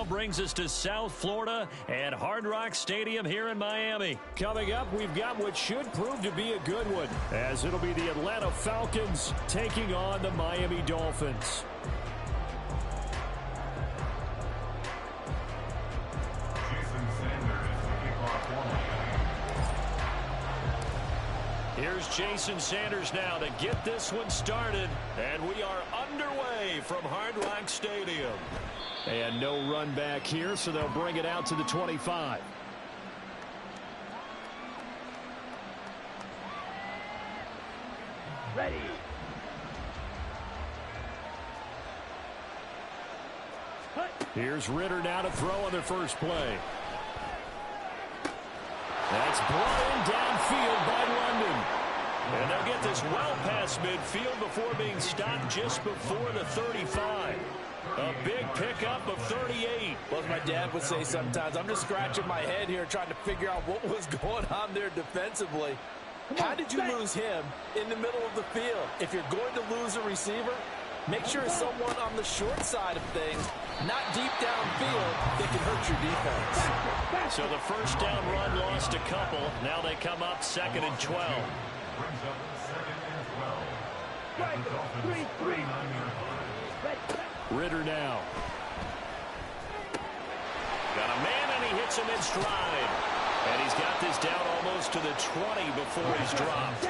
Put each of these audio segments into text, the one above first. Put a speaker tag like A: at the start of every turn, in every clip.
A: brings us to South Florida at Hard Rock Stadium here in Miami.
B: Coming up, we've got what should prove to be a good one, as it'll be the Atlanta Falcons taking on the Miami Dolphins.
A: Here's Jason Sanders now to get this one started, and we are underway from Hard Rock Stadium.
B: And no run back here, so they'll bring it out to the 25.
C: Ready.
B: Here's Ritter now to throw on their first play. That's brought in downfield by London.
A: And they'll get this well past midfield before being stopped just before the 35. A big pickup of 38.
D: Well, as my dad would say sometimes, I'm just scratching my head here trying to figure out what was going on there defensively. How did you lose him in the middle of the field? If you're going to lose a receiver, make sure it's someone on the short side of things, not deep downfield, that can hurt your defense.
A: So the first down run lost a couple. Now they come up 2nd and 12.
E: Brings up 2nd and 12.
B: Ritter now.
A: Got a man, and he hits him in stride. And he's got this down almost to the 20 before he's dropped.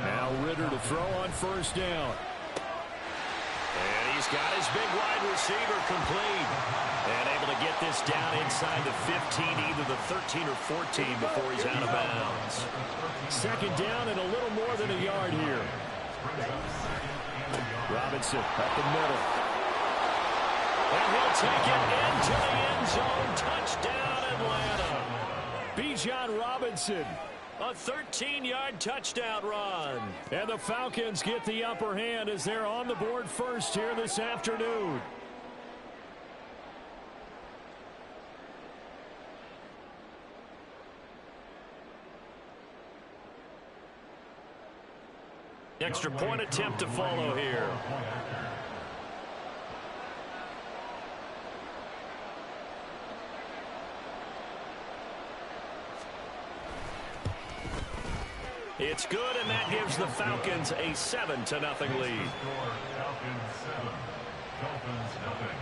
B: Now Ritter to throw on first down.
A: And he's got his big wide receiver complete. And able to get this down inside the 15, either the 13 or 14 before he's out of bounds.
B: 2nd down and a little more than a yard here. Robinson up the middle.
A: And he'll take it into the end zone. Touchdown, Atlanta.
B: Bijan Robinson.
A: A 13-yard touchdown run.
B: And the Falcons get the upper hand as they're on the board first here this afternoon.
A: Extra point attempt to follow here. It's good, and that gives the Falcons a 7-0 lead.
E: Falcons 7, Dolphins nothing.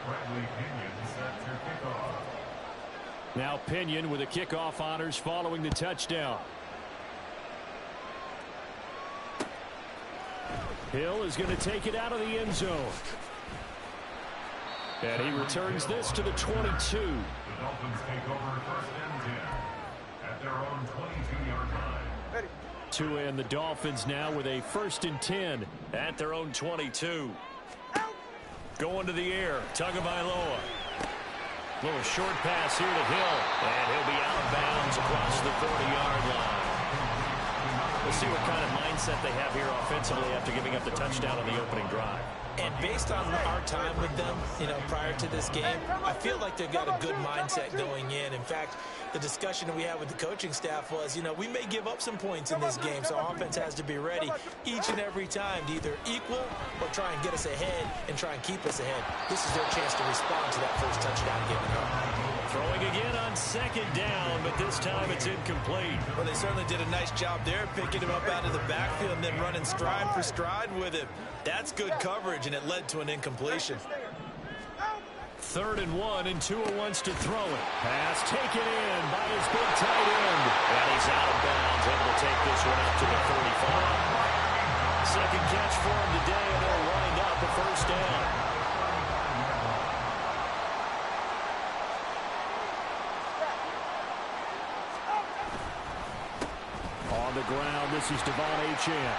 E: Bradley Pinion set to kickoff.
B: Now Pinion with the kickoff honors following the touchdown. Hill is going to take it out of the end zone. And he returns this to the 22.
E: The Dolphins take over 1st and 10 at their own 22-yard line.
B: To end the Dolphins now with a 1st and 10
A: at their own 22. Going to the air, Tagovailoa. Little short pass here to Hill, and he'll be out of bounds across the 30-yard line. We'll see what kind of mindset they have here offensively after giving up the touchdown on the opening drive.
D: And based on our time with them, prior to this game, I feel like they've got a good mindset going in. In fact, the discussion that we had with the coaching staff was, we may give up some points in this game, so offense has to be ready each and every time to either equal or try and get us ahead and try and keep us ahead. This is their chance to respond to that first touchdown given up.
A: Throwing again on 2nd down, but this time it's incomplete.
D: Well, they certainly did a nice job there, picking him up out of the backfield and then running stride for stride with him. That's good coverage, and it led to an incompletion.
B: 3rd and 1, and Tua wants to throw it. Pass taken in by his big tight end.
A: And he's out of bounds, able to take this one up to the 35. Second catch for him today, and he'll wind up a 1st down.
B: On the ground, this is Devon Achane.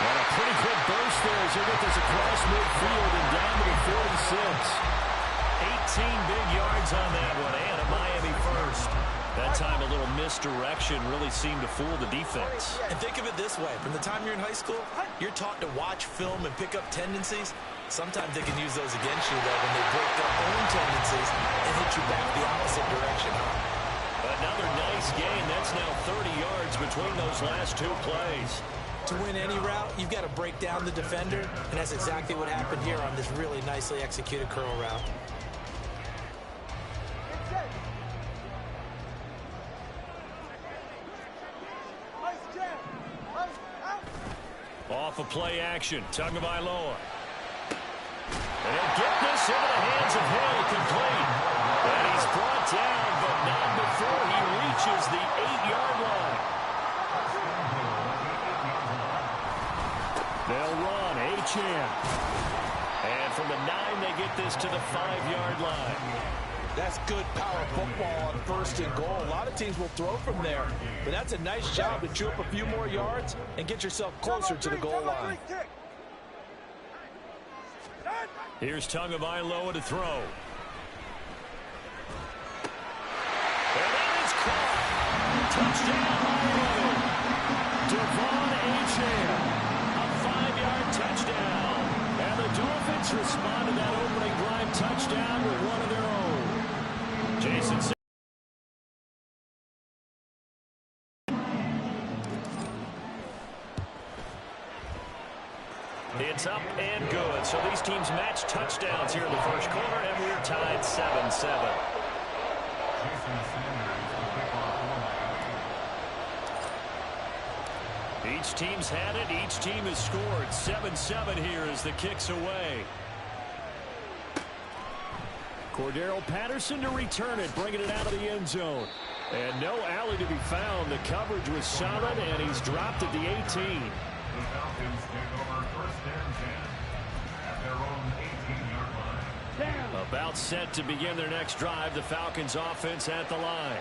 B: And a pretty good burst there as he gets this across midfield and down to the 46.
A: big yards on that one, and a Miami first. That time a little misdirection really seemed to fool the defense.
D: And think of it this way. From the time you're in high school, you're taught to watch film and pick up tendencies. Sometimes they can use those against you, though, when they break their own tendencies and hit you back the opposite direction.
A: Another nice gain. That's now 30 yards between those last two plays.
D: To win any route, you've got to break down the defender, and that's exactly what happened here on this really nicely executed curl route.
A: Off of play action, Tagovailoa. And he'll get this into the hands of Hill, complete. And he's brought down, but not before he reaches the 8-yard line.
B: They'll run, Achane.
A: And from the 9, they get this to the 5-yard line.
C: That's good power football on 1st and goal. A lot of teams will throw from there, but that's a nice job to chew up a few more yards and get yourself closer to the goal line.
A: Here's Tagovailoa to throw. And that is caught. Touchdown, Miami. Devon Achane. A 5-yard touchdown. And the Dolphins respond to that opening drive touchdown with one of their own. Jason. It's up and good. So these teams match touchdowns here in the first quarter, and we're tied 7-7. Each team's had it. Each team has scored. 7-7 here as the kick's away.
B: Cordero Patterson to return it, bringing it out of the end zone. And no alley to be found. The coverage was solid, and he's dropped at the 18.
E: The Falcons take over 1st and 10 at their own 18-yard line.
A: About set to begin their next drive. The Falcons offense at the line.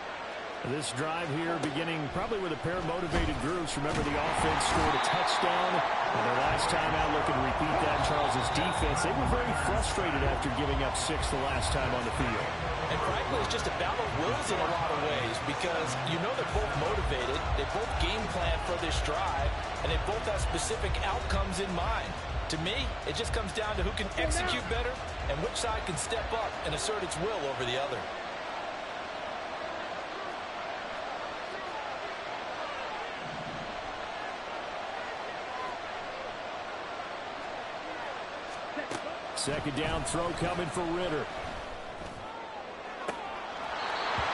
B: This drive here beginning probably with a pair of motivated groups. Remember, the offense scored a touchdown, and their last time out looking to repeat that. Charles's defense, they were very frustrated after giving up 6 the last time on the field.
C: And frankly, it's just a battle of wills in a lot of ways because you know they're both motivated, they both game plan for this drive, and they both have specific outcomes in mind. To me, it just comes down to who can execute better and which side can step up and assert its will over the other.
B: Second down throw coming for Ritter.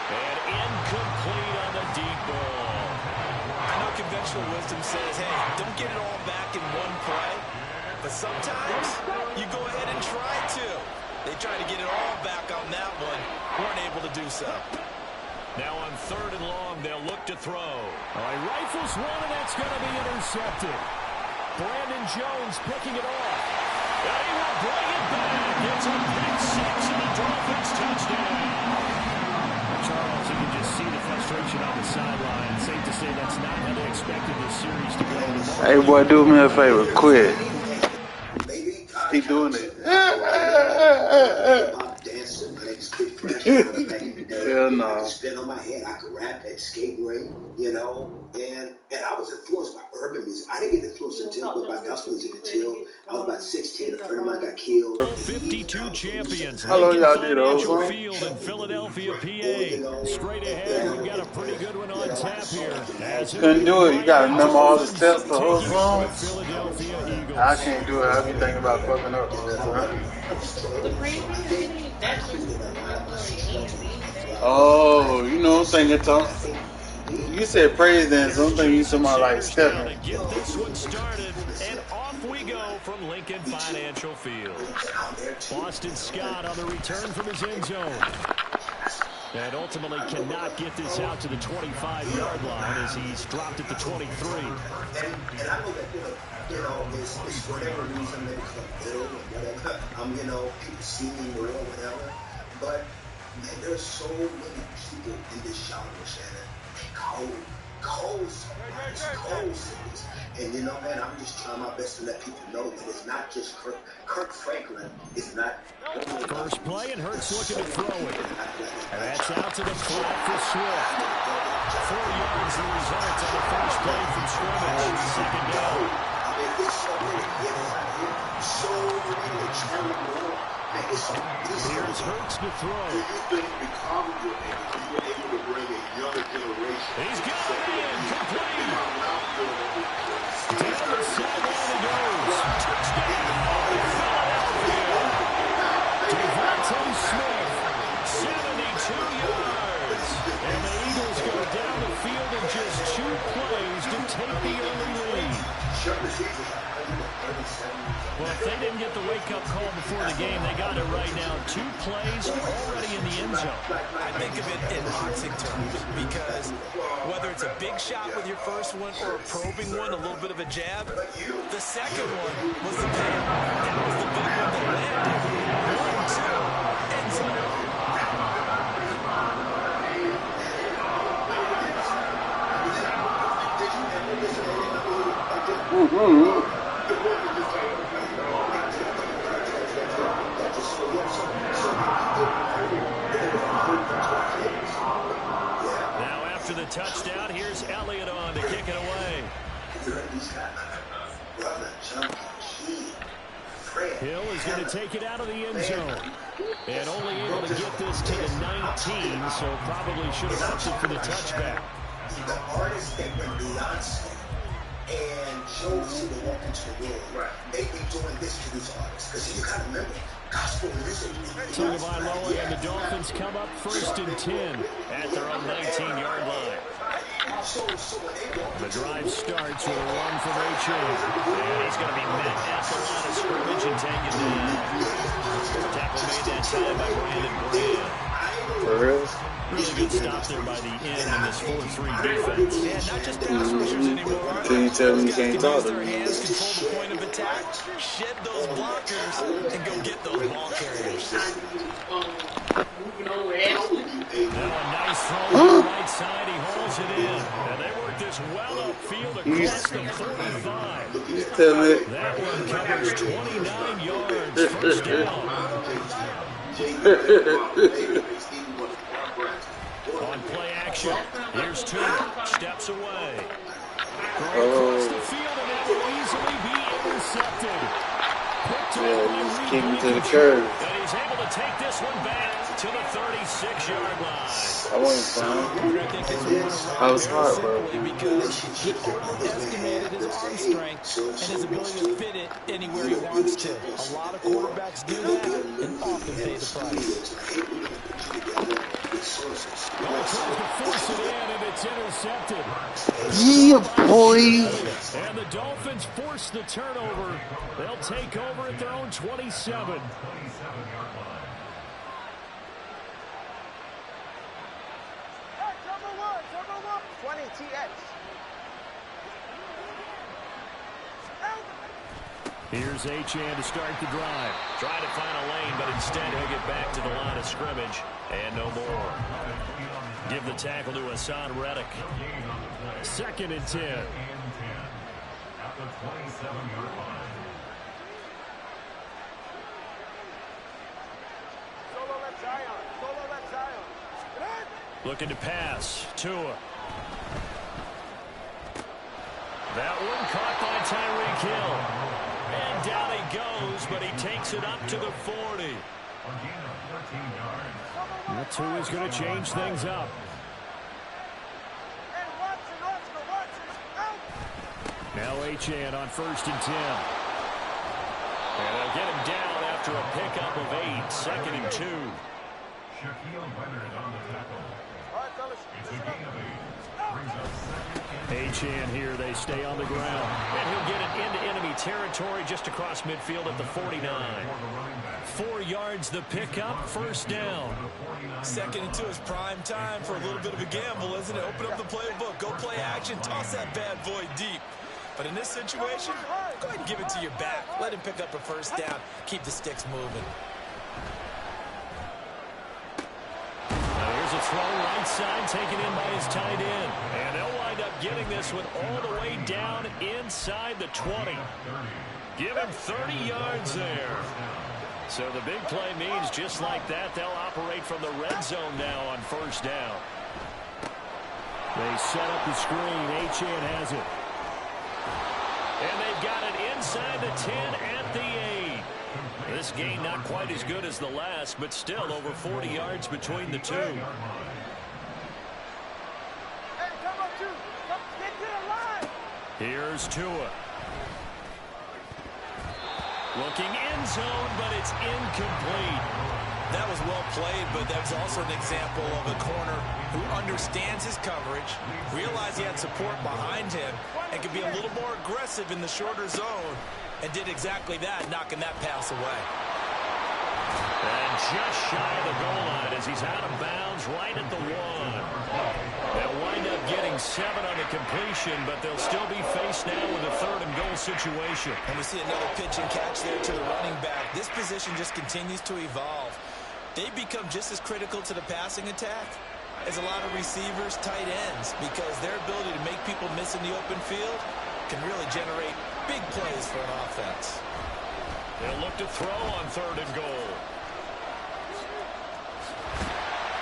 A: And incomplete on the deep ball.
D: I know conventional wisdom says, hey, don't get it all back in one play. But sometimes you go ahead and try to. They tried to get it all back on that one. Weren't able to do so.
A: Now on 3rd and long, they'll look to throw.
B: All right, rifles one, and that's going to be intercepted. Brandon Jones picking it off.
A: And he will bring it back. It's a pick 6 and a Dolphins touchdown.
B: Charles, you can just see the frustration on the sideline. Safe to say that's not how they expected this series to go.
F: Hey, boy, do me a favor, quit. Keep doing it. Hell no.
G: Spin on my head, I could rap and skate great, you know, and I was influenced by urban music. I didn't get influenced by gospel music until I was about 16. A friend of mine got killed.
A: 52 champions.
F: How long y'all did those,
A: Financial
F: huh?
A: Field in Philadelphia, PA.
B: Straight ahead, we've got a pretty good one on tap here.
F: Couldn't do it. You got to remember all the steps the whole song.
B: Philadelphia Eagles.
F: I can't do it. I be thinking about fucking up. Oh, you know, I'm thinking, Tom. You said praise dance. I'm thinking you talking about like stepping.
A: Get this one started, and off we go from Lincoln Financial Field.
B: Boston Scott on the return from his end zone. And ultimately cannot get this out to the 25-yard line as he's dropped at the 23.
G: And I know that, you know, it's for whatever reason, maybe it's like ill or whatever. You know, people see me more or whatever. But, man, there's so many people in this genre, Shannon. They cold cities. And you know, man, I'm just trying my best to let people know that it's not just Kirk Franklin. It's not.
B: First play, and Hurts looking to throw it. And that's out to the flat for Swift. 4 yards the result on the first play from scrimmage. Second down.
G: It's so many gifts out here. So many to challenge more.
B: Here's Hurts to throw.
G: Because you're able to bring a younger generation.
B: He's got it in. Complete. Down the sideline he goes. Touchdown. Devontae Smith, 72 yards. And the Eagles go down the field in just 2 plays to take the early lead. Well, if they didn't get the wake-up call before the game, they got it right now. 2 plays already in the end zone.
C: I think of it in boxing terms because whether it's a big shot with your first one or a probing one, a little bit of a jab, the second one was the payoff. That was the big one that landed. 1-2, end zone.
B: Now after the touchdown, here's Elliott on to kick it away. Hill is going to take it out of the end zone. And only able to get this to the 19, so probably should have opted for the touchback.
G: The artists that went Beyonce and Josie to walk into the world, they be doing this to these artists. Because you got to remember, gospel music.
B: Tagovailoa and the Dolphins come up 1st and 10 at their own 19-yard line. The drive starts with a run from H.A. And he's going to be met at the line of scrimmage and taken down. Tackle made that time by Brandon Graham.
F: For real?
B: Really good stop there by the end in this 4-3 defense.
C: Yeah, not just pass rushers anymore.
F: Can you tell me you can't talk to
C: their
F: me?
C: hands, control the point of attack, shed those blockers, and go get those ball carriers.
B: Now a nice throw on the right side. He hauls it in. And they work this well upfield across the 45.
F: Tell me.
B: That one covers 29 yards. First down. On play action. Here's Tua. Steps away. Across the field, and that will easily be intercepted.
F: Yeah, he's kicking to the curve.
B: And he's able to take this one back to the 36-yard line.
F: I wasn't fine. I was hard, bro.
C: Because he estimated his arm strength and his ability to fit it anywhere he wants to. A lot of quarterbacks do that and often pay the price.
B: Tries to force it in, and it's intercepted.
F: Yeah, boy.
B: And the Dolphins force the turnover. They'll take over at their own 27. Here's Achane to start the drive. Trying to find a lane, but instead he'll get back to the line of scrimmage. And no more. Give the tackle to Hassan Reddick. 2nd and 10.
E: At the 27-yard line.
B: Looking to pass. Tua. That one caught by Tyreek Hill. And down he goes, but he takes it up to the 40. That Tua's going to change things up. Now Achane on 1st and 10. And they'll get him down after a pickup of 8. 2nd and 2.
E: Shaquille Leonard on the tackle. It's a gain of 8. Brings up 2nd.
B: Achane here, they stay on the ground. And he'll get it into enemy territory just across midfield at the 49. 4 yards the pickup, 1st down.
C: 2nd and 2 is prime time for a little bit of a gamble, isn't it? Open up the playbook, go play action, toss that bad boy deep. But in this situation, go ahead and give it to your back. Let him pick up a 1st down. Keep the sticks moving.
B: Now
A: Here's a throw right side taken in by his tight end. And they'll wind up getting this one all the way down inside the 20. Give him 30 yards there. So the big play means just like that, they'll operate from the red zone now on first down.
B: They set up the screen. Achane has it.
A: And they've got it inside the 10 at the 8. This gain not quite as good as the last, but still over 40 yards between the two. Here's Tua. Looking end zone, but it's incomplete.
C: That was well played, but that's also an example of a corner who understands his coverage, realized he had support behind him, and could be a little more aggressive in the shorter zone, and did exactly that, knocking that pass away.
A: And just shy of the goal line as he's out of bounds right at the 1. They'll wind up getting 7 on the completion, but they'll still be faced now with a 3rd and goal situation.
C: And we see another pitch and catch there to the running back. This position just continues to evolve. They become just as critical to the passing attack as a lot of receivers, tight ends, because their ability to make people miss in the open field can really generate big plays for an offense.
A: They'll look to throw on 3rd and goal.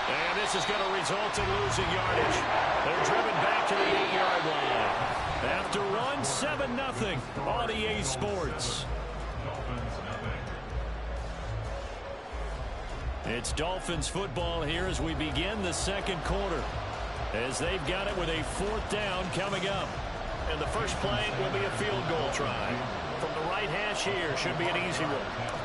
A: And this is going to result in losing yardage. They're driven back to the 8-yard line. After run, 7-0 on EA Sports. It's Dolphins football here as we begin the second quarter. As they've got it with a 4th down coming up. And the first play will be a field goal try. From the right hash here, should be an easy one.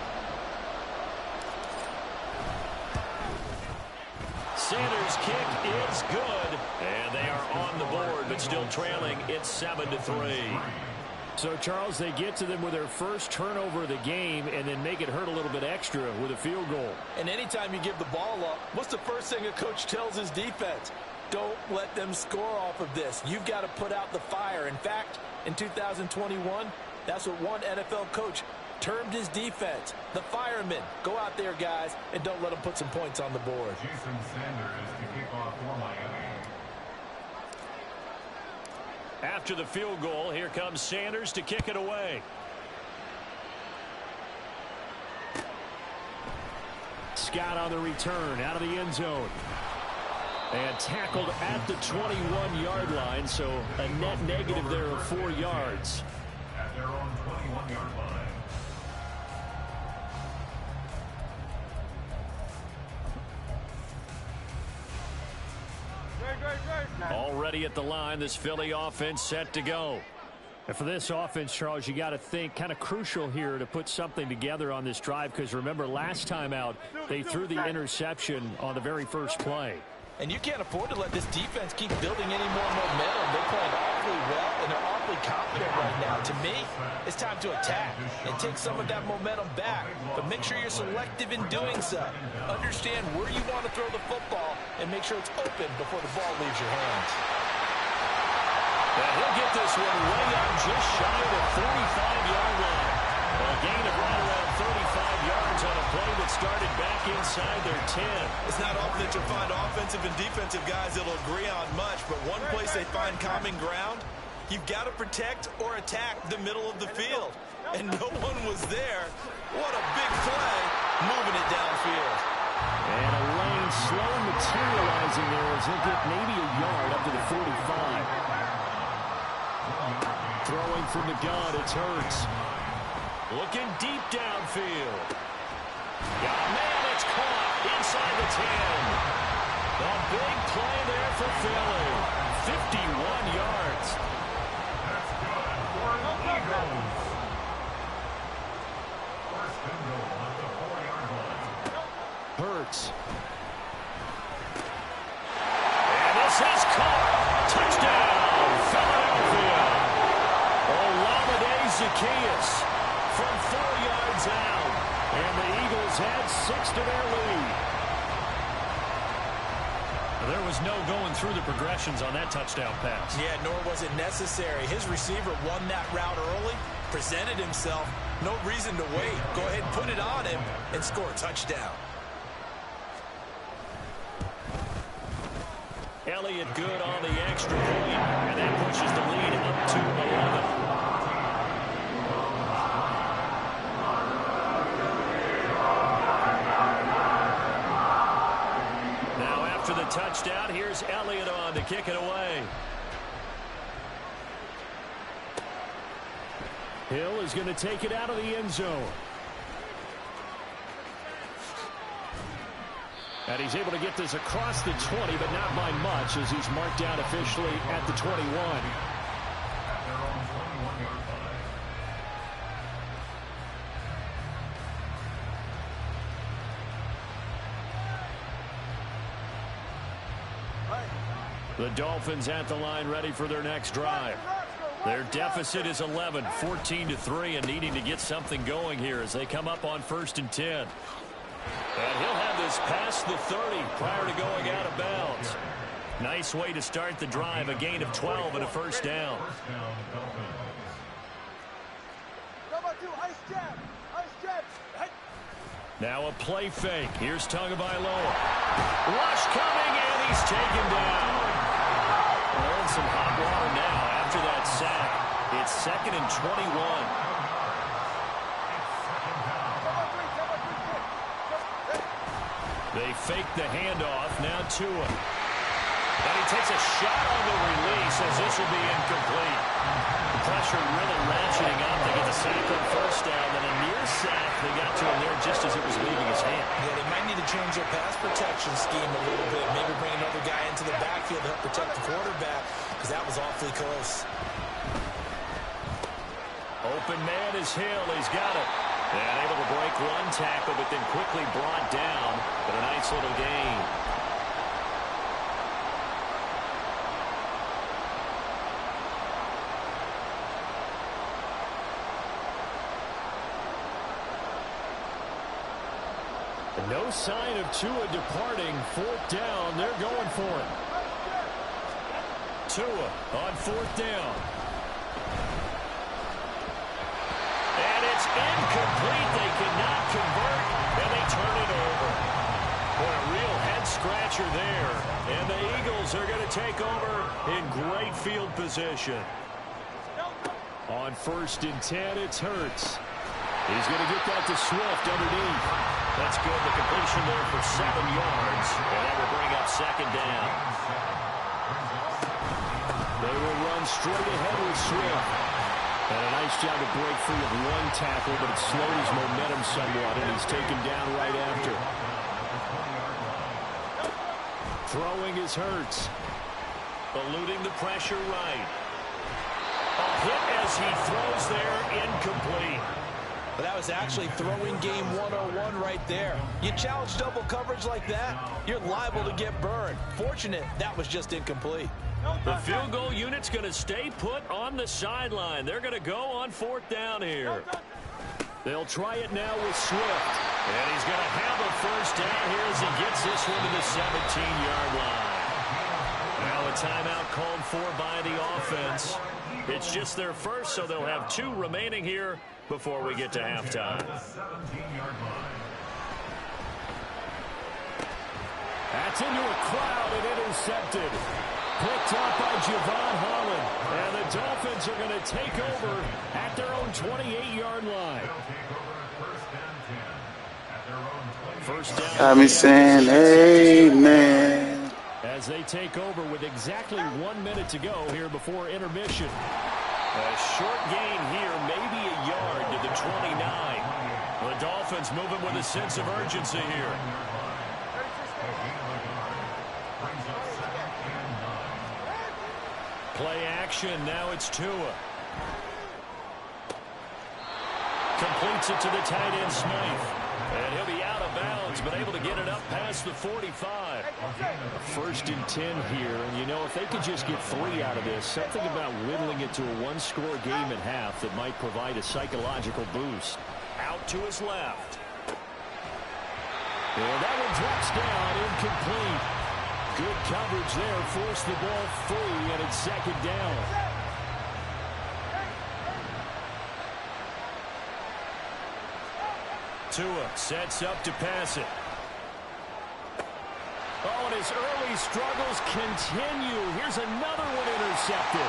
A: Sanders' kick is good. And they are on the board, but still trailing. It's 7-3.
B: So, Charles, they get to them with their first turnover of the game and then make it hurt a little bit extra with a field goal.
C: And anytime you give the ball up, what's the first thing a coach tells his defense? Don't let them score off of this. You've got to put out the fire. In fact, in 2021, that's what one NFL coach termed his defense. The firemen. Go out there, guys, and don't let them put some points on the board.
E: Jason Sanders to kick off for Miami.
A: After the field goal, here comes Sanders to kick it away.
B: Scott on the return out of the end zone. And tackled at the 21-yard line, so a net negative there of 4 yards.
E: At their own 21-yard line.
A: Already at the line, this Philly offense set to go.
B: And for this offense, Charles, you got to think kind of crucial here to put something together on this drive, because remember last time out they threw the interception on the very first play.
C: And you can't afford to let this defense keep building any more momentum. They're playing awfully well, and they're awfully confident right now. To me, it's time to attack and take some of that momentum back. But make sure you're selective in doing so. Understand where you want to throw the football and make sure it's open before the ball leaves your hands.
A: And he'll get this one way up just shy of the 45-yard line. A gain of right around 35 yards on a play that started back inside their 10.
C: It's not often that you'll find offensive and defensive guys that'll agree on much, but one place they find common ground, you've got to protect or attack the middle of the field. And no one was there. What a big play, moving it downfield.
B: And a lane slow materializing there as he'll get maybe a yard up to the 45. Throwing from the gun, it's Hurts.
A: Looking deep downfield. Got a man, it's caught inside the 10. A big play there for Philly. 51 yards.
E: That's good for the Eagles. First and goal at the 4-yard line.
B: Hurts.
A: And this is caught. Touchdown, Philadelphia. Olamide Zaccheaus from 4 yards out. And the Eagles had 6 to their lead. There was no going through the progressions on that touchdown pass.
C: Yeah, nor was it necessary. His receiver won that route early, presented himself. No reason to wait. Go ahead and put it on him and score a touchdown.
A: Elliott good on the extra point, and that pushes the lead up to 11. Now after the touchdown, here's Elliott on to kick it away.
B: Hill is going to take it out of the end zone. And he's able to get this across the 20, but not by much, as he's marked down officially at the 21.
A: The Dolphins at the line, ready for their next drive. Their deficit is 11, 14-3, and needing to get something going here as they come up on 1st and 10. And he'll have this past the 30 prior to going out of bounds. Nice way to start the drive, a gain of 12 and a first down. Now a play fake. Here's Tagovailoa. Rush coming, and he's taken down. We're in some hot water now after that sack. It's 2nd and 21. They fake the handoff. Now Tua. And he takes a shot on the release as this will be incomplete. The pressure really ratcheting up. They get the sack on first down. Then a near sack. They got to him there just as it was leaving his hand.
D: Yeah, they might need to change their pass protection scheme a little bit. Maybe bring another guy into the backfield to help protect the quarterback, because that was awfully close.
A: Open man is Hill. He's got it. And able to break one tackle, but then quickly brought down. But a nice little gain.
B: And no sign of Tua departing. 4th down. They're going for it.
A: Tua on 4th down. And it's incomplete. They cannot convert, and they turn it over. Boy, a real head-scratcher there. And the Eagles are going to take over in great field position.
B: On 1st and 10, it's Hurts. He's going to get that to Swift underneath.
A: That's good. The completion there for 7 yards. And that will bring up 2nd down.
B: They will run straight ahead with Swift. And a nice job to break free of one tackle, but it slowed his momentum somewhat, and he's taken down right after. Throwing is Hurts.
A: Eluding the pressure right. A hit as he throws there, incomplete.
D: But that was actually throwing game 101 right there. You challenge double coverage like that, you're liable to get burned. Fortunate that was just incomplete.
A: The field goal unit's going to stay put on the sideline. They're going to go on 4th down here.
B: They'll try it now with Swift.
A: And he's going to have a first down here as he gets this one to the 17-yard line. Now a timeout called for by the offense. It's just their first, so they'll have 2 remaining here before we get to halftime.
B: That's into a crowd and intercepted. Picked up by Javon Holland. And the Dolphins are going to take over at their own 28-yard line.
A: First down.
F: Got me saying, amen.
B: As they take over with exactly 1 minute to go here before intermission.
A: A short gain here, maybe a yard to the 29. The Dolphins moving with a sense of urgency here. Play action, now it's Tua. Completes it to the tight end, Smythe. And he'll be out of bounds, but able to get it up past the 45.
B: 1st and 10 here, and you know, if they could just get 3 out of this, something about whittling it to a 1-score game at half that might provide a psychological boost.
A: Out to his left.
B: And that one drops down, incomplete. Good coverage there, forced the ball free, and it's 2nd down.
A: Tua sets up to pass it. Oh, and
B: his early struggles continue. Here's another one intercepted.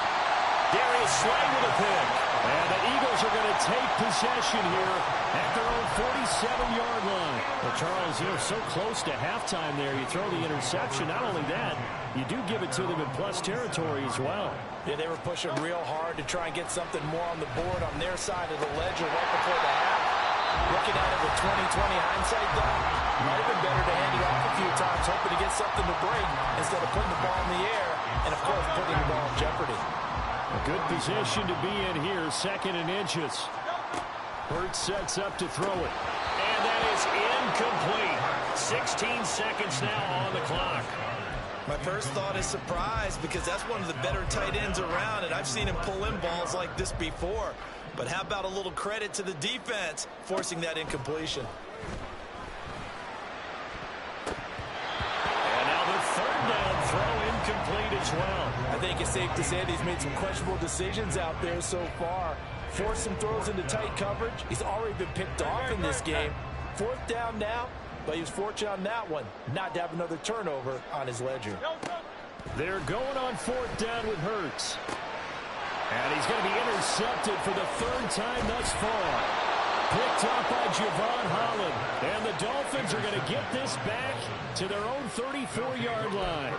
A: Darius Slay with a pick.
B: And the Eagles are going to take possession here at their own 47-yard line. Well, Charles, you're so close to halftime there. You throw the interception. Not only that, you do give it to them in plus territory as well.
C: Yeah, they were pushing real hard to try and get something more on the board on their side of the ledger right before the half. Looking at it with 20/20 hindsight, though, might have been better to hand it off a few times, hoping to get something to break instead of putting the ball in the air and, of course, putting the ball in jeopardy.
B: A good position to be in here, 2nd and inches. Hurts sets up to throw it.
A: And that is incomplete. 16 seconds now on the clock.
D: My first thought is surprise because that's one of the better tight ends around, and I've seen him pull in balls like this before. But how about a little credit to the defense forcing that incompletion?
A: And now the 3rd down throw incomplete as well.
D: I think it's safe to say that he's made some questionable decisions out there so far. Forced some throws into tight coverage. He's already been picked off in this game. 4th down now, but he was fortunate on that one not to have another turnover on his ledger.
B: They're going on 4th down with Hurts. And he's going to be intercepted for the 3rd time thus far. Picked up by Javon Holland. And the Dolphins are going to get this back to their own 34-yard line.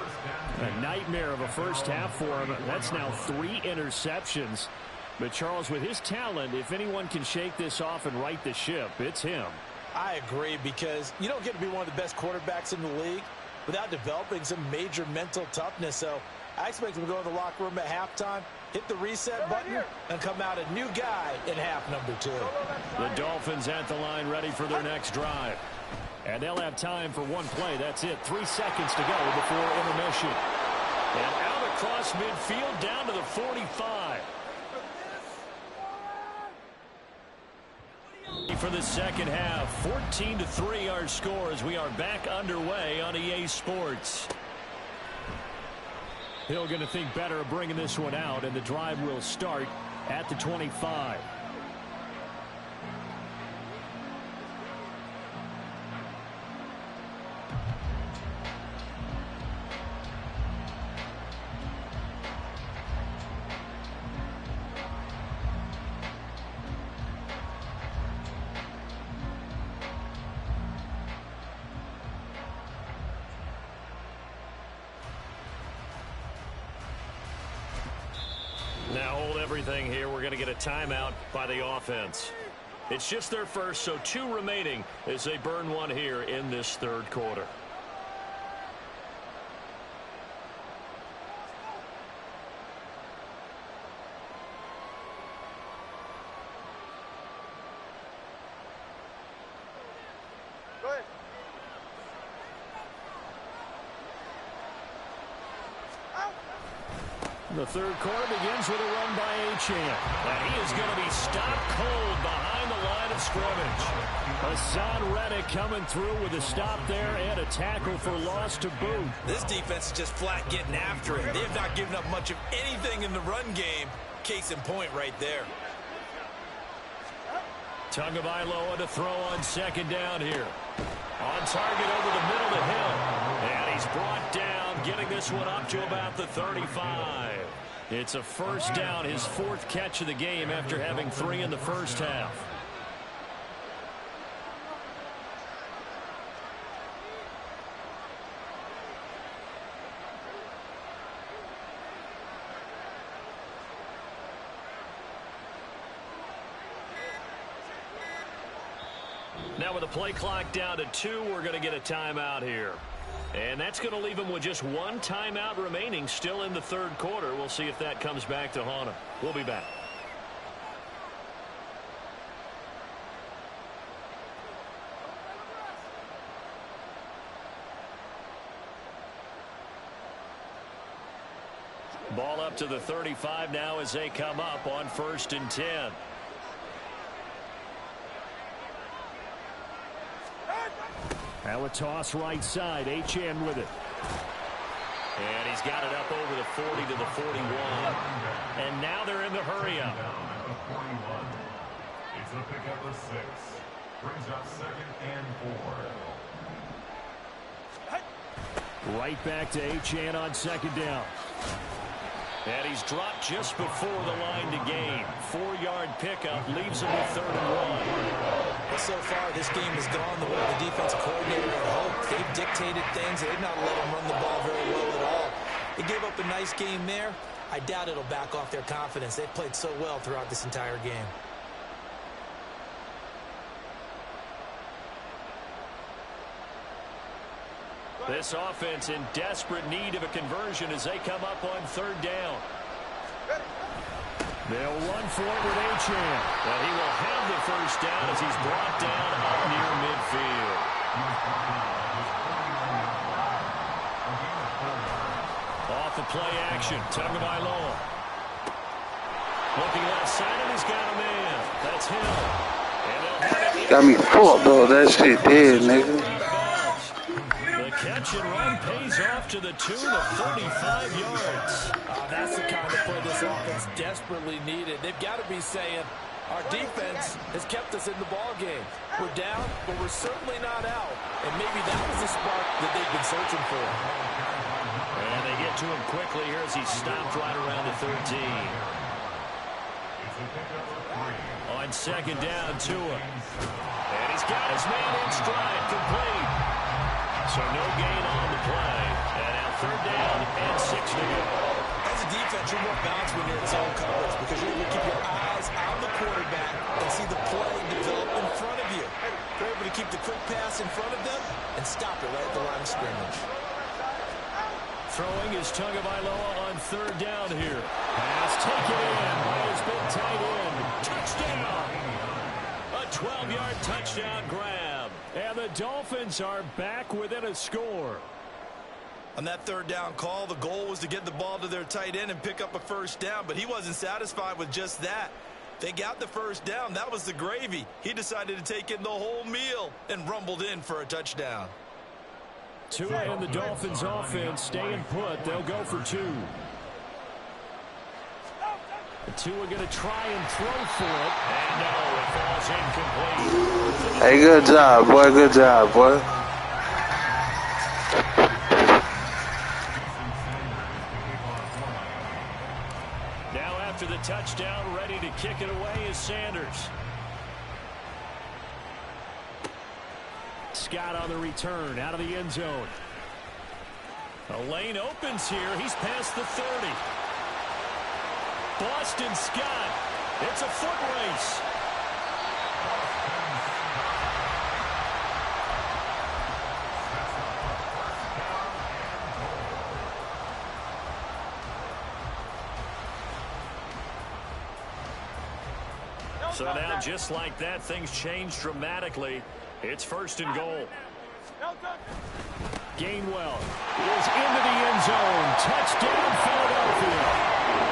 B: A nightmare of a first half for him. That's now 3 interceptions. But, Charles, with his talent, if anyone can shake this off and right the ship, it's him.
C: I agree, because you don't get to be one of the best quarterbacks in the league without developing some major mental toughness. So I expect him to go in the locker room at halftime, hit the reset button, and come out a new guy in half number 2.
B: The Dolphins at the line ready for their next drive. And they'll have time for one play. That's it. 3 seconds to go before intermission.
A: And out across midfield down to the 45. For the second half, 14-3 our score as we are back underway on EA Sports.
B: Hill going to think better of bringing this one out, and the drive will start at the 25.
A: Now hold everything here. We're going to get a timeout by the offense. It's just their first, so 2 remaining as they burn one here in this 3rd quarter.
B: The 3rd quarter begins with a run by Achane.
A: And he is going to be stopped cold behind the line of scrimmage.
B: Hassan Reddick coming through with a stop there and a tackle for loss to boot.
D: This defense is just flat getting after it. They have not given up much of anything in the run game. Case in point right there.
A: Tagovailoa to throw on 2nd down here. On target over the middle to Hill. And he's brought down, getting this one up to about the 35. It's a 1st down, his 4th catch of the game after having 3 in the first half. Now with the play clock down to 2, we're going to get a timeout here. And that's going to leave him with just 1 timeout remaining still in the 3rd quarter. We'll see if that comes back to haunt him. We'll be back. Ball up to the 35 now as they come up on 1st and 10.
B: Now a toss right side. Achane with it.
A: And he's got it up over the 40 to the 41. And now they're in the hurry up.
E: It's a pickup of 6. Brings up 2nd and 4.
B: Right back to Achane on second down.
A: And he's dropped just before the line to gain. 4-yard pickup leaves him with 3rd and 1.
D: Well, so far, this game has gone the way the defensive coordinator had hoped. They've dictated things. They've not let them run the ball very well at all. They gave up a nice game there. I doubt it'll back off their confidence. They've played so well throughout this entire game.
A: This offense in desperate need of a conversion as they come up on 3rd down.
B: They'll run for it with Achane.
A: And he will have the 1st down as he's brought down up near midfield. Off the play action. Tagovailoa. Looking left side, and he's got a man. That's Hill. And they'll have it.
F: Got me fucked though. That shit dead, nigga.
A: Catch and run pays off to the tune of 35 yards.
D: That's the kind of play this offense desperately needed. They've got to be saying, our defense has kept us in the ball game. We're down, but we're certainly not out. And maybe that was the spark that they've been searching for.
A: And they get to him quickly here as he stopped right around the 13. On 2nd down, Tua. And he's got his man in stride, complete. So no gain on the play. And now 3rd down and 6 to go.
D: As a defense, you're more balanced when you're in zone coverage because you're able to keep your eyes on the quarterback and see the play develop in front of you. You're able to keep the quick pass in front of them and stop it right at the line of scrimmage.
A: Throwing is Tagovailoa on 3rd down here. Pass taken in by his big tight end. Touchdown! A 12-yard touchdown grab.
B: And the Dolphins are back within a score.
C: On that 3rd down call, the goal was to get the ball to their tight end and pick up a 1st down, but he wasn't satisfied with just that. They got the 1st down. That was the gravy. He decided to take in the whole meal and rumbled in for a touchdown.
B: Tua and the Dolphins offense staying put. They'll go for 2. Tua going to try and throw for it.
A: And no, it falls incomplete.
F: Hey, good job, boy. Good job, boy.
A: Now after the touchdown, ready to kick it away is Sanders.
B: Scott on the return out of the end zone.
A: A lane opens here. He's past the 30. Boston Scott. It's a foot race. So now, just like that, things change dramatically. It's 1st and goal.
B: Gainwell is into the end zone. Touchdown, Philadelphia.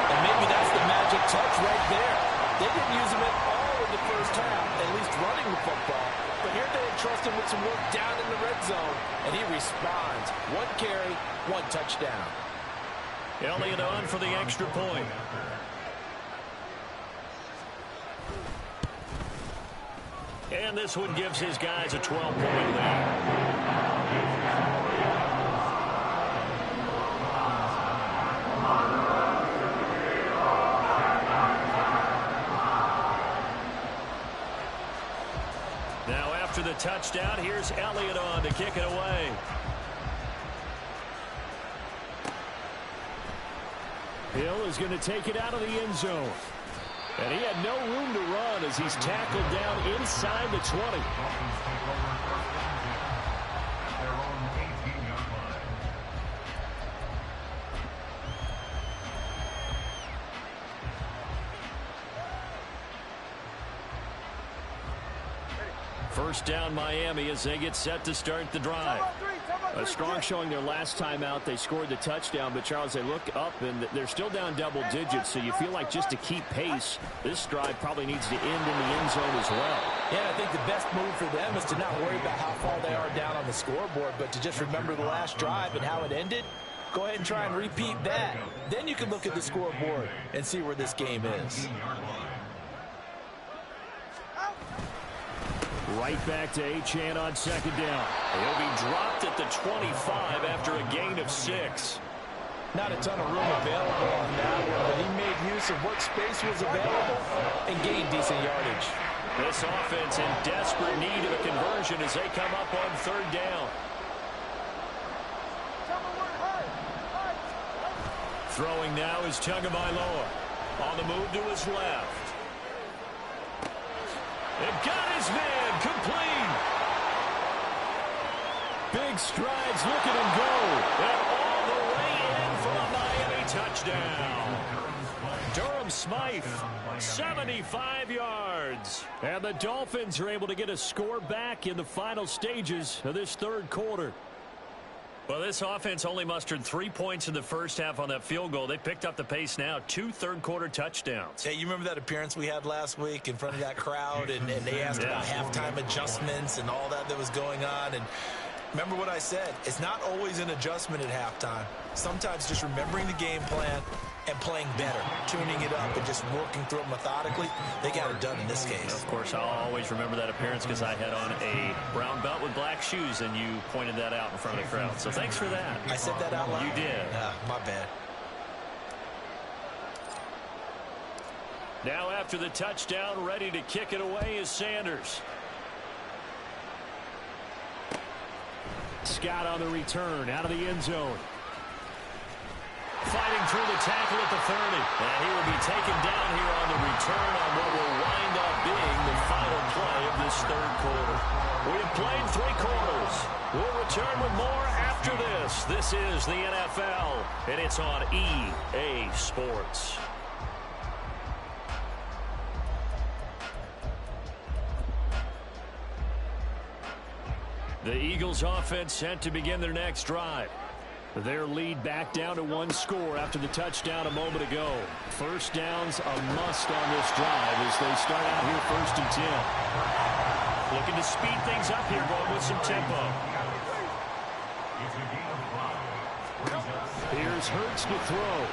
D: And maybe that's the magic touch right there. They didn't use him at all in the 1st half, at least running the football. But here they entrust him with some work down in the red zone, and he responds. 1 carry, 1 touchdown.
A: Elliott on for the extra point. And this one gives his guys a 12-point lead. Now after the touchdown, here's Elliott on to kick it away.
B: Hill is going to take it out of the end zone. And he had no room to run as he's tackled down inside the 20.
A: First down Miami as they get set to start the drive.
B: A strong showing their last time out. They scored the touchdown, but Charles, they look up and they're still down double digits, so you feel like just to keep pace, this drive probably needs to end in the end zone as well.
D: Yeah, I think the best move for them is to not worry about how far they are down on the scoreboard, but to just remember the last drive and how it ended. Go ahead and try and repeat that. Then you can look at the scoreboard and see where this game is.
B: Right back to Achane on second down.
A: He'll be dropped at the 25 after a gain of 6.
C: Not a ton of room available on that one, but he made use of what space was available and gained decent yardage.
A: This offense in desperate need of a conversion as they come up on third down. Throwing now is Tagovailoa. On the move to his left. And got his man complete.
B: Big strides, look at him go.
A: And all the way in for a Miami touchdown. Durham Smythe, 75 yards.
B: And the Dolphins are able to get a score back in the final stages of this third quarter.
A: Well, this offense only mustered 3 points in the first half on that field goal. They picked up the pace now. 2 third-quarter touchdowns.
C: Hey, you remember that appearance we had last week in front of that crowd, and they asked about halftime adjustments and all that was going on, and remember what I said. It's not always an adjustment at halftime. Sometimes just remembering the game plan and playing better, tuning it up and just working through it methodically. They got it done in this case.
A: Of course, I'll always remember that appearance because I had on a brown belt with black shoes, and you pointed that out in front of the crowd. So thanks for that.
C: I said that out loud?
A: You did.
C: My bad.
A: Now after the touchdown, ready to kick it away is Sanders.
B: Scott on the return, out of the end zone.
A: Fighting through the tackle at the 30. And he will be taken down here on the return on what will wind up being the final play of this third quarter. We have played 3 quarters. We'll return with more after this. This is the NFL, and it's on EA Sports. The Eagles offense set to begin their next drive.
B: Their lead back down to 1 score after the touchdown a moment ago. First down's a must on this drive as they start out here 1st and 10.
A: Looking to speed things up here, going with some tempo.
B: Here's Hurts to throw.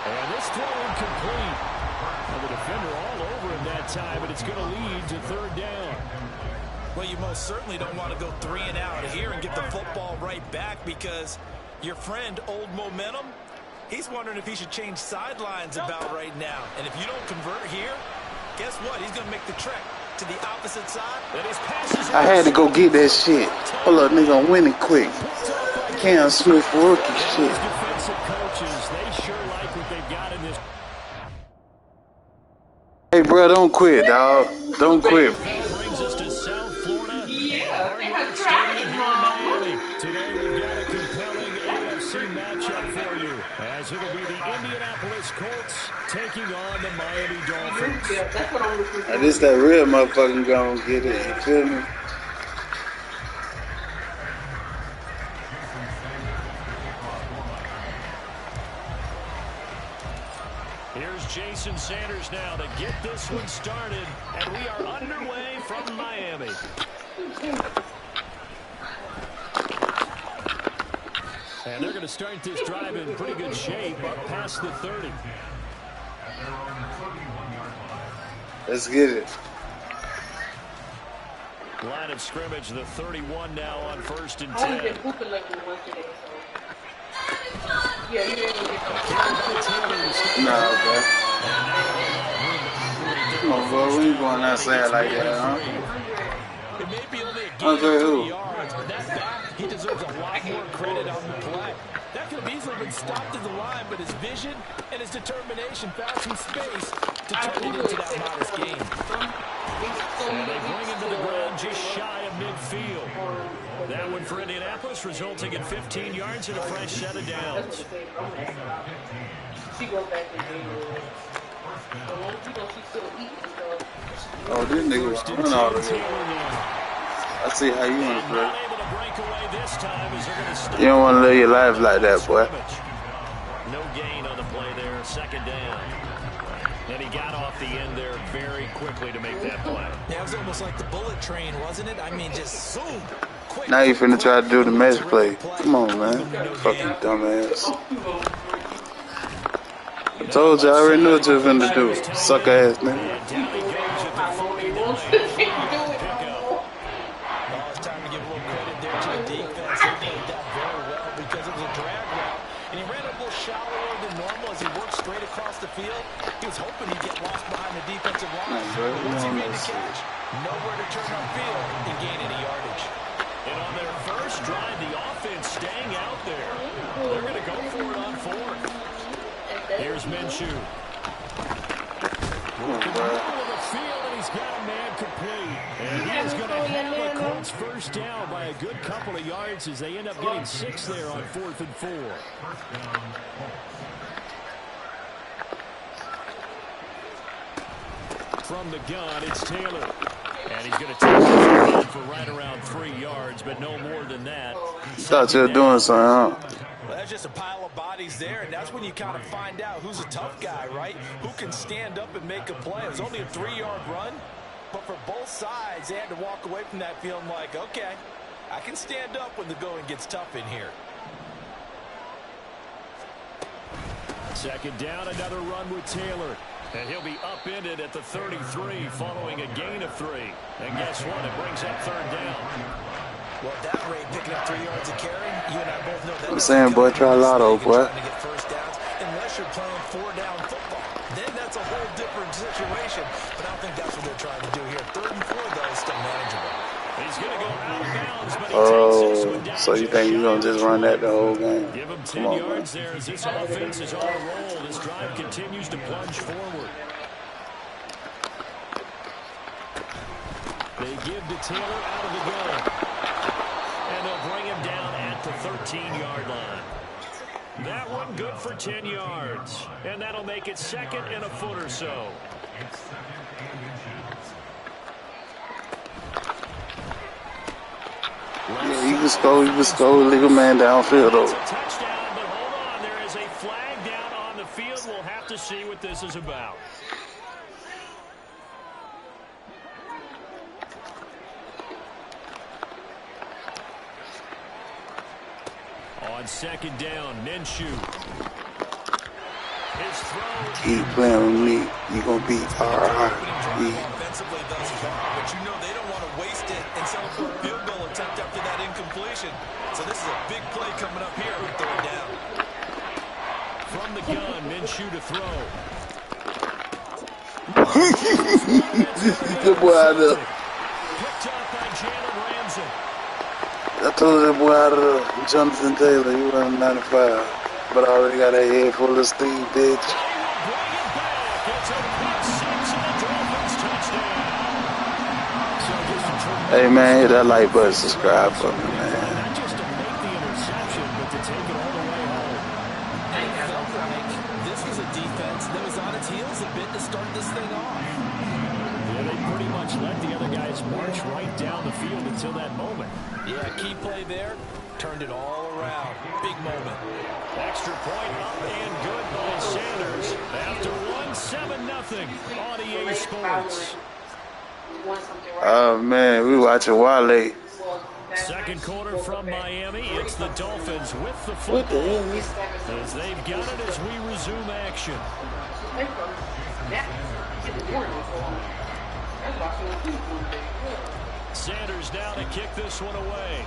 B: And this throw incomplete. And the defender all over him that time, but it's going to lead to 3rd down.
C: Well, you most certainly don't want to go 3 and out here and get the football right back because your friend, Old Momentum, he's wondering if he should change sidelines about right now. And if you don't convert here, guess what? He's going to make the trek to the opposite side.
F: I had to go get that shit. Hold up, nigga, I'm winning quick. Cam Smith rookie shit.
B: Defensive coaches, they sure like what they've got in this.
F: Hey, bro, don't quit, dog. Don't quit.
A: Brings us to South Florida.
H: Yeah, they had traffic wrong.
B: Today we've got a compelling AFC matchup for you, as it'll be the Indianapolis Colts taking on the Miami Dolphins.
H: Yeah, that's what I'm looking for.
F: Now, this that real motherfucking gonna get it. You feel me?
A: Here's Jason Sanders now to get this one started, and we are underway from Miami.
B: And they're going to start this drive in pretty good shape up past the 30.
F: Let's get it.
A: Line of scrimmage, the 31 now on 1st and
H: I only
A: 10.
H: been hooping like this once today, so. Yeah, you didn't get
F: Nah, bro. Come on, bro. We ain't going outside like that, huh?
C: It may be only a gain
F: Okay,
C: of 3
F: who?
C: yards, but that back, he deserves a lot more credit on the play. That could have easily been stopped at the line, but his vision and his determination found some space to turn it into that modest gain.
A: And they bring him to the ground just shy of midfield. That one for Indianapolis, resulting in 15 yards and a fresh set of downs.
H: She goes back and she's still eating.
F: Oh, this nigga was running all the way. I see how you want to play.
A: Not able to break away this time as they're going to stop.
F: You don't want to live your life like that, boy.
A: No gain on the play there, 2nd down. And he got off the end there very quickly to make that play.
C: Yeah, it was almost like the bullet train, wasn't it? I mean, just zoom. Quick.
F: Now you finna try to do the match play. Come on, man. Fucking dumbass. I told you, I already knew what you were finna do. Sucker ass, man.
A: And down he goes at
H: how long they want to do it.
C: Well, it's time to give a little credit there to the defense. They played that very well because it was a drag route. And he ran a little shallower than normal as he worked straight across the field. He was hoping he'd get lost behind the defensive line. But once he made the catch, nowhere to turn upfield and gain any yardage.
B: And on their first drive, the offense staying out there. They're going to go for it on fourth. Here's Minshew. Working the middle of the field, and he's got a man complete. And he is going to have a Colts first down by a good couple of yards as they end up getting 6 there on 4th and 4. From the gun, it's Taylor. And he's going to take this for right around 3 yards, but no more than that.
F: Thought you were doing something, huh?
C: Well, that's just a pile of bodies there, and that's when you kind of find out who's a tough guy, right? Who can stand up and make a play. It was only a 3-yard run, but for both sides, they had to walk away from that feeling like, okay, I can stand up when the going gets tough in here.
B: Second down, another run with Taylor. And he'll be upended at the 33 following a gain of 3. And guess what? It brings up 3rd down.
C: Well, at that rate, picking up 3 yards of carry, you and I both know that.
F: I'm saying, boy, try lotto, boy.
C: To get first downs, unless you're playing 4-down football. Then that's a whole different situation. But I don't think that's what they're trying to do here. 3rd and 4, though, is still manageable.
B: He's going to go out of bounds, but he takes this one down.
F: So you think you're going to just run that the whole game?
B: Give him 10 yards there as this offense is on a roll. This drive continues to plunge forward. They give to Taylor out of the gun. And they'll bring him down at the 13-yard line. That one good for 10 yards. And that'll make it 2nd and a foot or so.
F: Yeah, you can score, leave a man downfield, though.
B: It's a touchdown, but hold on. There is a flag down on the field. We'll have to see what this is about. On 2nd down, Minshew. His throw.
F: Keep playing with me. You're going to beat R.I.E.
C: Offensively thus far, but you know they don't want to waste it and settle for a field goal attempt after that incompletion. So this is a big play coming up here with 3rd down.
B: From the gun, Minshew to throw.
F: Good boy out there.
B: Picked up by Jalen Ramsey.
F: I told that boy out of Jonathan Taylor, he running 95, but I already got a head full of steam, bitch.
B: They will bring it back. It's a pick 6 and a Dolphins touchdown. So just a tremendous.
F: Hey, man, hit that like button, subscribe for me, man.
B: Not just to make the interception, but to take it all the way home.
C: And it felt like this was a defense that was on its heels a bit to start this thing off.
B: Yeah, they pretty much let the other guys march right down the field until that moment.
C: Yeah, key play there. Turned it all around. Big moment.
B: Extra point up and good by Sanders. After 1-7-0 on EA Sports.
F: Oh, man, we watching Wale.
B: Second quarter from Miami. It's the Dolphins with the
F: What the
B: football.
F: hell?
B: As they've got it as we resume action. Sanders now to kick this one away.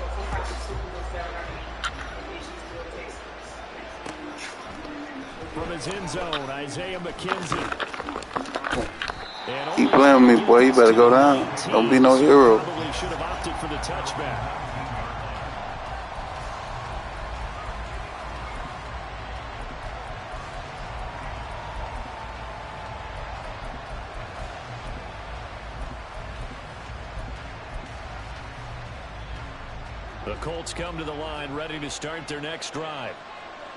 B: From his end zone, Isaiah McKenzie.
F: Keep playing with me, boy. You better go down. Don't be no hero.
B: Probably should have opted for the touchback. The Colts come to the line ready to start their next drive.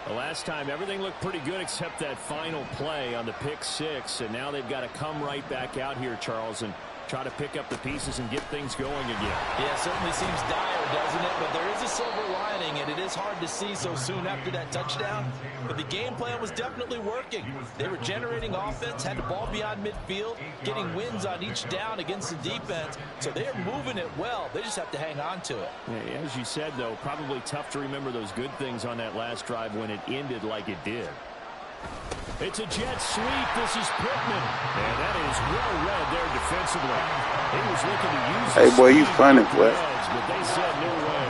B: The last time everything looked pretty good except that final play on the pick 6, and now they've got to come right back out here, Charles, and try to pick up the pieces and get things going again.
C: Yeah, it certainly seems dire, doesn't it? But there is a silver lining, and it is hard to see so soon after that touchdown. But the game plan was definitely working. They were generating offense, had the ball beyond midfield, getting wins on each down against the defense. So they're moving it well. They just have to hang on to it.
B: Yeah, as you said, though, probably tough to remember those good things on that last drive when it ended like it did. It's a jet sweep. This is Pittman. And that is well read there defensively. He was looking to use
F: Hey,
B: his
F: boy, you
B: speed
F: funny,
B: to
F: boy.
B: the edge, but they said no way.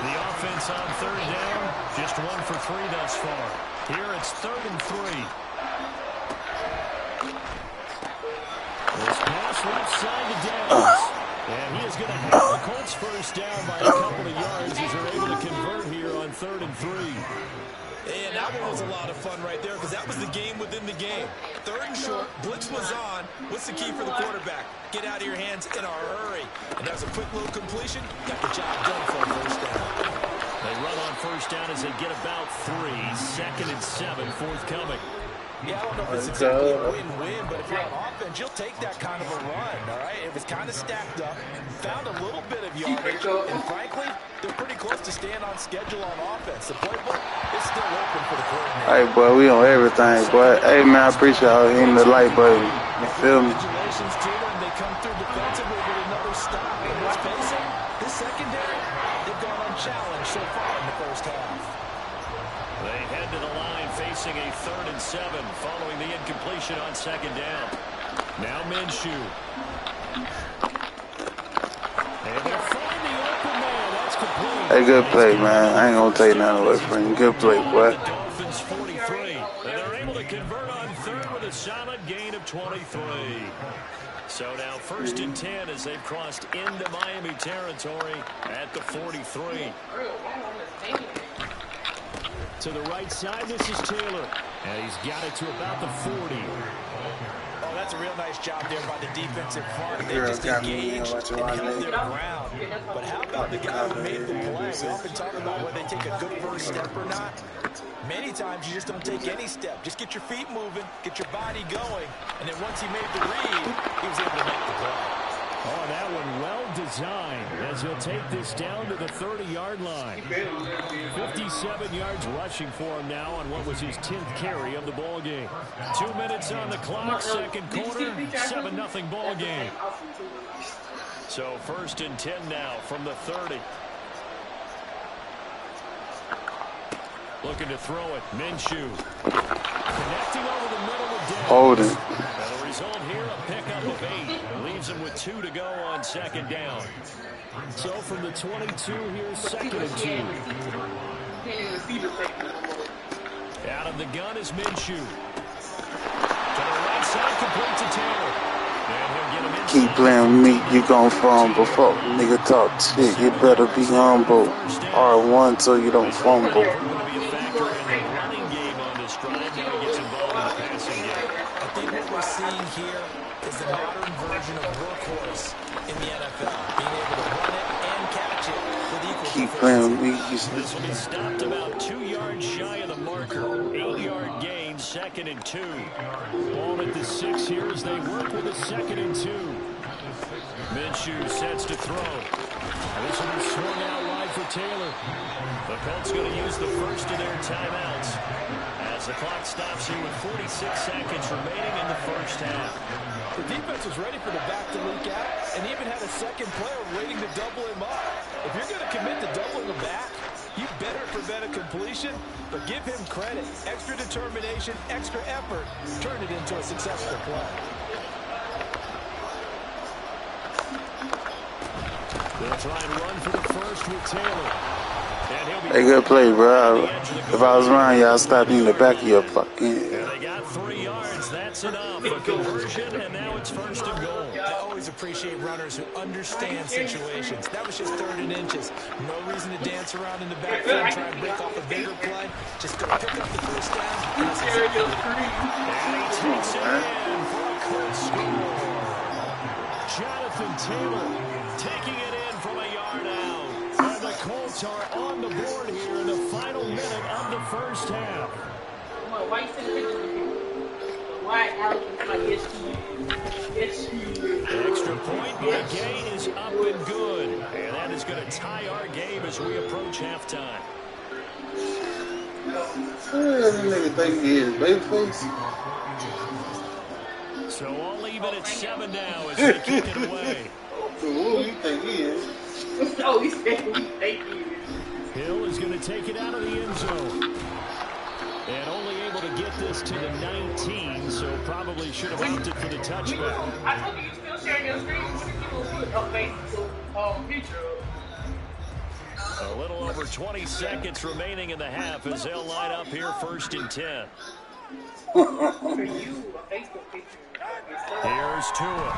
A: The offense on third down, just 1 for 3 thus far. Here it's 3rd and 3. This pass left side to Downs. And he is going to have the Colts first down by a couple of yards as they're able to convert here on 3rd and 3.
C: And that one was a lot of fun right there because that was the game within the game. 3rd and short, blitz was on. What's the key for the quarterback? Get out of your hands in a hurry. And that was a quick little completion. Got the job done for a first down.
A: They run on first down as they get about 3. 2nd and 7 forthcoming.
C: Yeah, I don't know if it's exactly a win-win, but if you're on offense, you'll take that kind of a run, all right? It was kind of stacked up, found a little bit of yardage, and frankly, they're pretty close to staying on schedule on offense. The playbook is still open for the coordinator.
F: Hey, boy, we on everything, boy. Hey, man, I appreciate y'all hitting the like button. You feel me?
C: Congratulations to them. They come through defensively with another stop. And let's face it, this secondary, they've gone unchallenged so far in the first half.
A: They head to the line facing a 3rd and 7 following the incompletion on 2nd down. Now Minshew. And they find the open man. That's complete.
F: Hey, good play, man. I ain't gonna take nothing away from you. Good play, boy.
A: The Dolphins 43. And they're able to convert on 3rd with a solid gain of 23. So now 1st and 10 as they've crossed into Miami territory at the 43.
B: To the right side, this is Taylor. And he's got it to about the 40.
C: Oh, that's a real nice job there by the defensive front. They just engaged and held their ground. But how about the guy who made the play? We often talk about whether they take a good first step or not. Many times you just don't take any step. Just get your feet moving, get your body going, and then once he made the read, he was able to make the play.
B: Oh, that one well designed as he'll take this down to the 30-yard line. 57 yards rushing for him now on what was his 10th carry of the ball game. 2 minutes on the clock, 2nd quarter, 7-0 ball game.
A: So 1st and 10 now from the 30. Looking to throw it. Minshew. Connecting over the middle with Downs.
F: Holding.
A: And the result here, a pickup of 8. Leaves him with 2 to go on 2nd down.
B: So from the 22, here's 2nd and 2.
A: Out of the gun is Minshew. To the right side, complete to Taylor. And he'll get him inside.
F: Keep playing with me, you gon' fumble. Fuck, nigga, talk shit. You better be humble. R1 so you don't fumble.
C: We're seeing here is the modern version of workhorse in the NFL. Being able to run it and catch it with equal
F: Keep playing with me.
A: This will be stopped about 2 yards shy of the marker. 8-yard gain, 2nd and 2.
B: Ball at the 6 here as they work with a 2nd and 2.
A: Minshew sets to throw.
B: And this will be swung out wide for Taylor.
A: The Colts going to use the first of their timeouts as the clock stops here with 46 seconds remaining in the first half.
C: The defense was ready for the back to leak out and even had a second player waiting to double him up. If you're going to commit to doubling the back, you better prevent a completion, but give him credit. Extra determination, extra effort, turn it into a successful play.
B: They'll try and run for the first with Taylor.
F: Hey, good play, bro. If I was around you, I'd stop you in the back of your fucking head.
A: And they got 3 yards. That's enough. A conversion, and now it's 1st and goal.
C: I always appreciate runners who understand situations. That was just 3rd and inches. No reason to dance around in the backfield and try and break off a bigger play. Just go pick up the first down. And that's exactly what he did.
A: And he takes it in for a quick score.
B: Jonathan Taylor taking it in from a yard out. And the Colts are on the board here in the final minute of the first half.
H: Why you send a picture of him? Why Alex is like, yes, to you.
A: Extra point, but the gain is up and good. And that is going to tie our game as we approach halftime.
F: Who does this nigga think he is? Babyface?
A: So all even at 7 now as they kick it away.
F: Who do you think he is?
H: Oh, he said we thank you.
B: Hill is going to take it out of the end zone. And only able to get this to the 19, so probably should have opted for the touchback.
H: I told you still picture.
A: A little over 20 seconds remaining in the half as they'll line up here 1st and 10. Here's Tua.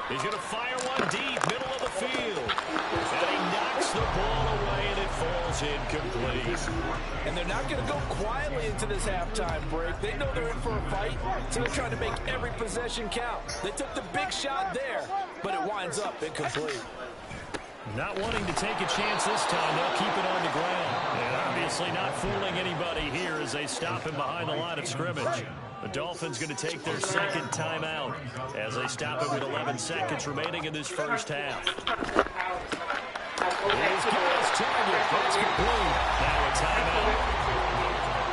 A: He's going to fire one deep, middle of the field. And he knocks the ball away, and it falls incomplete.
C: And they're not going to go quietly into this halftime break. They know they're in for a fight, so they're trying to make every possession count. They took the big shot there, but it winds up incomplete.
A: Not wanting to take a chance this time, they'll keep it on the ground. And obviously not fooling anybody here as they stop him behind the line of scrimmage. The Dolphins going to take their second timeout as they stop it with 11 seconds remaining in this first half. Here's Gill's target. That's complete. Now a timeout.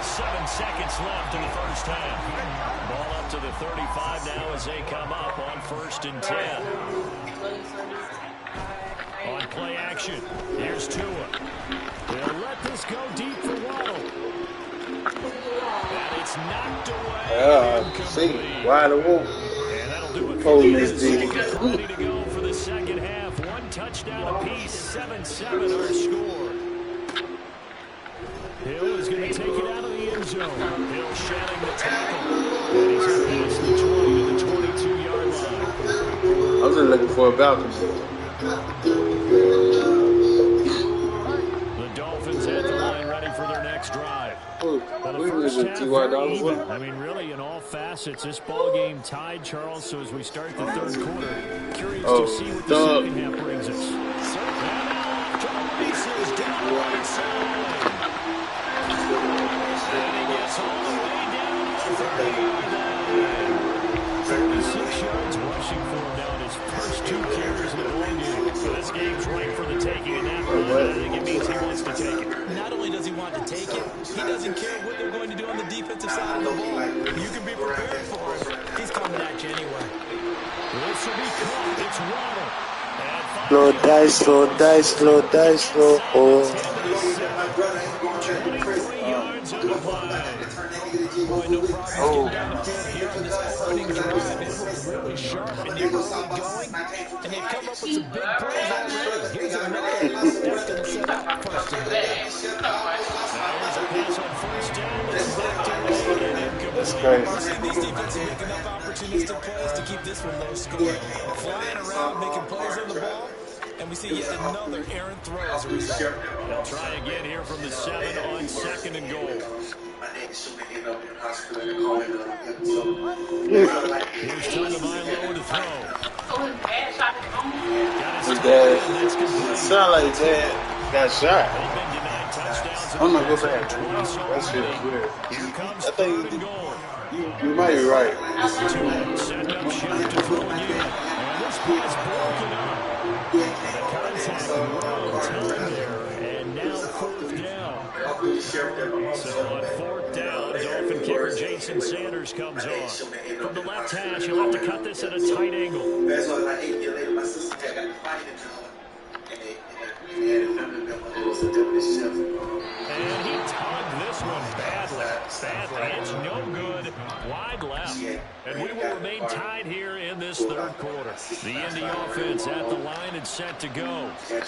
A: 7 seconds left in the first half. Ball up to the 35 now as they come up on 1st and 10. On play action, here's Tua. They'll let this go deep for Waddle. And it's knocked away.
F: See, wide open.
A: And that'll do it.
F: Holding this
A: Ready to go for the second half. 1 touchdown apiece, 7-7 our score. Hill is going to take it out of the end zone. Hill shedding the tackle. And he's past the 20 to the 22-yard line.
F: I was just looking for a balcony.
A: The Dolphins at the line ready for their next drive.
F: We
A: First
F: was
A: half, very even. I mean, really, in all facets, this ball game tied, Charles. So as we start the third quarter, curious to see what the second half brings us. And off to the races down the right side. And he gets all the way down to the 30-yard line. 36 yards rushing for him down his first 2 carries in the ball game. So this game's right for the taking in that one. I think it means he wants to take it.
D: Not only does he want to take it, he doesn't care what they're going to do on the defensive side of the ball. You can be prepared for him. He's coming at you anyway.
A: This will be caught. It's Waddle.
F: Slow dice, slow dice, slow dice, slow.
A: 23 yards on the play.
C: Boy, no problem getting down the field here on this opening drive. It was really sharp and they were really going, and they've come up with some big plays already. Here's another that's going to set up 1st and 10.
A: There's a pass on 1st down. It's knocked away and incomplete.
F: That's crazy.
D: We're seeing these defenses make enough opportunistic plays to keep this one low scoring. Flying around, making plays on the ball. And we see yet another errant throw as a result.
A: They'll try again here from the 7 on 2nd and goal. Here's Tagovailoa to throw.
F: His dad. Sound like his dad got shot.
A: They've been denied touchdowns.
F: I'm not going back. That shit is weird. I think you might be right.
A: Set up shot to throw again. And this pass broken up. The contact well timed there. And now 4th down. So on 4th down, Dolphin kicker Jason Sanders comes on. From the left hash, he'll have to cut this at a tight angle. And he tugged this one badly. It's no good. Wide left. And we will remain tied here in this third quarter. The Indy offense at the line and set to go. And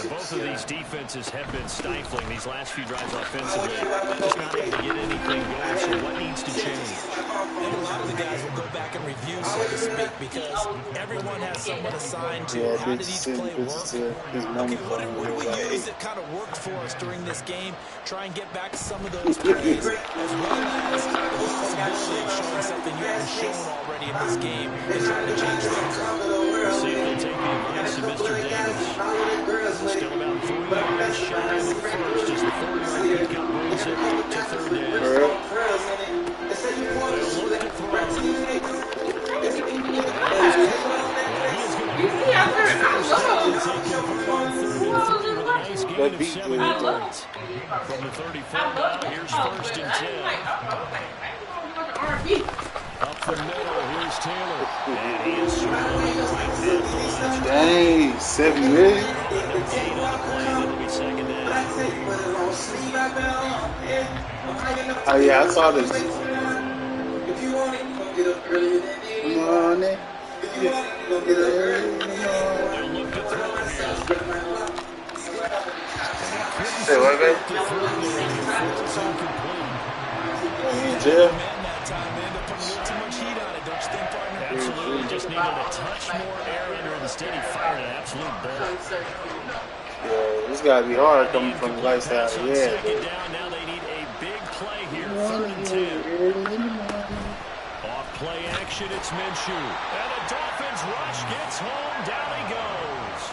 A: both of these defenses have been stifling these last few drives offensively. Just not able to get anything going, so what needs to change?
D: And a lot of the guys will go back and review, so to speak, because everyone has someone assigned to how did each play work. Okay, what do we use that kind of worked for us during this game? Try and get back some of those plays, as well as the possibility of showing something you haven't shown already in this game and trying to change things up.
A: We'll see if they take the advice of Mr. Davis. Still about 3 yards shy of the first as the 4-yard pickup brings it to 3rd down. They'll look to throw. Gain of 7 yards. From the 34 now, here's 1st and 10. Up the middle, here's Taylor. And he is right.
F: Dang, 7 million?
A: Gain on the play, it'll be 2nd down.
F: Oh yeah, I saw this. Come on, Say what, baby? You in jail?
B: Absolutely, just needed a touch more air under him. Instead, he fired an absolute bullet.
F: Yeah, this gotta be hard coming from the right side. Yeah.
B: Second down, now they need a big play here. 3rd and 10. Off play action, it's Minshew. And the Dolphins rush gets home. Down he goes.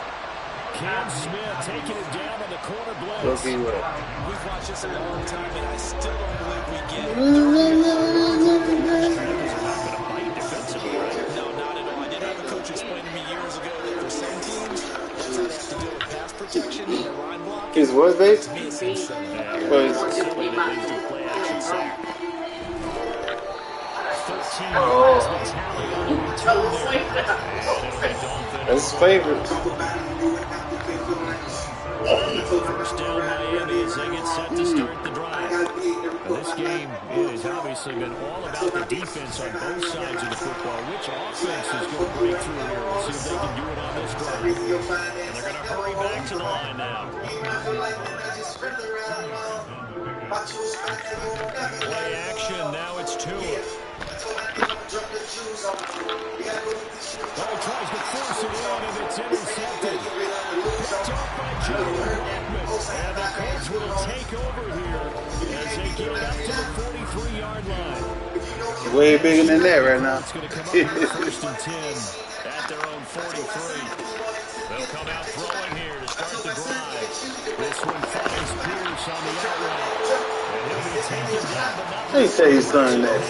B: Cam Smith taking it down on the corner blitz.
C: We've watched this a long time, and I still don't believe we get it. No, not at all. I did have a coach explain to me years ago that for some teams, that's how they have to deal with pass protection and their line block.
F: His what, babe?
C: To me, it's insane.
F: That's his favorite.
B: First down Miami as they get set to start the drive. Now this game has obviously been all about the defense on both sides of the football. Which offense is going to break through here? We'll see if they can do it on this drive. And they're going to hurry back to the line now. Play action, now it's Tua. Well, he tries to force it in, and it's intercepted. Picked off by Joe Redman. And the Colts will take over here as they get it up to the 43-yard line.
F: Way bigger than that right now.
B: It's going to come up with 1st and 10 at their own 43. They'll come out throwing here to start the drive. This one finds Pierce on the out route. And he'll be taken down, but not
F: They say he's throwing that.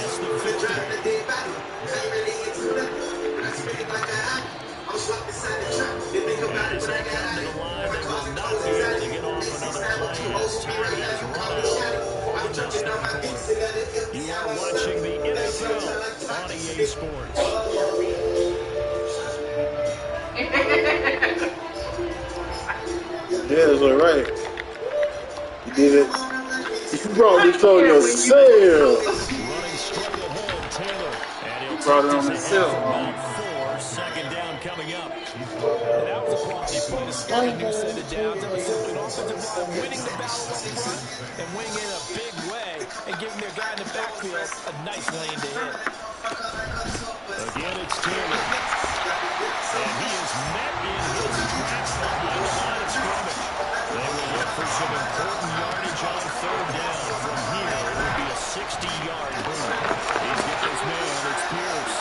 B: As they come to the line, they will not be able to get off another play as time has run out on this quarter. You are watching the NFL on EA Sports.
F: Yeah, that's all right. You did it. You brought this on yourself.
B: Running straight ahead, Taylor. And he'll
F: Brought it
B: take
F: on
B: this ahead
F: himself.
B: for about 4. Second down coming up. And that was a quality play to start a new set of downs. It was simply an offensive line winning the battle up front and winning it in a big way and giving their guy in the backfield a nice lane to hit. Again, it's Taylor. And he is met in his tracks behind the line of scrimmage. They will look for some important yardage on 3rd down. From here, it will be a 60-yard boom. He's got his man. It's Pierce.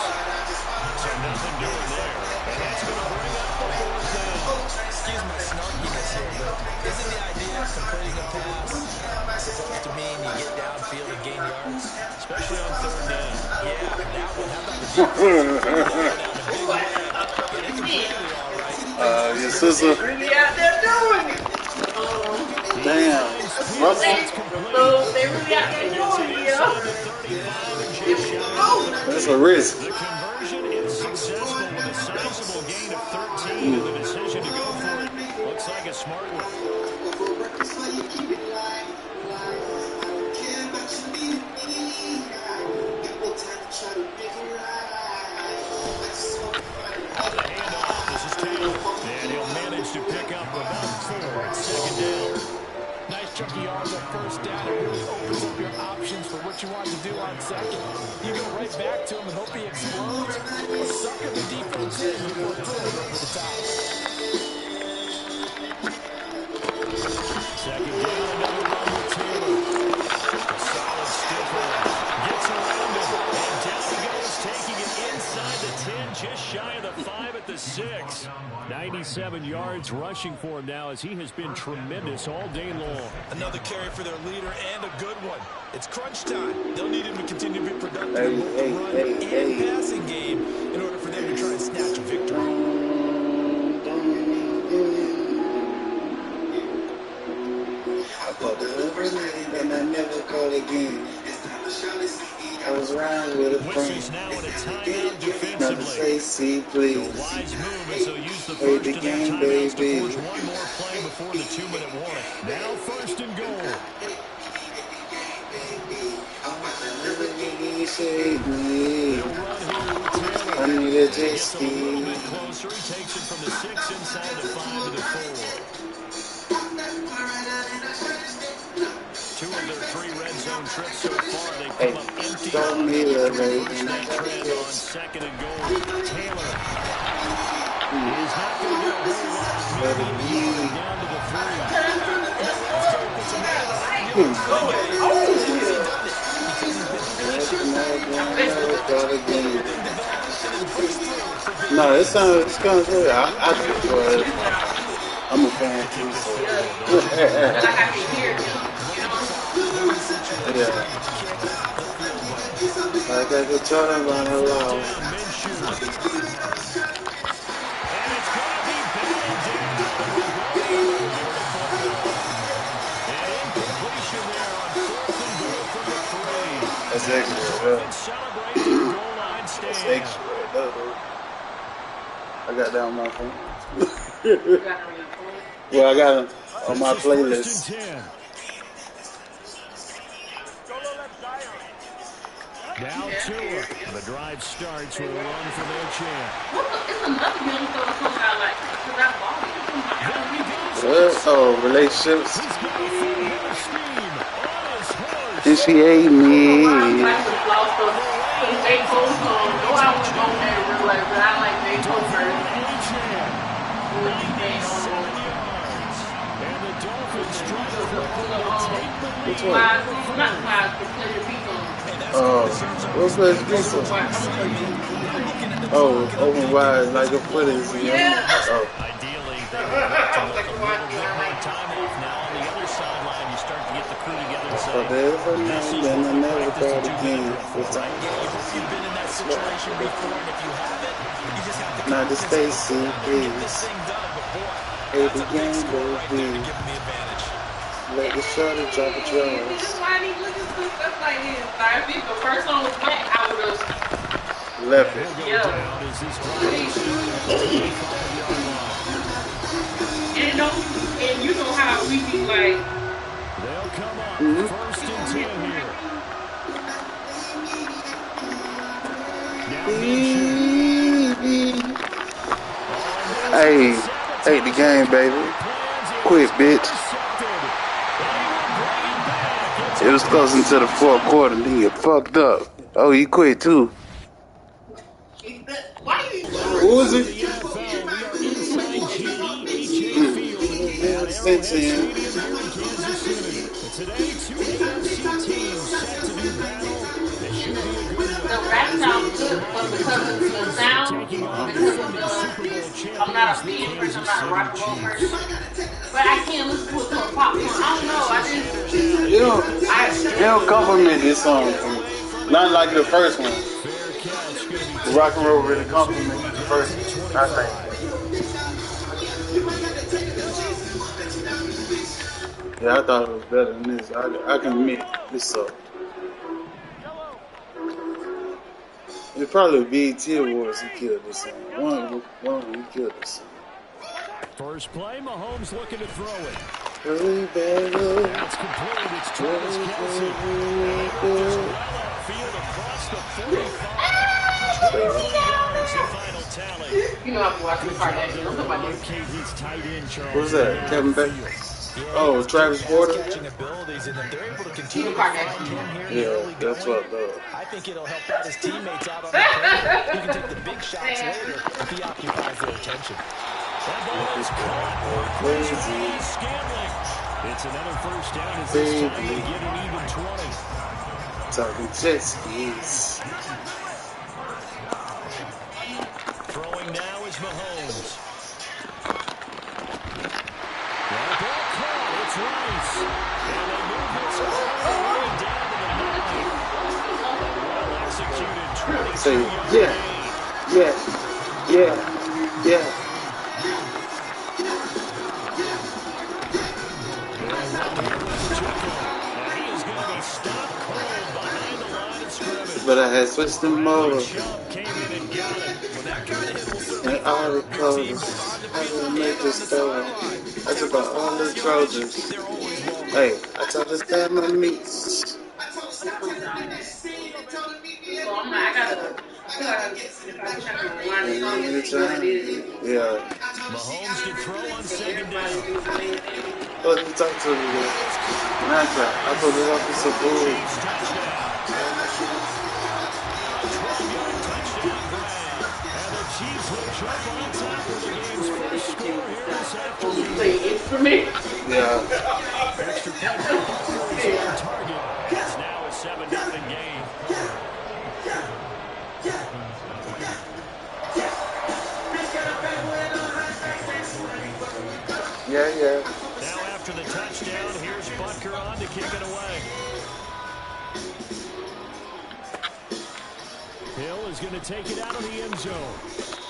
B: So nothing doing there. And that's going to bring up the 4th down.
C: Excuse my snarkiness here, but isn't the idea of completing a pass supposed to mean you get downfield and gain yards?
B: Especially on 3rd down.
C: Yeah, that one. How about the defense?
F: Your sister.
H: Really out there doing it.
F: Damn. Russell.
H: So they really out there doing it, yo.
F: That's a risk.
B: The conversion is successful with a sizable gain of 13 and the decision to go for it. Looks like a smart one. The handoff. This is Taylor. And he'll manage to pick up about 4 at 2nd down.
C: Nice chunky yards on 1st down. It really opens up your options for what you want to do on 2nd. You go right back to him and hope he explodes, or sucker the defense in before throwing it over the top.
B: 2nd down, another run with Taylor. A solid stiff arm. Gets around him. And down he goes, taking it inside the 10, just shy of the 5 at the 6. 97 yards rushing for him now as he has been tremendous all day long.
C: Another carry for their leader and a good one. It's crunch time. They'll need him to continue to be productive in both the run and passing game in order for them to try and snatch a victory.
F: I caught the overnight and I never caught again. I was riding with a friend.
B: Whistles now in a timeout defensively.
F: Another say, see,
B: A
F: please.
B: wise move as they'll use the
F: Play
B: first
F: the
B: of their
F: game,
B: timeouts to
F: baby.
B: force one more play before the 2-minute warning. Now 1st and goal.
F: Save me.
B: They'll run here with Taylor.
F: I need a jet
B: Gets a little
F: ski.
B: bit closer. He takes it from the 6 inside the 5 to the 4.
A: 2 of their 3 red zone trips so far. They've
F: Hey,
A: come up empty
F: start
A: on
F: me
A: them.
F: a
A: Reverse
F: and I
A: that
F: gotta
A: trend on
F: guess.
A: 2nd and goal. Taylor is not going to get a whole lot.
F: Let
A: Maybe
F: it
A: a
F: be.
A: yard down to the 3.
C: You know, Roscoe, if it's a matter of arguing for the game, when has he done it? Because he's been patient. How many times has he been developed and has pushed through for big
F: No,
C: games?
F: it's kind of good. I prefer it. I'm a fan too, so.
H: Like I can hear him. You
C: Look at
H: know?
C: the clock. Look at the situation.
F: Yeah.
C: Kick the field goal.
F: Like I could tell them about her
A: Fourth
F: love.
A: down, Minshew. And it's going to be batted down. We're going to review the football. An incompletion there on 4th and goal from the 3.
F: That's
A: The
F: extra, yeah.
A: Dolphins celebrate their goal line
F: That's
A: stand.
F: extra right there, though. I got that on my phone. Well, I got it on my
B: This is 1st
F: playlist.
B: and 10. Now Tua. The drive starts with a run for their champ.
H: It's another building store that comes out like, because I bought it.
F: Oh, relationships.
B: He's got a full steam on his horse.
F: And she ate me.
H: Like the floss stuff. Because they post on, no, I wouldn't go there in real life, but I like they post first.
B: And the Dolphins try to
F: Which one? What's that pizza? Oh, open wide like a foot is.
H: Yeah.
F: Oh.
A: Ideally, they would like to look a little bit more time off. Now on the other sideline, you start to get the crew together and say,
F: Whatever
A: this is
F: then I
A: what we
F: never
A: practiced
F: got
A: to do
F: again.
A: that, right?
C: You've been in that situation before, and if you haven't, you just have to
F: Not the Stacy,
C: get this
F: please.
C: thing done. But boy,
F: Hey,
C: that's
F: the
C: a big
F: game
C: score
F: will
C: right there to
F: be.
C: give them the advantage.
F: Let the shorty drop a
H: This
F: dress.
H: is why I need to look at some stuff like this. Like, if the first one was wet, I would have.
F: Left it.
H: Yeah. And you know how we be like.
B: They'll come up 1st and 10 here. Now
F: Hey, the game, baby. Quit, bitch. It was close into the 4th quarter, then you fucked up. Oh, you quit too.
H: Why you?
F: Who is it?
B: Today, 2 AFC teams set to do battle. This should be a good one.
H: The rap sounds good, but because of the sound, because of I'm not a beat person, I'm not a rock and roll person, but I can't listen to it to a pop song. I don't know.
F: They don't compliment this song. Not like the first one. The rock and roll really complimented the first one, I think. Yeah, I thought it was better than this. I can admit this song. It probably BET Awards he killed this song. One of them he killed this song.
B: First play, Mahomes looking to throw it. That's complete. It's Travis Kelce. Just well upfield across the 45. 24 yards, the final tally.
H: You know I'm watching the Kardashians. I'm talking about this.
B: Locate his tight end, Charles.
F: Who's that? Kevin Beck? Oh, Travis Porter?
C: Catching abilities, and if they're able to continue to
H: Team
C: find him here in the
F: Yeah,
C: early
F: that's
C: going,
F: what though.
C: I think it'll help out his teammates out on the field. He can take the big shots later if he occupies their attention.
B: That ball is caught. Crazy Scantling. It's another first down as this time they get an even 20.
F: Talking jet skis.
A: Throwing now is Mahomes.
B: That ball caught. It's Rice. And they move this all the way down to the 9. Well executed 22
F: Say, yeah. But I had switched them over. And all the colors. I will make this story. I took out all the Trojans. Hey, I told this guy my meats.
H: So I'm not, I gotta, I feel like if I check on line of songs,
F: Yeah.
A: Mahomes to throw on 2nd down.
F: What you talk to me? Nanta, I thought this was so cool.
B: Chiefs will jump on top of the game's first score here this afternoon.
H: You play it for me?
F: Yeah.
B: Extra point for Parker is on target. It's now a 7-0 game.
F: Yeah.
B: Now after the touchdown, here's Butker on to kick it away. Hill is going to take it out of the end zone.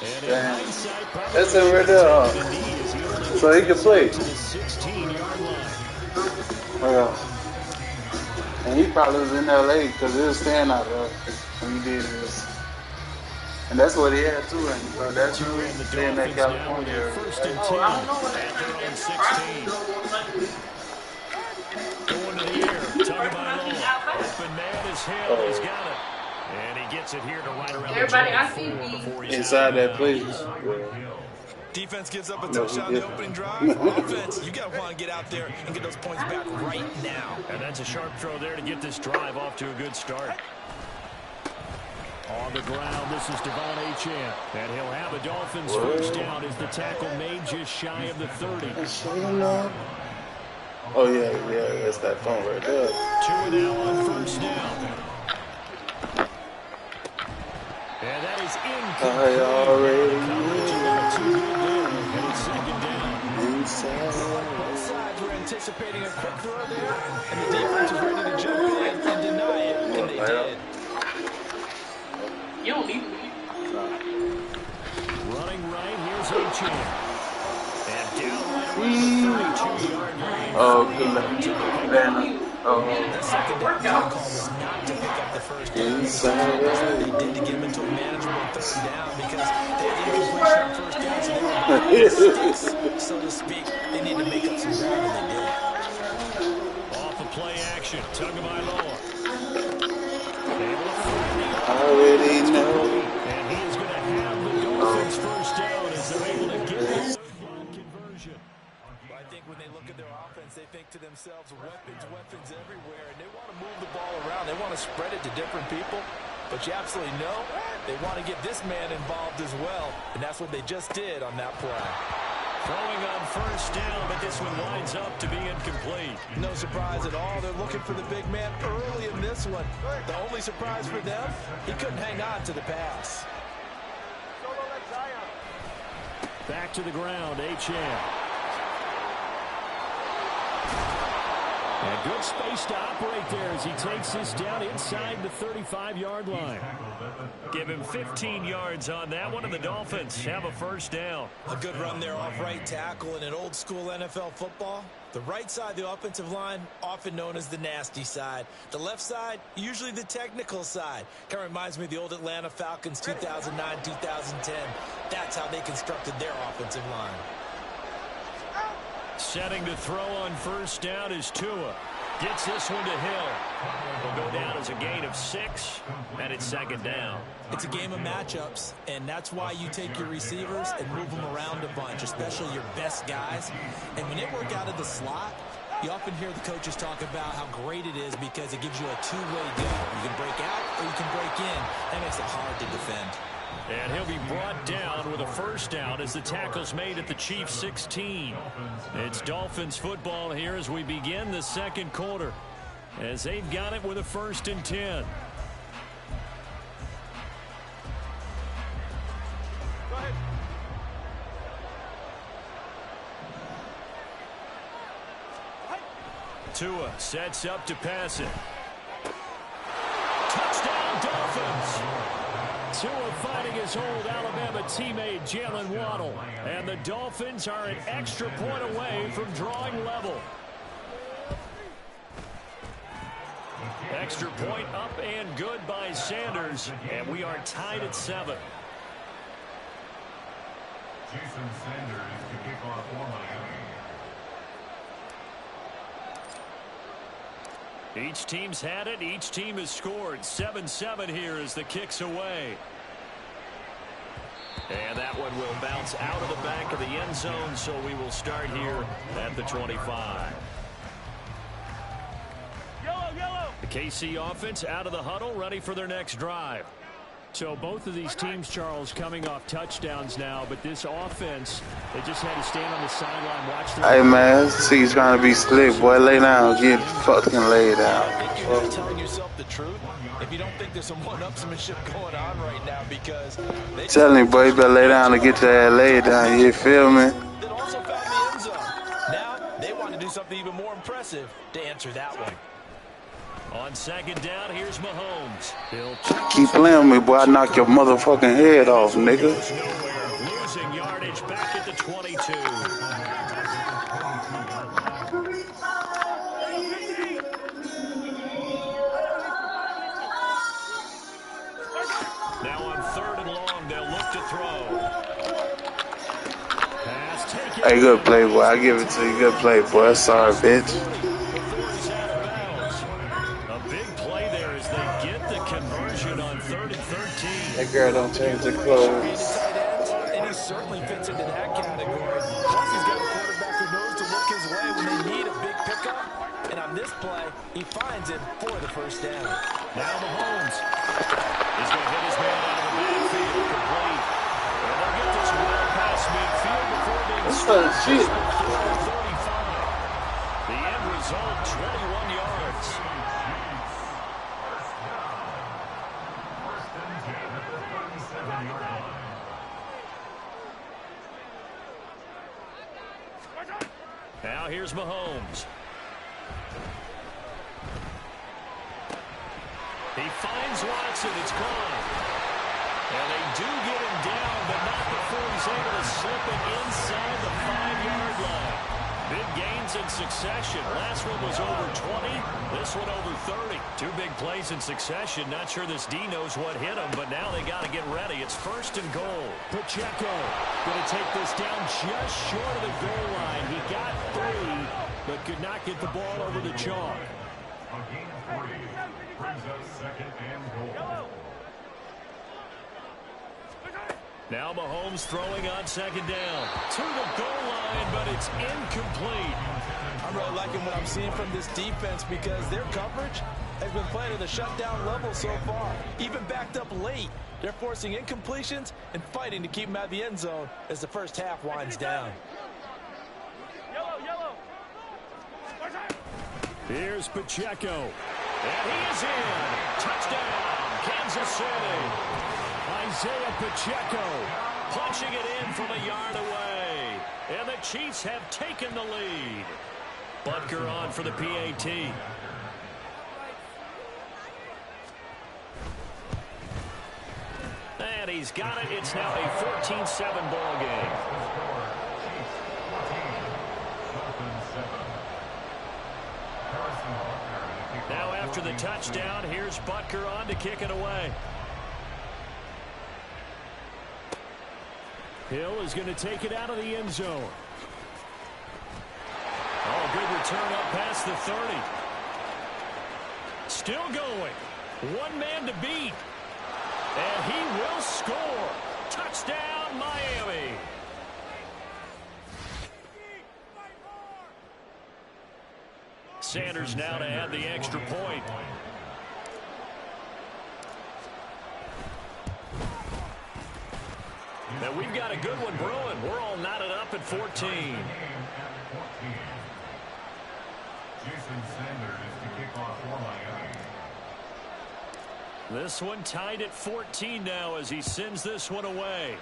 B: And in hindsight,
F: that's it right there, huh? So he can play.
B: To the 16-yard line.
F: Yeah. And he probably was in L.A. because he was staying out there when he did this. And that's what he had too, and so that's who staying in California.
B: First and 10 at their own 16. Going to the air. Tagovailoa. Open man is Hill. He's got it. And he gets it here to right around
H: everybody,
B: the 24
F: inside that place.
C: Defense gives up a touchdown the opening drive. Offense, you got to want to get out there and get those points back right now.
B: And that's a sharp throw there to get this drive off to a good start. On the ground, this is Devon Achane. And he'll have a Dolphins first down as the tackle made just shy of the 30.
F: Oh, yeah, that's that phone right there.
B: 2 now on first down. And that is incomplete.
F: I already
B: and it's second down.
C: Both sides were anticipating a quick throw there, and the defense was ready to jump in and deny it, and they did.
H: You don't need to leave.
B: Running right, here's Achane. And down right around the 32-yard line.
F: Oh, good.
C: The second down call was not to pick up the first down. They did to get him into a manageable third down because they had incompletion on first down, so they were behind the sticks, so to speak. They need to make up some ground, and they did.
B: Off the play action, Tagovailoa.
F: I already know.
B: And he is going to have the Dolphins first down as they're able to get this conversion.
C: I think when they look at their offense, they think to themselves, weapons everywhere, and they want to move the ball around. They want to spread it to different people, but you absolutely know they want to get this man involved as well, and that's what they just did on that play.
B: Throwing on first down, but this one winds up to be incomplete.
C: No surprise at all. They're looking for the big man early in this one. The only surprise for them, he couldn't hang on to the pass.
B: Back to the ground, Achane. And good space to operate there as he takes this down inside the 35-yard line. Give him 15 yards on that one, and the Dolphins have a first down.
C: A good run there off right tackle in an old-school NFL football. The right side of the offensive line, often known as the nasty side. The left side, usually the technical side. Kind of reminds me of the old Atlanta Falcons 2009, 2010. That's how they constructed their offensive line.
B: Setting to throw on first down is Tua. Gets this one to Hill. Will go down as a gain of 6, and it's second down.
C: It's a game of matchups, and that's why you take your receivers and move them around a bunch, especially your best guys. And when they work out of the slot, you often hear the coaches talk about how great it is because it gives you a two-way go. You can break out or you can break in. That makes it hard to defend.
B: And he'll be brought down with a first down as the tackle's made at the Chiefs 16. It's Dolphins football here as we begin the second quarter, as they've got it with a 1st and 10. Tua sets up to pass it. Touchdown, Dolphins! Tua fighting his old Alabama teammate Jalen Waddle. And the Dolphins are an extra point away from drawing level. Extra point up and good by Sanders. And we are tied at 7.
E: Jason Sanders to kick off for Miami.
B: Each team's had it. Each team has scored. 7-7 here as the kick's away.
A: And that one will bounce out of the back of the end zone, so we will start here at the 25. The KC offense out of the huddle, ready for their next drive.
B: So both of these teams, Charles, coming off touchdowns now, but this offense, they just had to stand on the sideline, watch their...
F: Hey, man, see he's trying to be slick. Boy, lay down. Get fucking laid down.
C: I think you're just telling yourself the truth if you don't think there's some one-upsmanship going on right now, because...
F: Telling you, boy, you better lay down and get your ass laid down. You feel me?
C: That also found the end zone. Now, they want to do something even more impressive to answer that one.
A: On second down, here's Mahomes.
F: Keep playing with me, boy. I knock your motherfucking head off, nigga.
A: Losing yardage back at the 22. Now on third and long, they'll look to throw.
F: Hey, good play, boy. I give it to you. Good play, boy. Sorry, bitch. That girl don't change the clothes.
C: And he certainly fits into that category. Plus, he's got a quarterback who knows to look his way when they need a big pickup. And on this play, he finds it for the first down.
A: Now Mahomes is going to hit his man out of the backfield, complete. And they'll get this well past midfield before being stopped.
F: Shit.
A: The end result, 21 yards. Now here's Mahomes. He finds Watson. It's gone. And they do get him down, but not before he's able to slip it inside the 5-yard line. Big gains in succession. Last one was over 20. This one over 30. Two big plays in succession. Not sure this D knows what hit him, but now they got to get ready. It's first and goal.
B: Pacheco going to take this down just short of the goal line. He got 3, but could not get the ball over the chalk.
E: A gain of 3 brings us second and goal.
A: Now Mahomes throwing on second down. To the goal line, but it's incomplete.
C: I'm really liking what I'm seeing from this defense because their coverage has been playing at the shutdown level so far. Even backed up late, they're forcing incompletions and fighting to keep them out of the end zone as the first half winds down.
B: Here's Pacheco.
A: And he is in. Touchdown, Kansas City.
B: Isaiah Pacheco
A: punching it in from a yard away. And the Chiefs have taken the lead. Butker on for the PAT. And he's got it. It's now a 14-7 ball game. Now after the touchdown, here's Butker on to kick it away.
B: Hill is going to take it out of the end zone.
A: Oh, good return up past the 30. Still going. One man to beat. And he will score. Touchdown, Miami. Sanders now to add the extra point. Now we've got a good one brewing. We're all knotted up at 14.
E: Jason Sanders to kick off for Miami.
A: This one tied at 14 now as he sends this one away.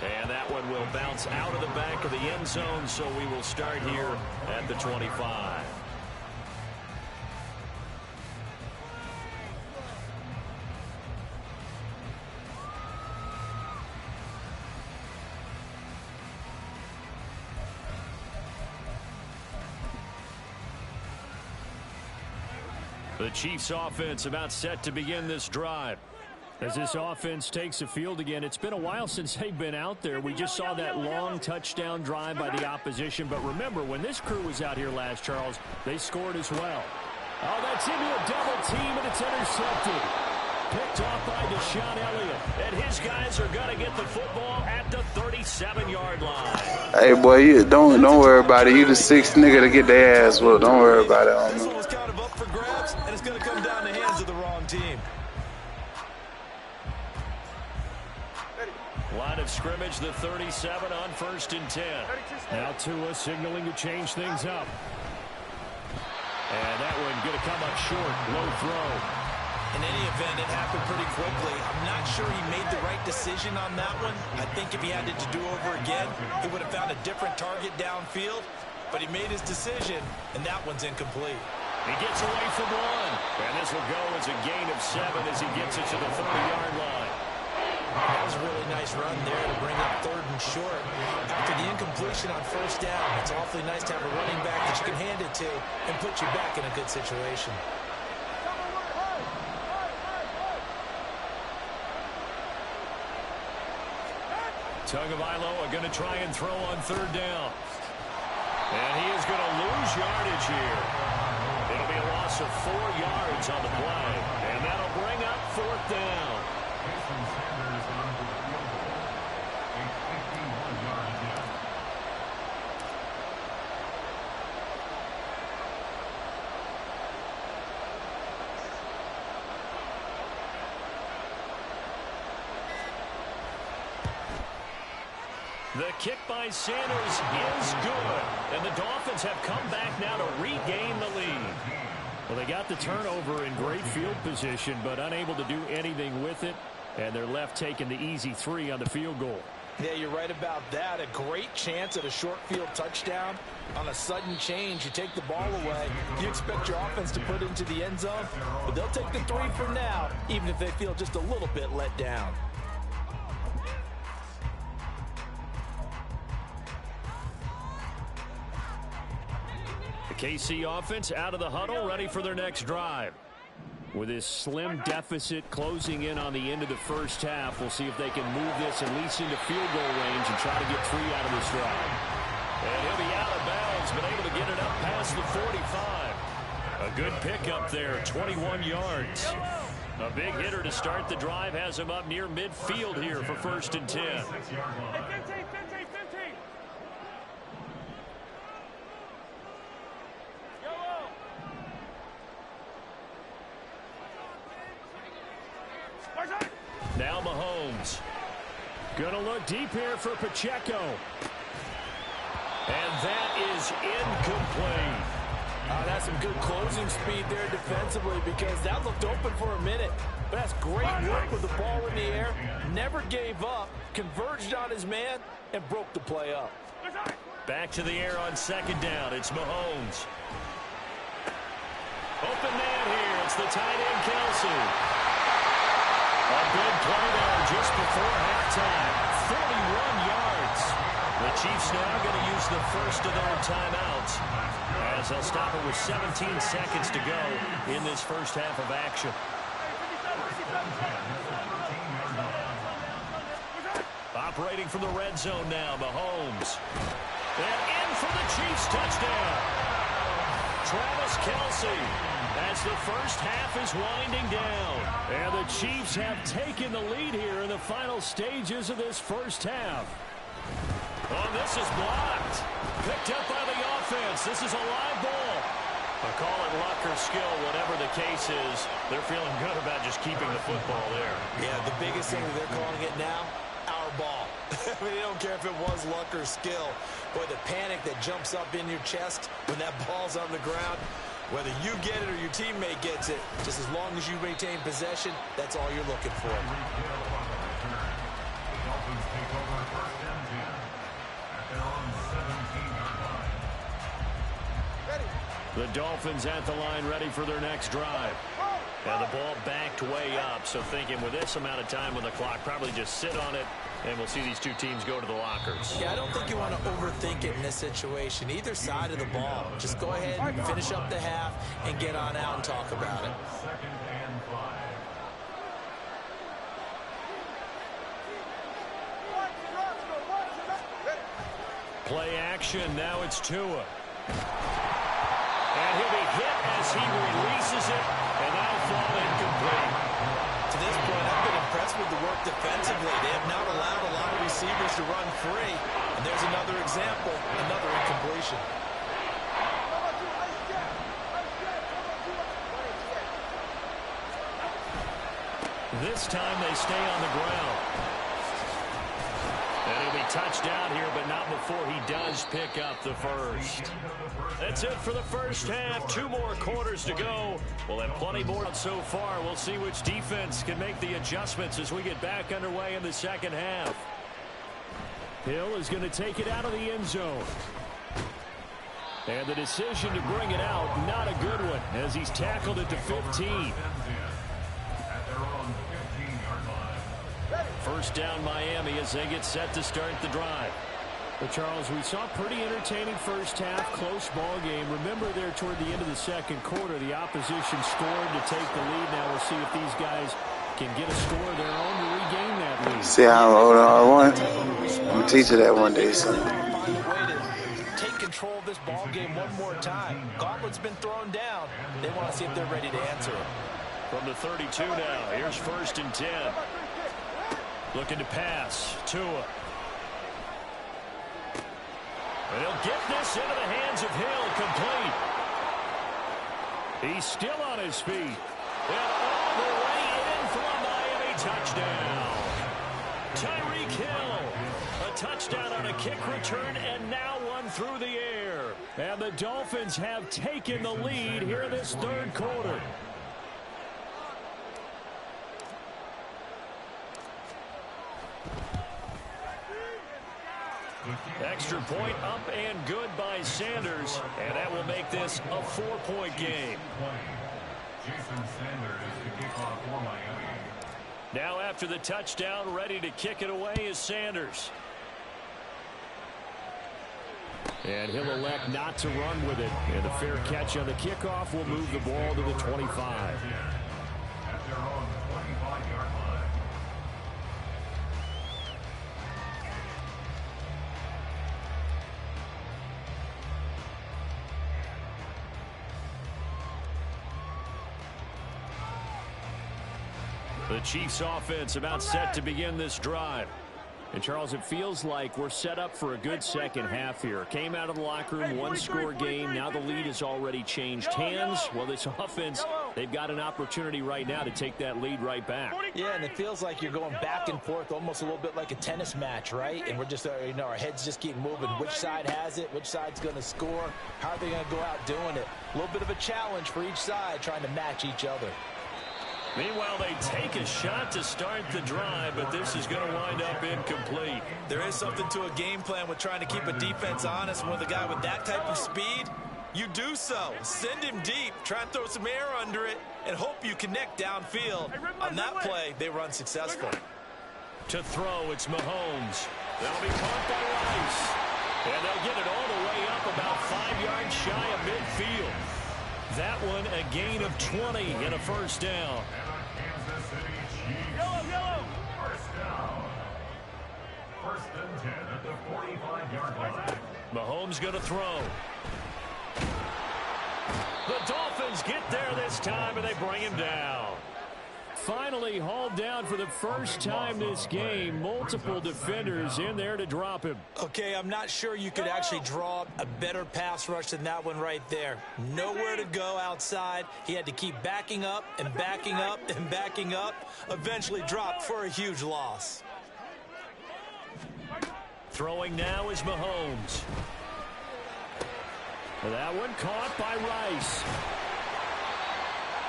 A: And that one will bounce out of the back of the end zone, so we will start here at the 25. The Chiefs offense about set to begin this drive.
B: As this offense takes the field again, it's been a while since they've been out there. We just saw that long touchdown drive by the opposition. But remember, when this crew was out here last, Charles, they scored as well. Oh, that's into a double team, and it's intercepted. picked off by Deshaun Elliott. And his guys are going to get the football at the 37-yard line.
F: Hey, boy, you don't worry about it. You the sixth nigga to get their ass whooped. Don't worry about it.
C: This one was kind of up for grabs, and it's going to come down to the hands of the wrong team.
B: Line of scrimmage, the 37 on 1st and 10. Now Tua signaling to change things up. And that one going to come up short. Low throw.
C: In any event, it happened pretty quickly. I'm not sure he made the right decision on that one. I think if he had it to do over again, he would have found a different target downfield. But he made his decision, and that one's incomplete.
B: He gets away from one. And this will go as a gain of 7 as he gets it to the 30-yard line.
C: That was a really nice run there to bring up 3rd and short. After the incompletion on 1st down, it's awfully nice to have a running back that you can hand it to and put you back in a good situation.
B: Tagovailoa going to try and throw on 3rd down. And he is going to lose yardage here. It'll be a loss of 4 yards on the play. And that'll bring up 4th down. The kick by Sanders is good. And the Dolphins have come back now to regain the lead. Well, they got the turnover in great field position, but unable to do anything with it. And they're left taking the easy 3 on the field goal.
C: Yeah, you're right about that. A great chance at a short field touchdown. On a sudden change, you take the ball away. You expect your offense to put it into the end zone, but they'll take the 3 for now, even if they feel just a little bit let down.
B: KC offense out of the huddle, ready for their next drive. With this slim deficit closing in on the end of the first half, we'll see if they can move this at least into field goal range and try to get 3 out of this drive. And he'll be out of bounds, but able to get it up past the 45. A good pickup there, 21 yards. A big hitter to start the drive has him up near midfield here for 1st and 10. Now Mahomes. Gonna look deep here for Pacheco. And that is incomplete.
C: That's some good closing speed there defensively because that looked open for a minute. But that's great work with the ball in the air. Never gave up, converged on his man, and broke the play up.
B: Back to the air on 2nd down. It's Mahomes. Open man here. It's the tight end, Kelsey. A good play there just before halftime. 41 yards. The Chiefs now going to use the first of their timeouts as they'll stop it with 17 seconds to go in this first half of action. Operating from the red zone now, Mahomes. And in for the Chiefs touchdown. Travis Kelce as the first half is winding down. And the Chiefs have taken the lead here in the final stages of this first half. Oh, this is blocked. Picked up by the offense. This is a live ball. I call it luck or skill, whatever the case is. They're feeling good about just keeping the football there.
C: Yeah, the biggest thing that they're calling it now, our ball. I mean, they don't care if it was luck or skill. Boy, the panic that jumps up in your chest when that ball's on the ground, whether you get it or your teammate gets it, just as long as you maintain possession, that's all you're looking for.
E: Dolphins take over 1st and 10 at their own 17-yard line.
B: The Dolphins at the line ready for their next drive. And the ball backed way up, so thinking with this amount of time on the clock, probably just sit on it, and we'll see these two teams go to the lockers.
C: Yeah, I don't think you want to overthink it in this situation. Either side of the ball. Just go ahead and finish up the half and get on out and talk about it.
E: 2nd and 5.
B: Play action, now it's Tua. And he'll be hit as he releases it, and that'll fall incomplete.
C: To
D: this point, I've been impressed with the work defensively. They have not allowed a lot of receivers to run free. And there's another example, another incompletion.
B: This time they stay on the ground. And he'll be touched down here, but not before he does pick up the first. That's it for the first half. 2 more quarters to go. We'll have plenty more so far. We'll see which defense can make the adjustments as we get back underway in the second half. Hill is going to take it out of the end zone. And the decision to bring it out, not a good one, as he's tackled at the 15. First down Miami as they get set to start the drive. But Charles, we saw a pretty entertaining first half, close ball game. Remember there toward the end of the second quarter, the opposition scored to take the lead. Now we'll see if these guys can get a score of their own to regain that lead.
F: See how old I want? I'm going to teach you that one day, son.
C: Take control of this ball game one more time. Gauntlet's been thrown down. They want to see if they're ready to answer it.
B: From the 32 now, here's 1st and 10. Looking to pass. Tua. And he'll get this into the hands of Hill, complete. He's still on his feet. And all the way in for a Miami touchdown. Tyreek Hill. A touchdown on a kick return, and now one through the air. And the Dolphins have taken the lead here in this third quarter. Extra point up and good by Sanders, and that will make this a 4-point game. Now after the touchdown, ready to kick it away is Sanders. And he'll elect not to run with it. And a fair catch on the kickoff will move the ball to the 25. The Chiefs offense about set to begin this drive. And Charles, it feels like we're set up for a good second half here. Came out of the locker room, 1-score game. Now the lead has already changed hands. Well, this offense, they've got an opportunity right now to take that lead right back.
C: Yeah, and it feels like you're going back and forth, almost a little bit like a tennis match, right? And we're just, our heads just keep moving. Which side has it? Which side's going to score? How are they going to go out doing it? A little bit of a challenge for each side, trying to match each other.
B: Meanwhile, they take a shot to start the drive, but this is going to wind up incomplete.
D: There is something to a game plan with trying to keep a defense honest. With a guy with that type of speed, you do so. Send him deep, try and throw some air under it, and hope you connect downfield. On that play, they were unsuccessful.
B: To throw, it's Mahomes. That'll be caught by Rice. And they'll get it all the way up about 5 yards shy of midfield. That one a gain of 20 and a first down.
E: Yellow. First down. 1st and 10 at the 45-yard line.
B: Mahomes going to throw. The Dolphins get there this time, and they bring him down. Finally hauled down for the first time this game. Multiple defenders in there to drop him.
D: Okay, I'm not sure you could actually draw a better pass rush than that one right there. Nowhere to go outside. He had to keep backing up and backing up and backing up. Eventually dropped for a huge loss.
B: Throwing now is Mahomes. That one caught by Rice.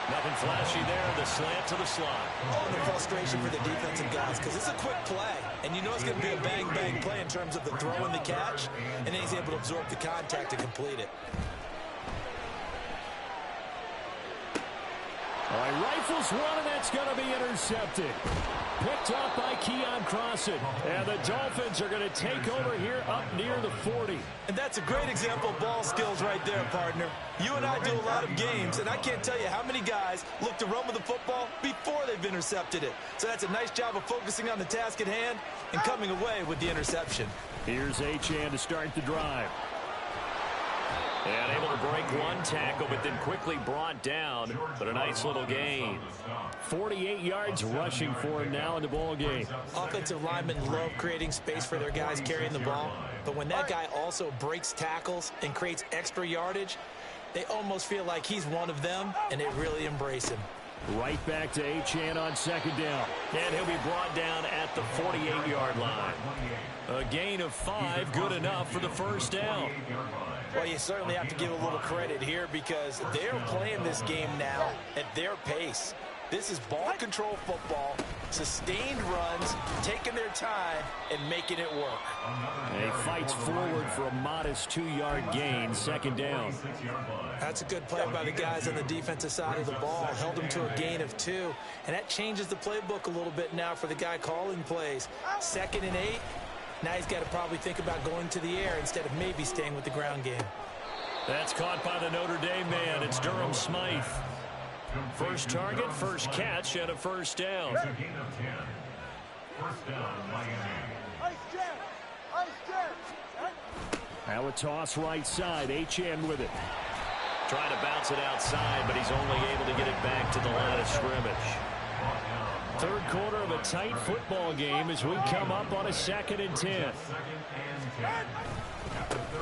B: Nothing flashy there. The slant to the slot.
D: Oh, and the frustration for the defensive guys, because it's a quick play. And you know it's going to be a bang-bang play in terms of the throw and the catch. And then he's able to absorb the contact to complete it.
B: All right, rifles one, and that's going to be intercepted. Picked up by Keon Crossan. And the Dolphins are going to take over here up near the 40.
D: And that's a great example of ball skills right there, partner. You and I do a lot of games, and I can't tell you how many guys look to run with the football before they've intercepted it. So that's a nice job of focusing on the task at hand and coming away with the interception.
B: Here's Achane to start the drive.
A: And able to break one tackle, but then quickly brought down. But a nice little gain.
B: 48 yards rushing for him now in the ball game.
D: Offensive linemen love creating space for their guys carrying the ball. But when that guy also breaks tackles and creates extra yardage, they almost feel like he's one of them, and they really embrace him.
B: Right back to Achane on second down.
A: And he'll be brought down at the 48-yard line. A gain of 5, good enough for the first down.
D: Well, you certainly have to give a little credit here because they're playing this game now at their pace. This is ball control football, sustained runs, taking their time, and making it work.
B: And he fights forward for a modest 2-yard gain, second down.
D: That's a good play by the guys on the defensive side of the ball. Held them to a gain of 2, and that changes the playbook a little bit now for the guy calling plays. 2nd and 8. Now he's got to probably think about going to the air instead of maybe staying with the ground game.
A: That's caught by the Notre Dame man. It's Durham Smythe. First target, first catch, and a first down.
E: First down, Miami.
B: Now a toss right side. Achane with it.
A: Trying to bounce it outside, but he's only able to get it back to the line of scrimmage.
B: Third quarter of a tight football game as we come up on a 2nd and 10.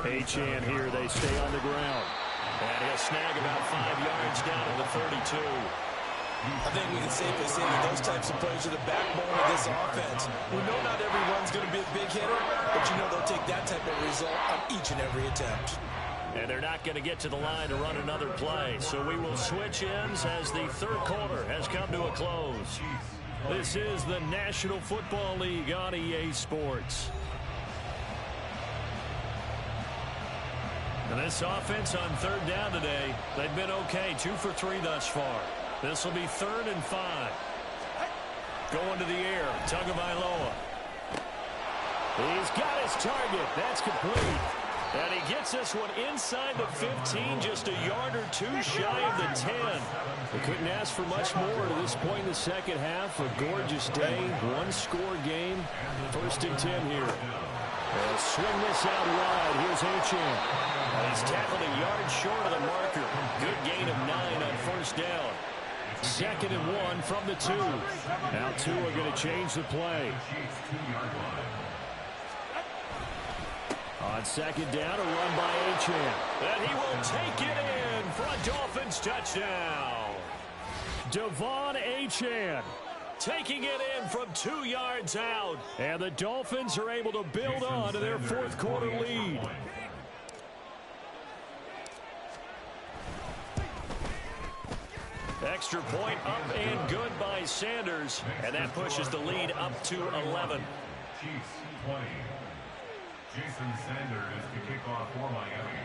B: Achane here, they stay on the ground.
A: And he'll snag about 5 yards down to the 32.
D: I think we can safely say that those types of plays are the backbone of this offense. We know not every run's going to be a big hitter, but you know they'll take that type of result on each and every attempt.
A: And they're not going to get to the line to run another play. So we will switch ends as the third quarter has come to a close. This is the National Football League on EA Sports. And this offense on third down today, they've been okay. 2 for 3 thus far. This will be 3rd and 5. Going to the air, Tagovailoa.
B: He's got his target. That's complete.
A: And he gets this one inside the 15, just a yard or 2 shy of the 10.
B: They couldn't ask for much more to this point in the second half. A gorgeous day, 1-score game. 1st and 10 here. They'll swing this out wide. Here's Achane.
A: He's tackled a yard short of the marker. Good gain of 9 on first down.
B: 2nd and 1 from the 2. Now 2 are going to change the play. On second down, a run by Achane.
A: And he will take it in for a Dolphins touchdown.
B: Devon Achane
A: taking it in from 2 yards out.
B: And the Dolphins are able to build on to their 4th quarter lead.
A: Extra point up and good by Sanders. And that pushes the lead up to 11.
E: Chiefs 20. Jason Sanders to kick off for Miami.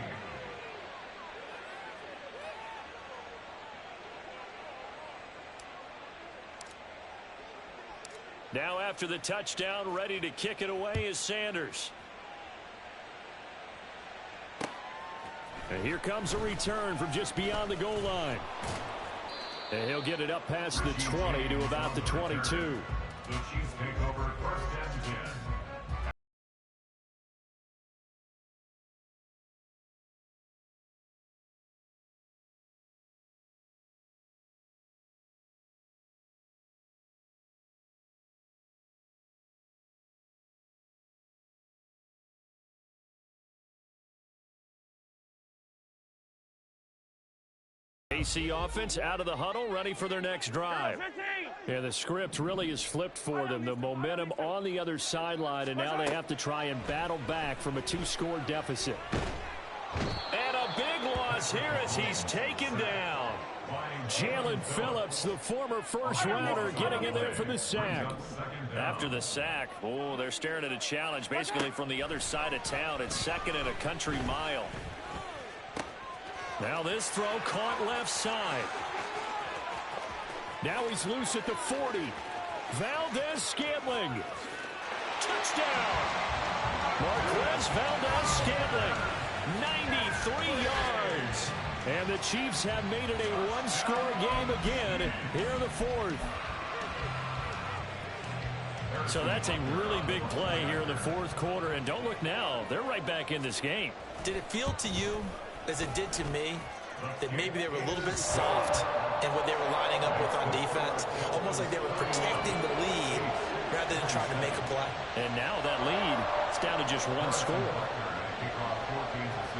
A: Now after the touchdown, ready to kick it away is Sanders.
B: And here comes a return from just beyond the goal line. And he'll get it up past the 20 to about the 22.
E: The Chiefs take over 1st and 10.
B: AC offense out of the huddle, ready for their next drive. And the script really is flipped for them. The momentum on the other sideline, and now they have to try and battle back from a 2-score deficit.
A: And a big loss here as he's taken down.
B: Jalen Phillips, the former first-rounder, getting in there for the sack.
A: After the sack, oh, they're staring at a challenge basically from the other side of town. It's 2nd and a country mile.
B: Now this throw caught left side. Now he's loose at the 40. Valdez-Scantling. Touchdown. Marquez Valdez-Scantling. 93 yards. And the Chiefs have made it a 1-score game again here in the 4th.
A: So that's a really big play here in the 4th quarter. And don't look now, they're right back in this game.
D: Did it feel to you as it did to me, that maybe they were a little bit soft in what they were lining up with on defense. Almost like they were protecting the lead rather than trying to make a play.
B: And now that lead is down to just one score.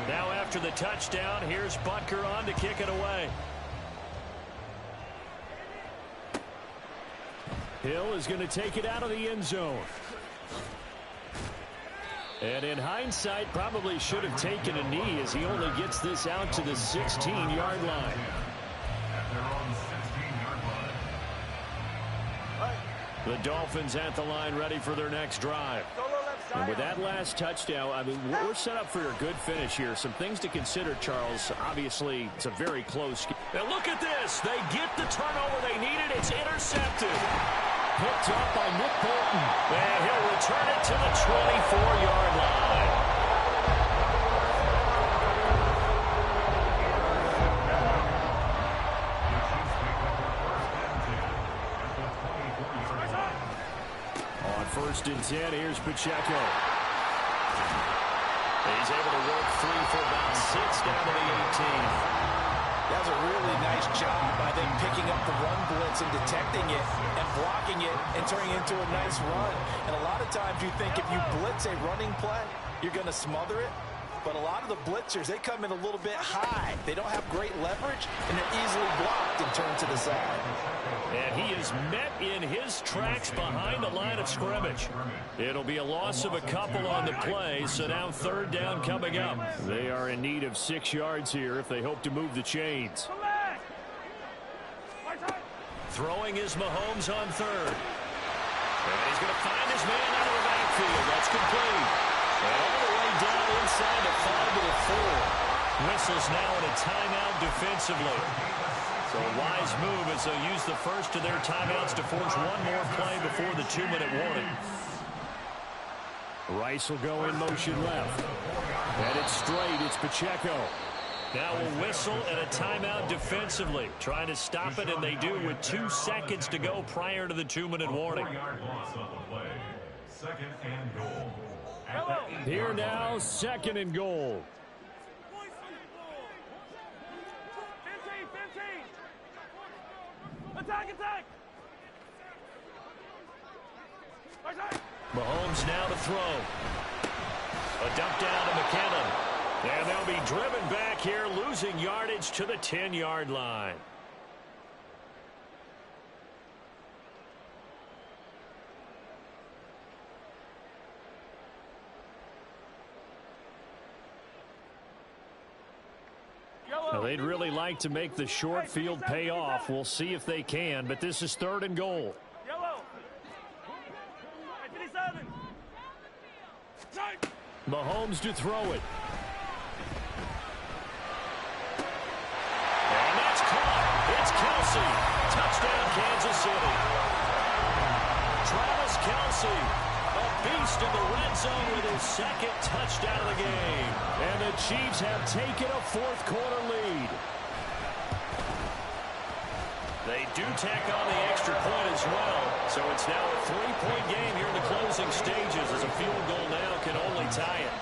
B: Now after the touchdown, here's Butker on to kick it away. Hill is going to take it out of the end zone. And in hindsight, probably should have taken a knee as he only gets this out to the 16-yard line. The Dolphins at the line ready for their next drive. And with that last touchdown, I mean, we're set up for a good finish here. Some things to consider, Charles. Obviously, it's a very close game.
A: Now look at this. They get the turnover they needed. It's intercepted.
B: Picked up by Nick Bolton.
A: And he'll return it to the 24-yard line.
B: On 1st and 10, here's Pacheco.
A: He's able to work free for about 6 down to the 18.
C: That was a really nice job by them picking up the run blitz and detecting it and blocking it and turning it into a nice run. And a lot of times you think if you blitz a running play, you're going to smother it. But a lot of the blitzers, they come in a little bit high. They don't have great leverage, and they're easily blocked and turned to the side.
B: And he is met in his tracks behind the line of scrimmage. It'll be a loss of a couple on the play, so now 3rd down coming up. They are in need of 6 yards here if they hope to move the chains.
A: Throwing is Mahomes on 3rd. And he's going to find his man out of the backfield. That's complete. And all the way down inside the 5 to the 4. Whistles now in a timeout defensively. So a wise move as they'll use the first of their timeouts to force one more play before the 2-minute warning.
B: Rice will go in motion left. And it's straight. It's Pacheco.
A: Now a whistle and a timeout defensively. Trying to stop it, and they do with 2 seconds to go prior to the 2-minute warning.
B: Here now, 2nd and goal.
I: Attack!
A: Mahomes now to throw. A dump down to McKinnon. And they'll be driven back here, losing yardage to the 10-yard line.
B: Now, they'd really like to make the short field pay off. We'll see if they can, but this is 3rd and goal. Mahomes to throw it.
A: And that's caught. It's Kelsey. Touchdown, Kansas City. Travis Kelsey, a beast in the red zone with his 2nd touchdown of the game.
B: And the Chiefs have taken a 4th quarter lead.
A: They do tack on the extra point as well. So it's now a 3-point game here in the closing stages as a field goal now can only tie it.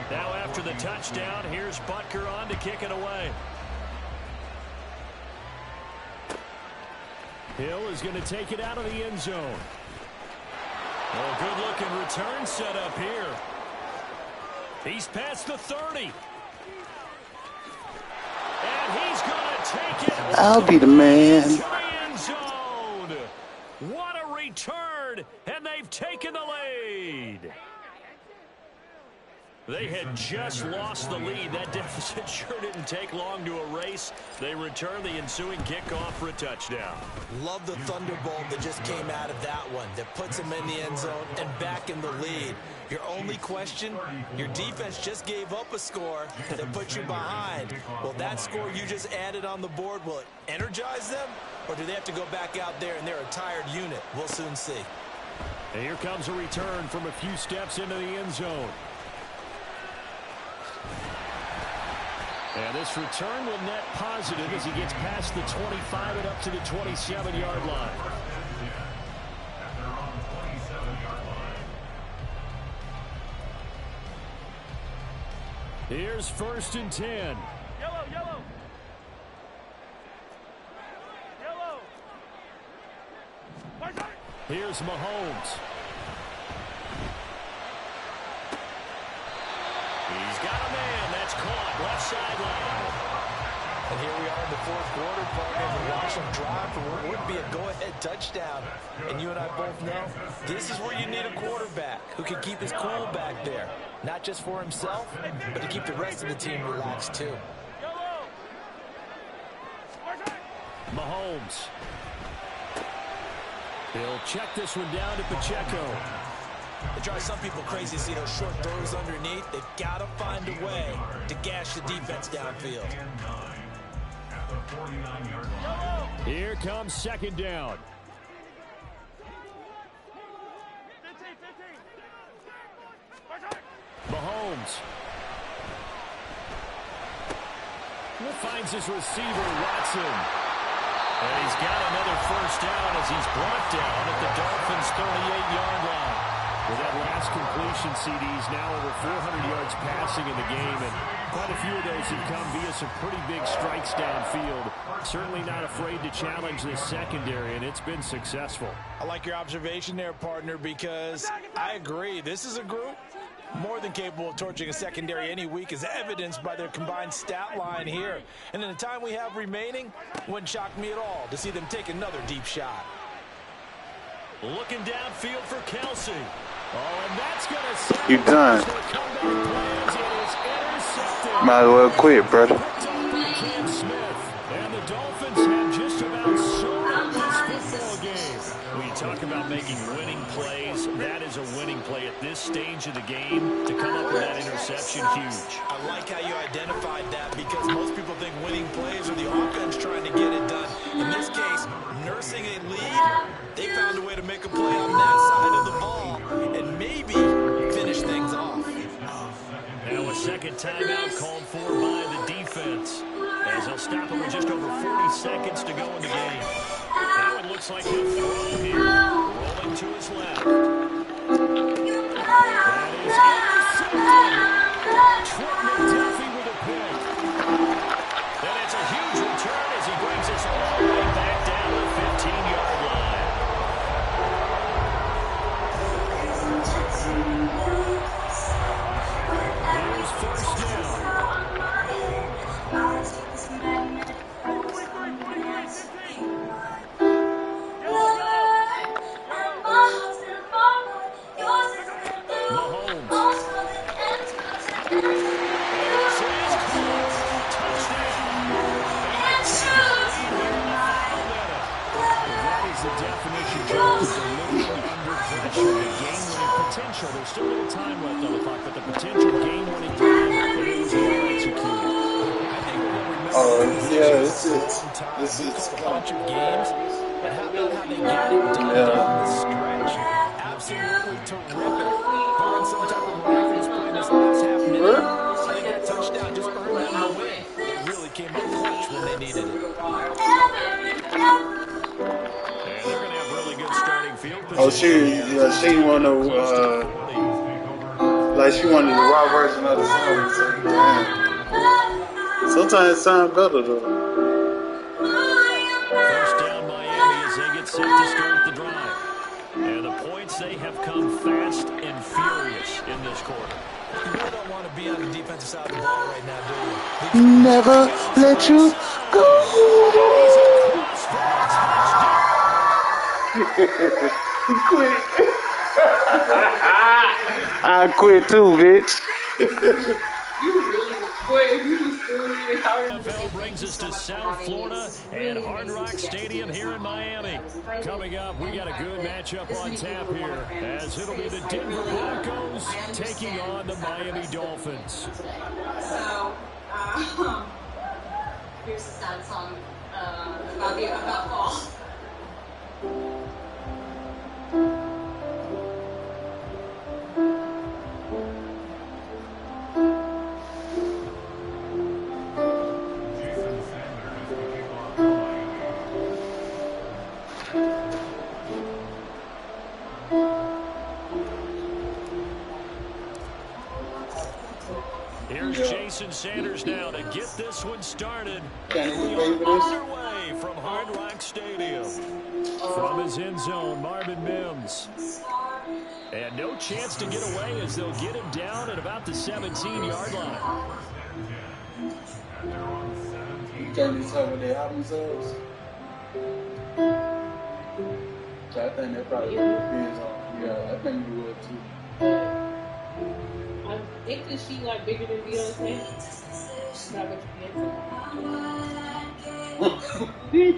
A: Now after the touchdown, here's Butker on to kick it away.
B: Hill is going to take it out of the end zone.
A: Oh, good-looking return set up here. He's past the 30. And he's going to take it.
F: I'll be the man.
A: To the end zone. What a return, and they've taken the lead. They had just lost the lead. That deficit sure didn't take long to erase. They return the ensuing kickoff for a touchdown.
D: Love the thunderbolt that just came out of that one that puts them in the end zone and back in the lead. Your only question, your defense just gave up a score that put you behind. Well, that score you just added on the board, will it energize them? Or do they have to go back out there and they're a tired unit? We'll soon see.
B: And here comes a return from a few steps into the end zone. And this return will net positive as he gets past the 25 and up to the 27-yard line. Here's 1st and 10.
I: Yellow, yellow. Yellow.
B: Here's Mahomes. He's got a man. That's caught. Left sideline.
C: And here we are in the 4th quarter, partner. And watch them drive for what would be a go-ahead touchdown. And you and I both know this is where you need a quarterback who can keep his cool back there. Not just for himself, but to keep the rest of the team relaxed too.
B: Mahomes. He'll check this one down to Pacheco.
D: It drives some people crazy to see those short throws underneath. They've got to find a way to gash the defense downfield.
B: Here comes 2nd down.
I: 15.
B: Mahomes. Finds his receiver, Watson.
A: And he's got another 1st down as he's brought down at the Dolphins' 38-yard line.
B: With that last completion, CD's now over 400 yards passing in the game, and quite a few of those have come via some pretty big strikes downfield. Certainly not afraid to challenge this secondary, and it's been successful.
C: I like your observation there, partner, because I agree. This is a group more than capable of torching a secondary any week, as evidenced by their combined stat line here. And in the time we have remaining, wouldn't shock me at all to see them take another deep shot.
A: Looking downfield for Kelsey.
B: Oh, and that's going to set
F: You done. Might as well quit, brother.
B: Cam Smith. And the Dolphins have just about sold this football game.
A: We talk about making winning plays. That is a winning play at this stage of the game. To come up with that interception, huge.
D: I like how you identified that, because most people think winning plays are the offense trying to get it done. In this case, nursing a lead, they found a way to make a play on that side of the ball and maybe finish things off.
A: Now a second timeout called for by the defense, as they'll stop him with just over 40 seconds to go in the game. Now it looks like he'll throw here, rolling to his left.
B: That is intercepted. Trent McDuffie with a pick.
A: And it's a huge return as he brings us all the way back down to the 15-yard line.
B: Here's 1st down. The definition, Jones, delivering under pressure. The game-winning potential. There's still a little time left on the clock, but the potential game-winning drive, it was well executed.
F: Yeah, this is
C: a bunch of games, but how about how they got it done down the stretch? Absolutely terrific. Barring some type of miraculous play in this last half minute, I think that touchdown just earned them the win. They really came up clutch when they needed it.
F: Oh, she wanted like she wanted the raw version of the song. So, man. Sometimes it sounds better though.
A: 1st down Miami as they get set to start the drive. And the points, they have come fast and furious in this quarter.
D: You really don't want to be on the defensive side of the ball right now, do you?
F: Never let you go. Quit. I quit too, bitch.
H: You really quit. You just
A: NFL brings us to South Florida and Hard Rock Stadium here in Miami.
B: Coming up, we got a good matchup on tap here, as it'll be the Denver Broncos taking on the Miami Dolphins.
H: So, here's the sad song about fall.
A: Here's Jason Sanders now to get this one started.
F: Can
A: We
F: you
A: are
F: favor this?
A: underway from Hard Rock Stadium. From his end zone, Marvin Mims. And no chance to get away as they'll get him down at about the 17-yard line.
F: You can't just tell what they have themselves. So I think that probably depends on. Yeah, I think you would too.
H: I think that she like bigger than Beyonce. Not what you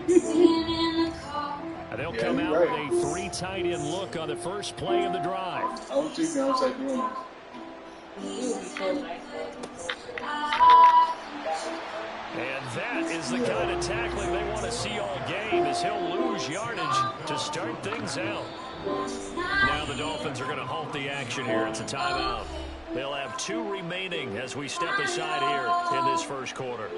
A: And they'll come out with a 3 tight end look on the first play of the drive.
F: I don't see Beyonce doing
A: And that is the kind of tackling they want to see all game as he'll lose yardage to start things out. Now the Dolphins are going to halt the action here. It's a timeout. They'll have 2 remaining as we step aside here in this first quarter.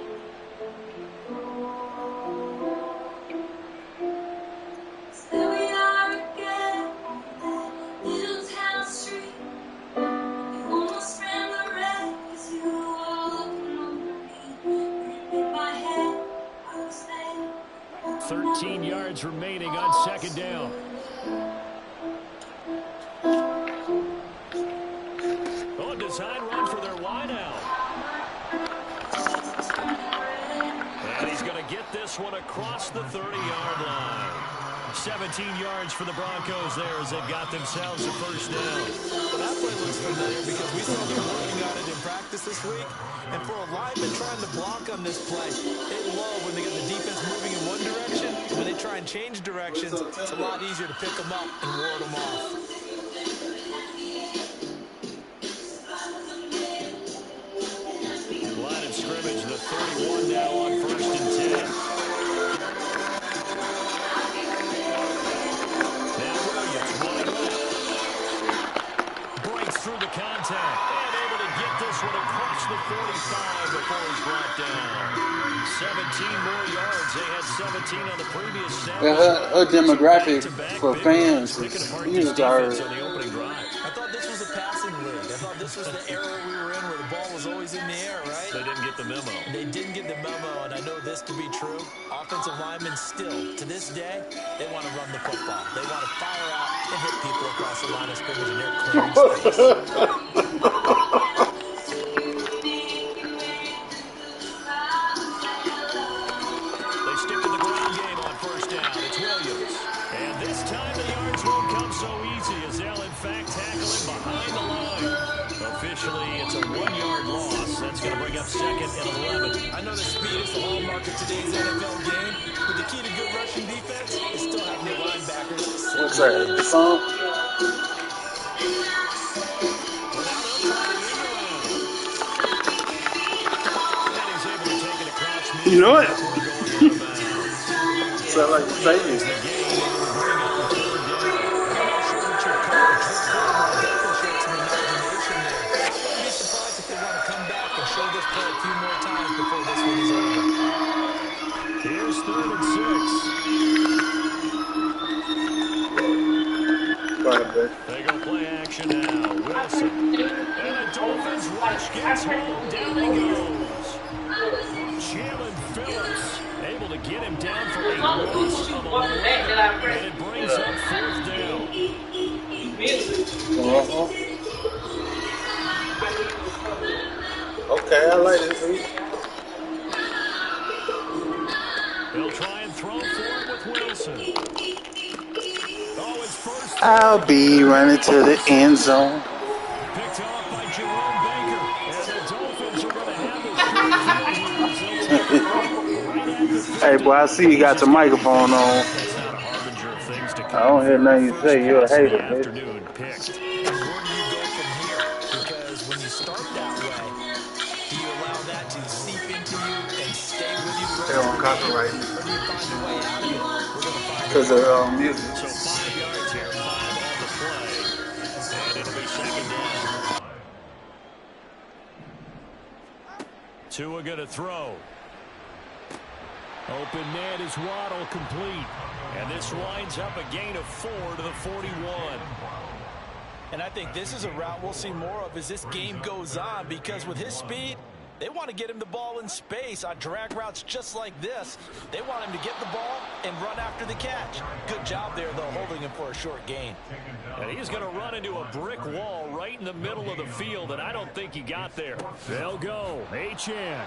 A: Yards remaining on second down. Oh, design run for their wideout. And he's going to get this one across the 30-yard line. 17 yards for the Broncos there as they've got themselves a first down.
D: Well, that play looks familiar because we saw them working on it in practice this week. And for a lineman trying to block on this play, they love when they get the defense moving in one direction. When they try and change directions, it's a lot easier to pick them up and ward them off.
A: Line of scrimmage, the 31 now on 1st and 10. Now Williams running left. Breaks through the contact and able to get this one across the 45 before he's brought down. 17 more yards. They had 17 on the previous snap.
F: her demographic for fans is huge.
D: I thought this was a passing league. I thought this was the era we were in where the ball was always in the air, right?
A: They didn't get the memo.
D: They didn't get the memo, and I know this to be true. Offensive linemen still, to this day, they want to run the football. They want to fire out and hit people across the line of scrimmage, and they're clearing space.
A: They stick to the ground game on 1st down. It's Williams. And this time the yards won't come so easy as they'll, in fact, tackle him behind the line. Officially, it's a 1-yard loss. That's going to bring up 2nd and 11.
D: I know that speed is the hallmark of today's NFL game, but the key to good rushing defense is still having your linebackers.
F: What's that? The song? You know it? Sound like Vegas.
A: Here's 3rd and 6. They go play action now. Wilson. And the Dolphins rush gets home. Down he goes. Jalen Phillips able to get him down for a loss of 11. And it brings up 4th down.
F: Okay, I like this.
A: They'll try and throw for it with Wilson. Oh, it's first.
F: I'll be running to the end zone.
A: Picked off by Jerome Baker. And the Dolphins are going to have this.
F: Hey, boy, I see you got your microphone on.
A: That's not a harbinger of things to come.
F: I don't hear nothing you say. You're a hater, bitch.
A: Afternoon picked.
D: Where do you go from here? Because when you start that way, do you allow that to seep into you and stay with you?
F: They're on copyright.
D: Or do you find a way out of it? We're going to find
F: Because of music.
A: So 5 yards here, 5 on the play. And it'll be 2nd down. Tua going to throw. Open man is Waddle complete. And this winds up a gain of 4 to the 41.
D: And I think this is a route we'll see more of as this game goes on, because with his speed,
C: They want to get him the ball in space on drag routes just like this. They want him to get the ball and run after the catch. Good job there, though, holding him for a short gain.
A: And he's going to run into a brick wall right in the middle of the field, and I don't think he got there.
B: They'll go. Achane.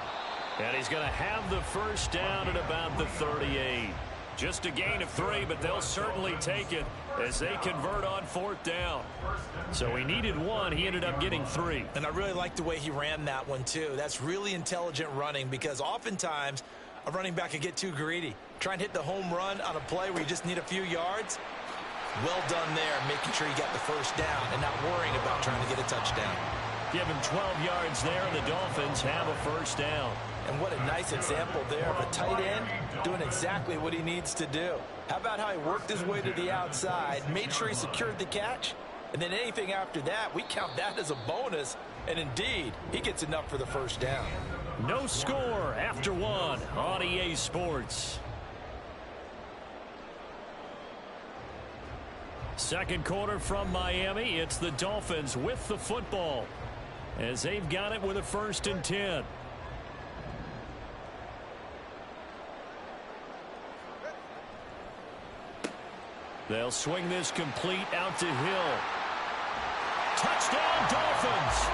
A: And he's going to have the first down at about the 38. Just a gain of 3, but they'll certainly take it as they convert on 4th down. So he needed 1. He ended up getting 3.
C: And I really like the way he ran that one, too. That's really intelligent running because oftentimes a running back can get too greedy. Try and hit the home run on a play where you just need a few yards. Well done there, making sure you got the first down and not worrying about trying to get a touchdown.
A: Give him 12 yards there, and the Dolphins have a first down.
C: And what a nice example there of a tight end doing exactly what he needs to do. How about how he worked his way to the outside, made sure he secured the catch, and then anything after that, we count that as a bonus. And indeed, he gets enough for the first down.
A: No score after 1 on EA Sports. Second quarter from Miami. It's the Dolphins with the football as they've got it with a 1st and 10. They'll swing this complete out to Hill. Touchdown, Dolphins.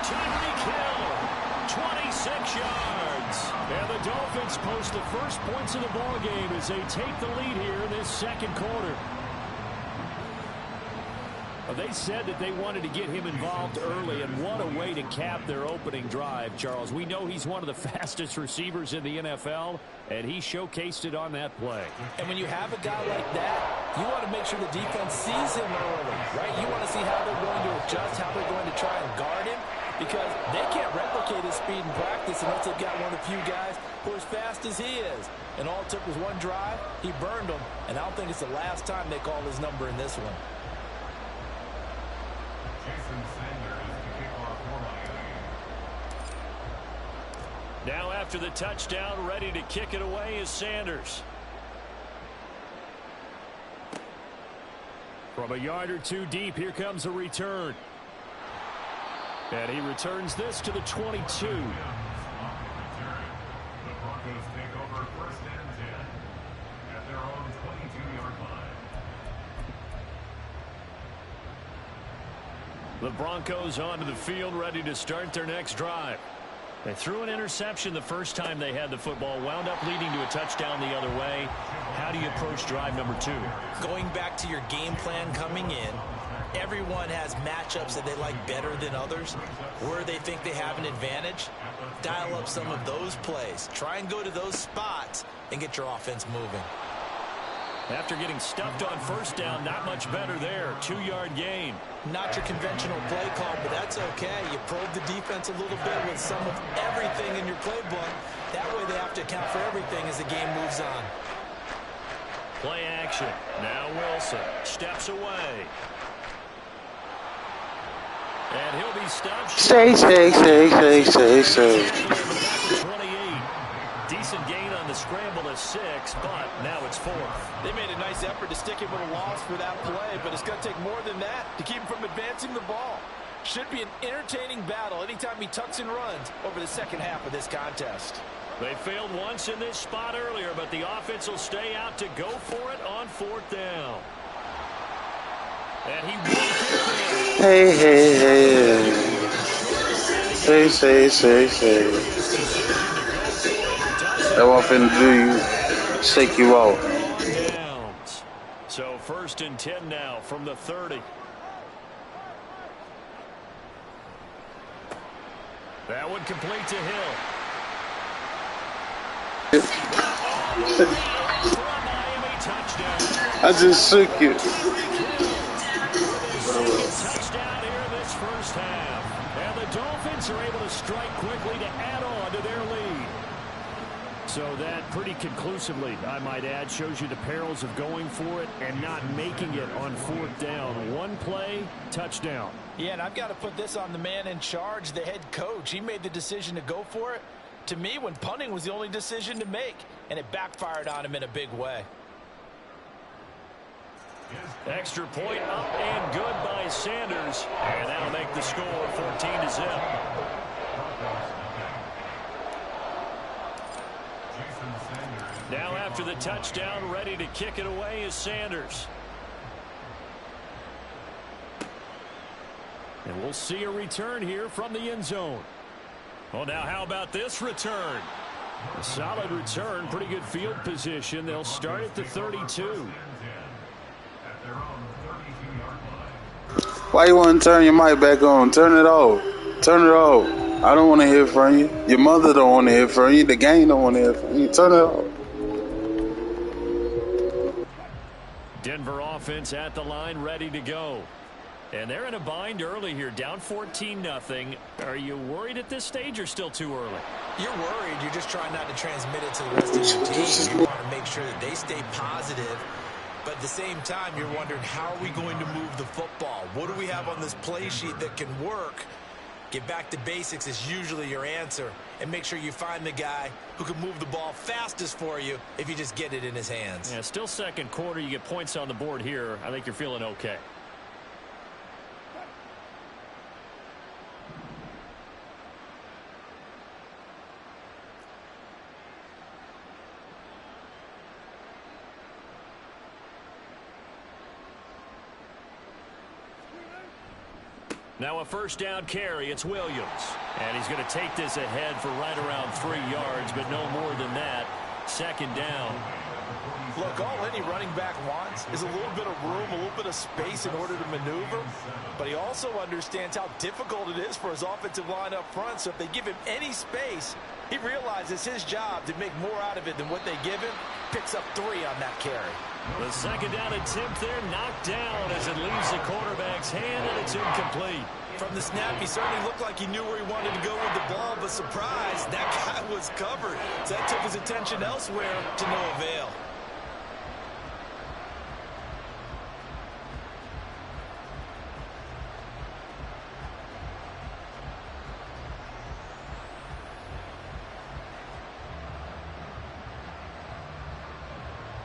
A: Tyreek Hill, 26 yards. And the Dolphins post the first points of the ball game as they take the lead here in this second quarter.
B: They said that they wanted to get him involved early, and what a way to cap their opening drive, Charles. We know he's one of the fastest receivers in the NFL, and he showcased it on that play.
C: And when you have a guy like that, you want to make sure the defense sees him early, right? You want to see how they're going to adjust, how they're going to try and guard him, because they can't replicate his speed in practice unless they've got one of the few guys who are as fast as he is. And all it took was one drive. He burned them, and I don't think it's the last time they call his number in this one.
A: Now after the touchdown, ready to kick it away is Sanders.
B: From a yard or 2 deep, here comes a return. And he returns this to the 22.
E: The Broncos take over 1st and 10 at their own 22-yard line.
A: The Broncos onto the field, ready to start their next drive. They threw an interception the first time they had the football, wound up leading to a touchdown the other way. How do you approach drive number 2?
C: Going back to your game plan coming in, everyone has matchups that they like better than others, where they think they have an advantage. Dial up some of those plays. Try and go to those spots and get your offense moving.
A: After getting stuffed on first down, not much better there. 2-yard gain.
C: Not your conventional play call, but that's okay. You probe the defense a little bit with some of everything in your playbook. That way they have to account for everything as the game moves on.
A: Play action. Now Wilson steps away. And he'll be stopped.
F: Say.
A: 28. Decent gain on the scramble of 6, but now it's 4th.
C: They made a nice effort to stick him with a loss for that play, but it's going to take more than that to keep him from advancing the ball. Should be an entertaining battle anytime he tucks and runs over the second half of this contest.
A: They failed once in this spot earlier, but the offense will stay out to go for it on 4th down. And he won't get there.
F: Say. That what I'm finna do, you shake you out.
A: Downs. So 1st and 10 now from the 30. That one complete to Hill. Miami touchdown.
F: I just shook you.
A: Touchdown here in this first half. And the Dolphins are able to strike quickly to add on to their lead.
B: So that pretty conclusively, I might add, shows you the perils of going for it and not making it on 4th down. One play, touchdown.
C: Yeah, and I've got to put this on the man in charge, the head coach. He made the decision to go for it. To me, when punting was the only decision to make, and it backfired on him in a big way.
A: Extra point up and good by Sanders. And that'll make the score 14-0. Now after the touchdown, ready to kick it away is Sanders. And we'll see a return here from the end zone. Well, now how about this return? A solid return, pretty good field position. They'll start at the 32.
F: Why you want to turn your mic back on? Turn it off. Turn it off. I don't want to hear from you. Your mother don't want to hear from you. The gang don't want to hear from you. Turn it off.
A: Denver offense at the line, ready to go. And they're in a bind early here, down 14-0. Are you worried at this stage or still too early?
D: You're worried. You're just trying not to transmit it to the rest of your team. You want to make sure that they stay positive. But at the same time, you're wondering, how are we going to move the football? What do we have on this play sheet that can work? Get back to basics is usually your answer. And make sure you find the guy who can move the ball fastest for you if you just get it in his hands.
A: Yeah, still second quarter. You get points on the board here. I think you're feeling okay. Now a first down carry. It's Williams. And he's going to take this ahead for right around 3 yards, but no more than that. Second down.
C: Look, all any running back wants is a little bit of room, a little bit of space in order to maneuver. But he also understands how difficult it is for his offensive line up front. So if they give him any space, he realizes his job to make more out of it than what they give him. Picks up 3 on that carry.
A: The second down attempt there knocked down as it leaves the quarterback's hand, and it's incomplete.
D: From the snap, he certainly looked like he knew where he wanted to go with the ball, but surprise, that guy was covered. So that took his attention elsewhere to no avail.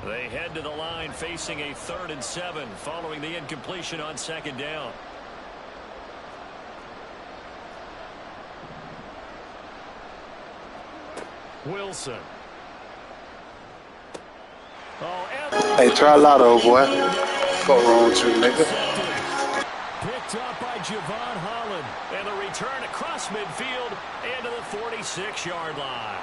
A: They head to the line facing a 3rd and 7 following the incompletion on second down. Wilson.
F: Hey, try Lotto, boy. What's wrong with you, nigga?
A: Picked up by Javon Holland. And the return across midfield into the 46-yard line.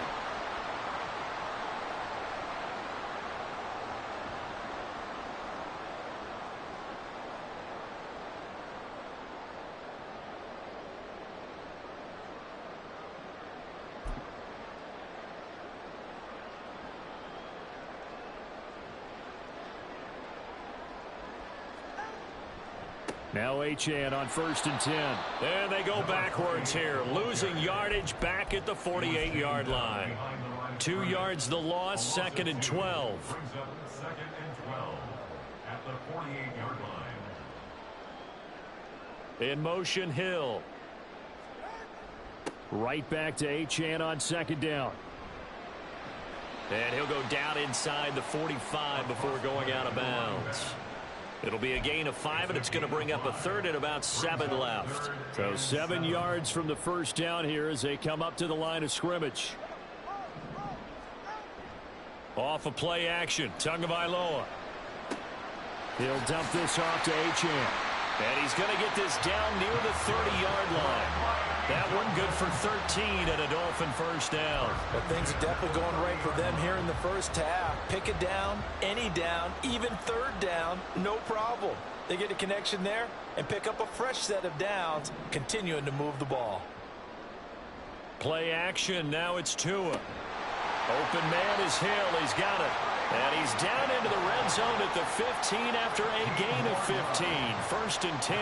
A: Now Achane on 1st and 10. And they go backwards here, losing yardage back at the 48-yard line. 2 yards the loss, 2nd and 12.
E: Second and 12 at the 48-yard line.
A: In motion, Hill. Right back to Achane on 2nd down. And he'll go down inside the 45 before going out of bounds. It'll be a gain of 5, and it's going to bring up a 3rd and about 7 left. So 7 yards from the first down here as they come up to the line of scrimmage. Off of play action, Tagovailoa. He'll dump this off to Achane. And he's going to get this down near the 30-yard line. That one good for 13 and a Dolphin first down.
D: But things are definitely going right for them here in the first half. Pick a down, any down, even 3rd down, no problem. They get a connection there and pick up a fresh set of downs, continuing to move the ball.
A: Play action, now it's Tua. Open man is Hill, he's got it. And he's down into the red zone at the 15 after a gain of 15. 1st and 10.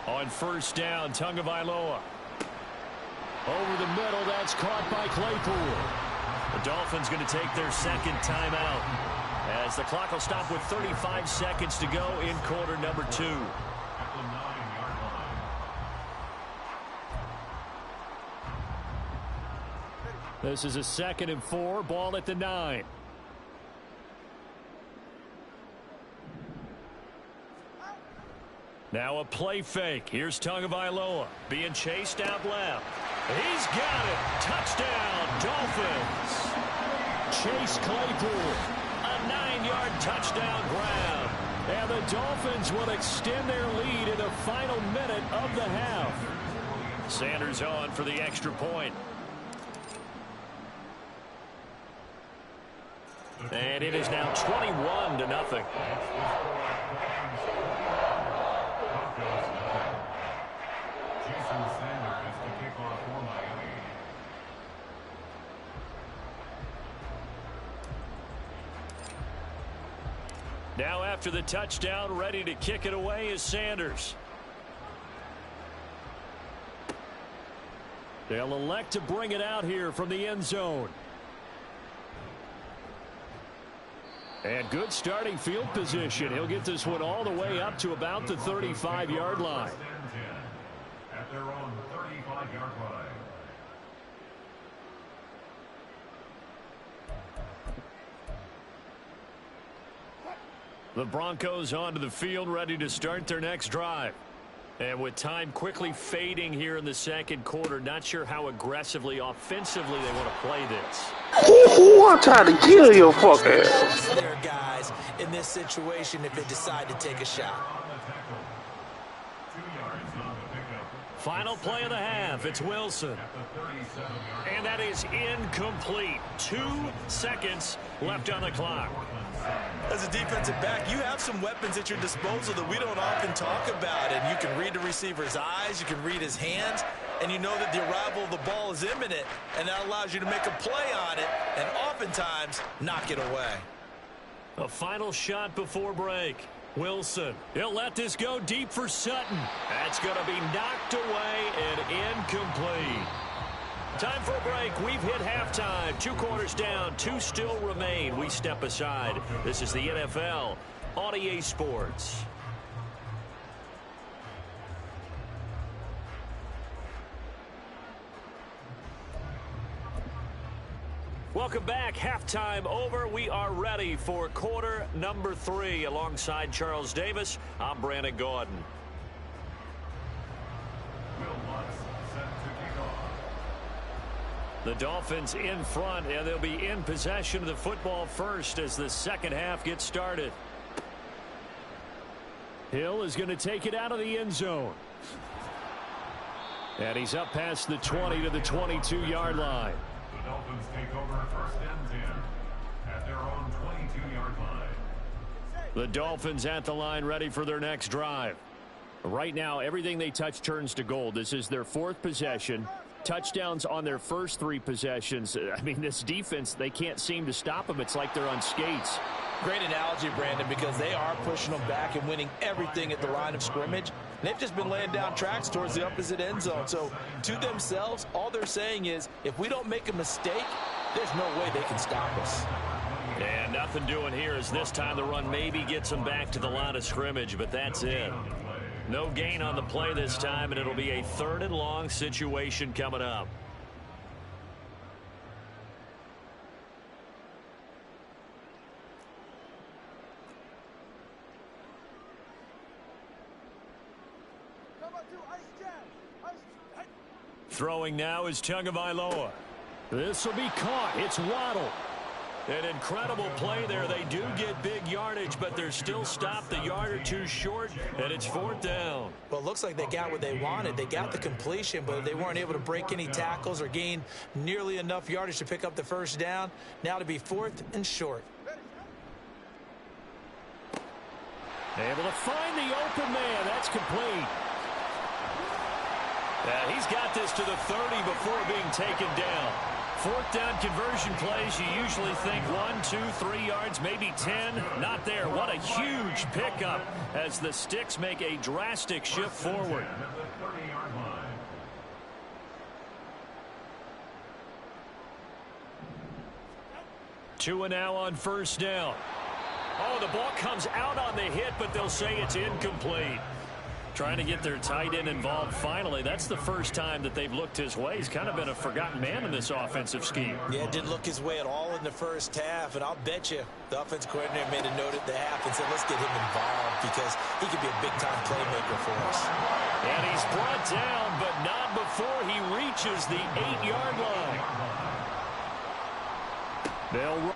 A: On 1st down, Tagovailoa. Over the middle, that's caught by Claypool. The Dolphins going to take their 2nd timeout as the clock will stop with 35 seconds to go in quarter number 2. This is a 2nd and 4, ball at the 9. Now a play fake. Here's Tagovailoa being chased out left. He's got it. Touchdown, Dolphins. Chase Claypool, a 9-yard touchdown grab. And the Dolphins will extend their lead in the final minute of the half. Sanders on for the extra point. And it is now 21-0. Now after the touchdown, ready to kick it away is Sanders. They'll elect to bring it out here from the end zone. And good starting field position. He'll get this one all the way up to about the 35-yard line.
E: At their own 35-yard line.
A: The Broncos onto the field, ready to start their next drive. And with time quickly fading here in the second quarter, not sure how aggressively, offensively they want to play this.
F: I'm trying to kill your fuck ass.
D: There, guys, in this situation, if they decide to take a shot.
A: Final play of the half. It's Wilson. And that is incomplete. 2 seconds left on the clock.
C: As a defensive back, you have some weapons at your disposal that we don't often talk about. And you can read the receiver's eyes, you can read his hands, and you know that the arrival of the ball is imminent, and that allows you to make a play on it and oftentimes knock it away.
A: A final shot before break. Wilson, he'll let this go deep for Sutton. That's going to be knocked away and incomplete. Time for a break. We've hit halftime. 2 quarters down. 2 still remain. We step aside. This is the NFL on EA Sports. Welcome back. Halftime over. We are ready for quarter number 3. Alongside Charles Davis, I'm Brandon Gordon. The Dolphins in front, and they'll be in possession of the football first as the second half gets started.
B: Hill is going to take it out of the end zone. And he's up past the 20 to the 22-yard line.
E: The Dolphins take over first and 10 at their own 22-yard line.
B: The Dolphins at the line, ready for their next drive. Right now, everything they touch turns to gold. This is their 4th possession. Touchdowns on their first 3 possessions. I mean, this defense, they can't seem to stop them. It's like they're on skates.
C: Great analogy, Brandon, because they are pushing them back and winning everything at the line of scrimmage. They've just been laying down tracks towards the opposite end zone. So to themselves, all they're saying is, if we don't make a mistake, there's no way they can stop us.
A: And nothing doing here as this time the run maybe gets them back to the line of scrimmage, but that's it. No gain on the play this time, and it'll be a 3rd and long situation coming up. Throwing now is Tagovailoa.
B: This will be caught. It's Waddle.
A: An incredible play there. They do get big yardage, but they're still stopped a yard or 2 short, and it's 4th down.
D: Well, it looks like they got what they wanted. They got the completion, but they weren't able to break any tackles or gain nearly enough yardage to pick up the first down. Now to be 4th and short.
B: Able to find the open man. That's complete.
A: He's got this to the 30 before being taken down. 4th down conversion plays, you usually think 1, 2, 3 yards, maybe 10. Not there. What a huge pickup as the sticks make a drastic shift forward. 2 and now on first down. Oh, the ball comes out on the hit, but they'll say it's incomplete.
B: Trying to get their tight end involved finally. That's the first time that they've looked his way. He's kind of been a forgotten man in this offensive scheme.
C: Yeah, didn't look his way at all in the first half. And I'll bet you the offense coordinator made a note at the half and said, let's get him involved because he could be a big-time playmaker for us.
B: And he's brought down, but not before he reaches the 8-yard line. They'll run.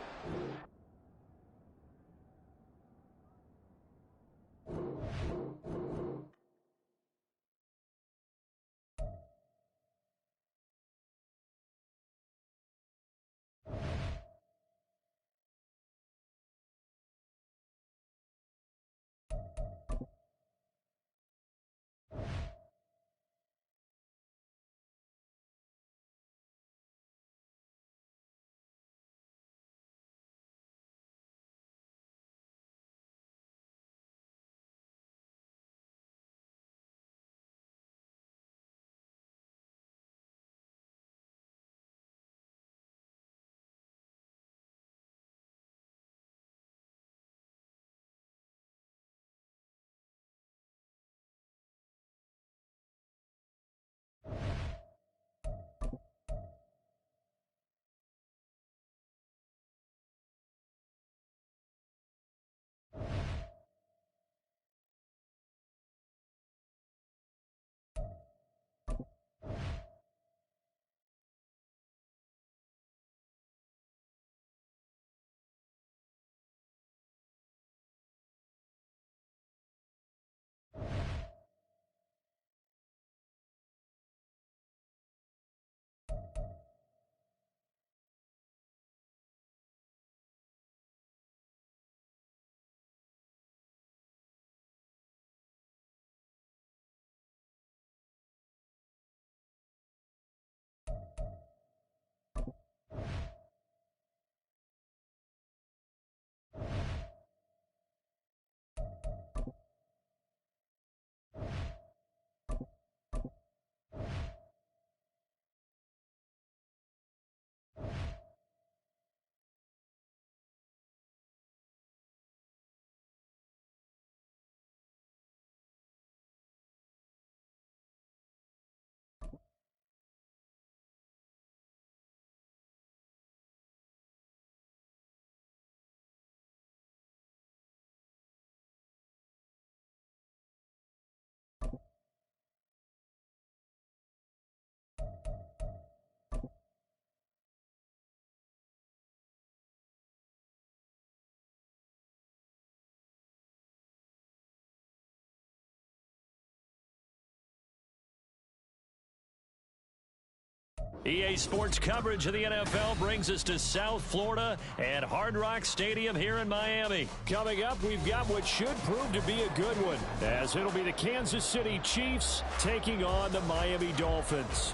B: EA Sports coverage of the NFL brings us to South Florida at Hard Rock Stadium here in Miami. Coming up, we've got what should prove to be a good one, as it'll be the Kansas City Chiefs taking on the Miami Dolphins.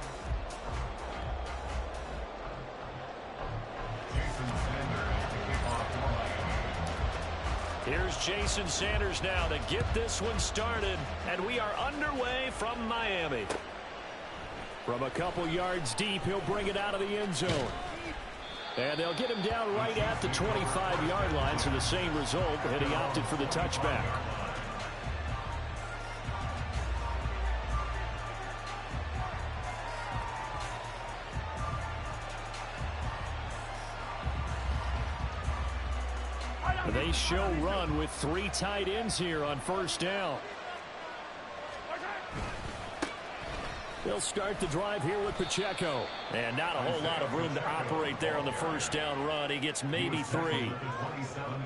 B: Here's Jason Sanders now to get this one started, and we are underway from Miami. From a couple yards deep, he'll bring it out of the end zone. And they'll get him down right at the 25-yard line, so the same result, and he opted for the touchback. They show run with 3 tight ends here on first down. They'll start the drive here with Pacheco. And not a whole lot of room to operate there on the first down run. He gets maybe 3.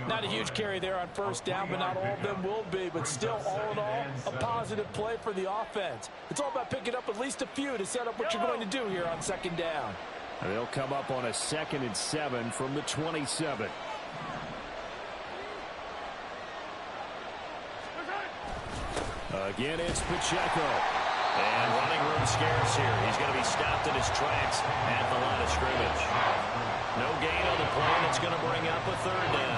C: Not a huge carry there on first down, but not all of them will be. But still, all in all, a positive play for the offense. It's all about picking up at least a few to set up what you're going to do here on second down.
B: And they'll come up on a 2nd and 7 from the 27. Again, it's Pacheco. And running room scarce here. He's going to be stopped in his tracks at the line of scrimmage. No gain on the play, and it's going to bring up a 3rd down.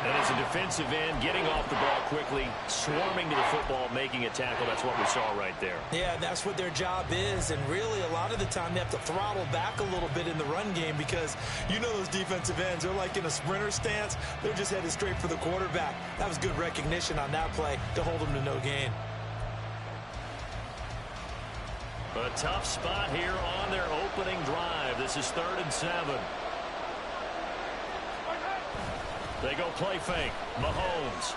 A: And as a defensive end, getting off the ball quickly, swarming to the football, making a tackle, that's what we saw right there.
D: Yeah, that's what their job is, and really a lot of the time they have to throttle back a little bit in the run game because you know those defensive ends, they're like in a sprinter stance. They're just headed straight for the quarterback. That was good recognition on that play to hold them to no gain.
A: A tough spot here on their opening drive. This is 3rd and 7. They go play fake. Mahomes.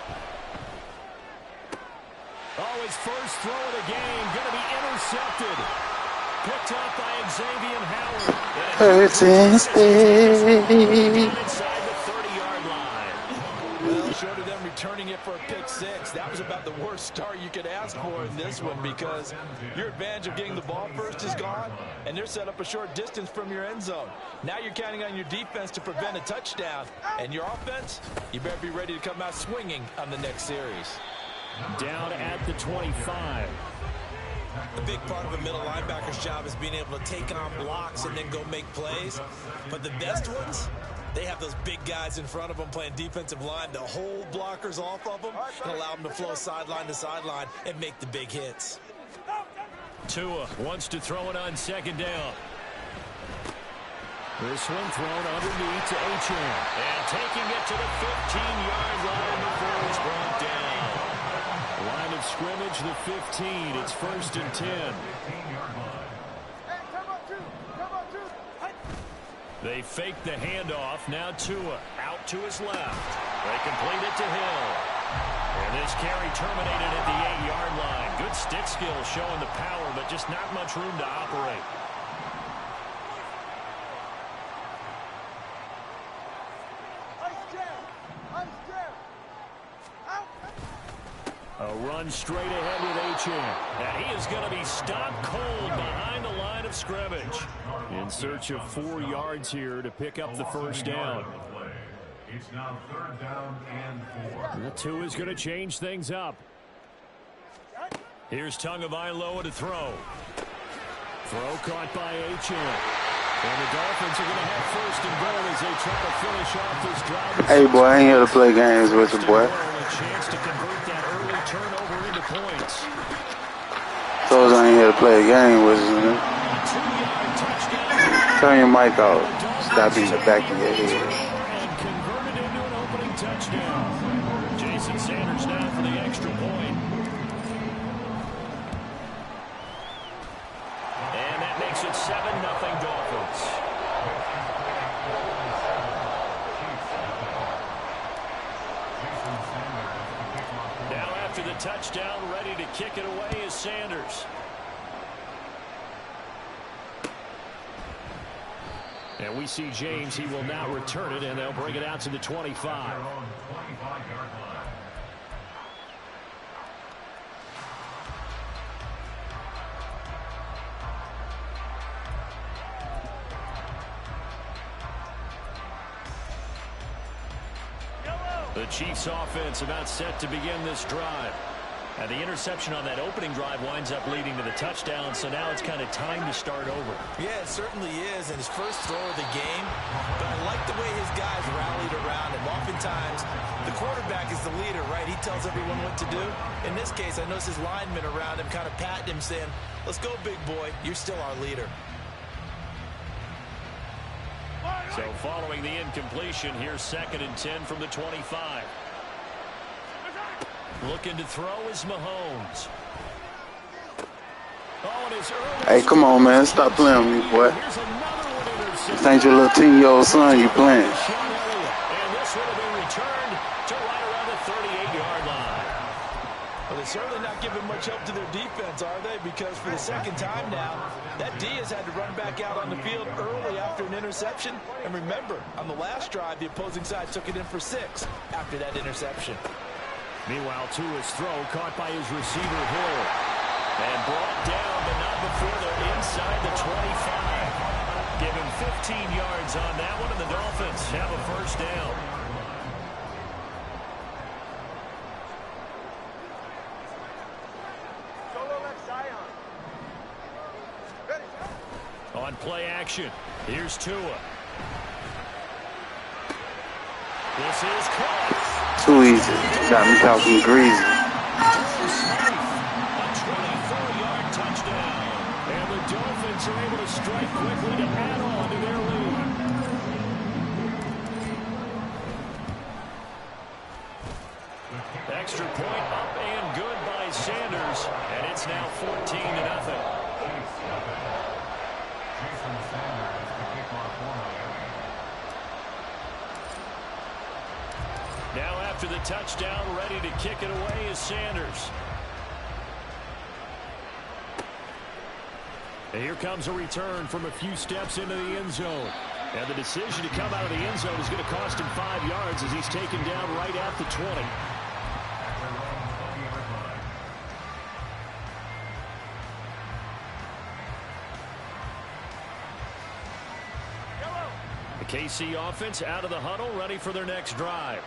A: Oh, his first throw of the game. Going to be intercepted. Picked up by Xavier Howard.
F: Hurts inside.
A: Inside the 30-yard line.
C: Well, short of them returning it for a pick 6, that was about the worst start you could ask for in this one because your advantage of getting the ball first is gone, and they're set up a short distance from your end zone. Now you're counting on your defense to prevent a touchdown, and your offense, you better be ready to come out swinging on the next series.
B: Down at the 25.
D: A big part of a middle linebacker's job is being able to take on blocks and then go make plays. But the best ones, they have those big guys in front of them playing defensive line to hold blockers off of them and allow them to flow sideline to sideline and make the big hits.
A: Tua wants to throw it on 2nd down.
B: This one thrown underneath to Achane.
A: And taking it to the 15-yard line before it's brought down.
B: Line of scrimmage, the 15. It's 1st and 10.
A: They fake the handoff. Now Tua out to his left. They complete it to Hill. And this carry terminated at the 8-yard line. Good stick skill showing the power, but just not much room to operate.
B: A run straight ahead with Achane.
A: And he is going to be stopped cold behind the line of scrimmage.
B: In search of 4 yards here to pick up the 1st down.
E: It's now 3rd down and 4.
B: The 2 is going to change things up.
A: Here's Tagovailoa to throw.
B: Throw caught by Achane. And the Dolphins are going to have 1st and goal as they try to finish off this drive.
F: Hey, boy, I ain't here to play games with you, boy.
A: A chance to convert that early turnover into points.
F: Those I ain't here to play a game with you, man. Turn your mic off. Stop in the back of your head.
A: And converted into an opening touchdown. Jason Sanders now for the extra point. And that makes it 7-0 Dolphins. Now after the touchdown, ready to kick it away is Sanders.
B: And we see James. He will now return it, and they'll bring it out to the 25.
A: The Chiefs offense about set to begin this drive. And the interception on that opening drive winds up leading to the touchdown, so now it's kind of time to start over.
D: Yeah, it certainly is, and his first throw of the game. But I like the way his guys rallied around him. Oftentimes, the quarterback is the leader, right? He tells everyone what to do. In this case, I notice his linemen around him kind of patting him, saying, let's go, big boy. You're still our leader.
A: So following the incompletion, here's 2nd and 10 from the 25. Looking to throw is Mahomes. Oh, and his
F: Hey, come on, man. Stop playing with me, boy. This ain't your little 10-year-old son you playing.
A: And this would have been returned to right around the 38-yard line.
C: Well, they're certainly not giving much help to their defense, are they? Because for the 2nd time now, that D has had to run back out on the field early after an interception. And remember, on the last drive, the opposing side took it in for 6 after that interception.
B: Meanwhile, Tua's throw caught by his receiver, Hill.
A: And brought down, but not before they're inside the 25. Give him 15 yards on that one, and the Dolphins have a 1st down. On play action, here's Tua. This is close.
F: Too easy. Got me talking greasy.
A: A 24-yard touchdown. And the Dolphins are able to strike quickly to add on to their lead. Extra point up and good by Sanders. And it's now 14-0. Now after the touchdown, ready to kick it away is Sanders. And here comes a return from a few steps into the end zone. And the decision to come out of the end zone is going to cost him 5 yards as he's taken down right at the 20. The KC offense out of the huddle, ready for their next drive.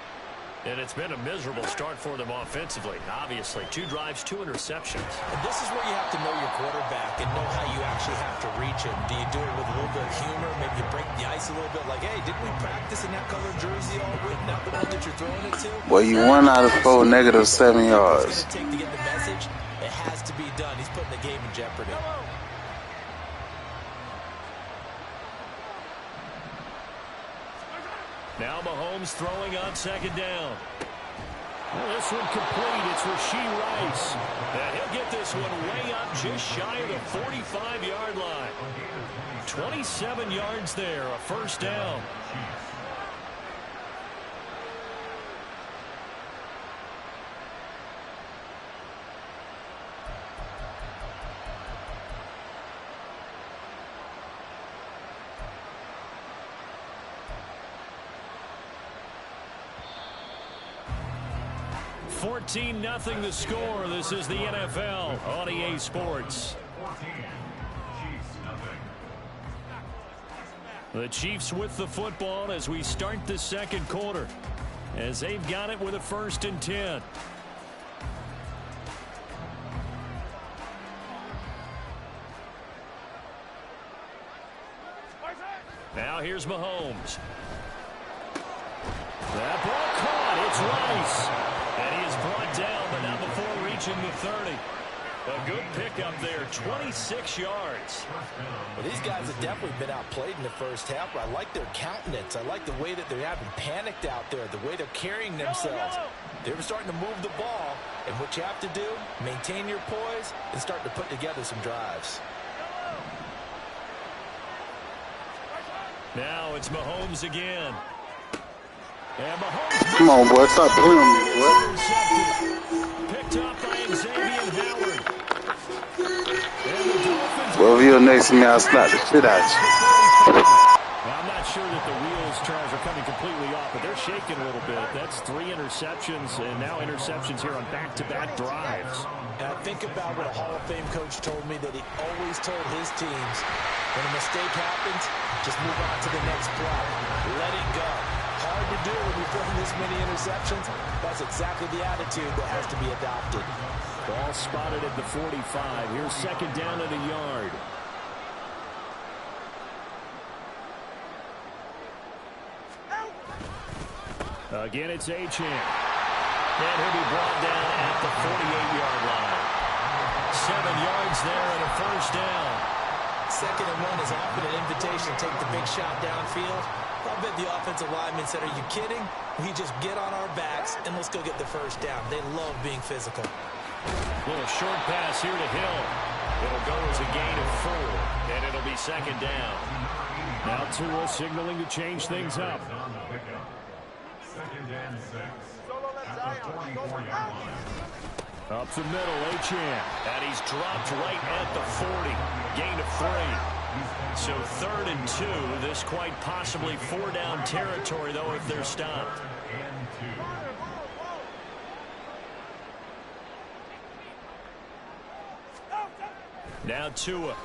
A: And it's been a miserable start for them offensively. Obviously, 2 drives, 2 interceptions.
C: And this is where you have to know your quarterback and know how you actually have to reach him. Do you do it with a little bit of humor? Maybe you break the ice a little bit like, hey, didn't we practice in that color jersey all week? Not the one that you're throwing it to?
F: Well, you 1 out of 4, negative 7 yards.
C: Take to get the message, it has to be done. He's putting the game in jeopardy.
A: Now Mahomes throwing on second down. Well, this one complete. It's Rashee Rice. And he'll get this one way up just shy of the 45-yard line. 27 yards there, a first down. (14-0) the score. This is the NFL on EA Sports. The Chiefs with the football as we start the second quarter, as they've got it with a 1st and 10. Now here's Mahomes. That ball caught. It's Rice. And he is brought down, but not before reaching the 30. A good pickup there, 26 yards.
C: Well, these guys have definitely been outplayed in the first half, but I like their countenance. I like the way that they're having panicked out there, the way they're carrying themselves. They were starting to move the ball, and what you have to do, maintain your poise and start to put together some drives.
A: Now it's Mahomes again. And Mahomes,
F: come on, boy. Stop playing me, boy.
A: Picked up by Xavier Howard. And the Dolphins.
F: Well, if you're next to me, I'll slap the shit out you.
B: Well, I'm not sure that the wheels, Charles, are coming completely off, but they're shaking a little bit. That's 3 interceptions, and now interceptions here on back-to-back drives.
C: And I think about what a Hall of Fame coach told me that he always told his teams, when a mistake happens, just move on to the next play. Let it go. Hard to do when you're throwing this many interceptions. That's exactly the attitude that has to be adopted.
B: Ball spotted at the 45. Here's second down at a yard. Again, it's Achane.
A: And he'll be brought down at the 48-yard line. 7 yards there and a first down.
C: 2nd and 1 is often an invitation to take the big shot downfield. I bet the offensive lineman said, are you kidding? We just get on our backs and let's go get the first down. They love being physical.
A: Little short pass here to Hill. It'll go as a gain of 4, and it'll be second down.
B: Now Tua signaling to change things up.
E: 2nd and 6. At the 44-yard line.
B: Up the middle, Achane.
A: And he's dropped right at the 40. Gain of 3. So 3rd and 2. This quite possibly 4-down territory, though, if they're stopped. Now Tua.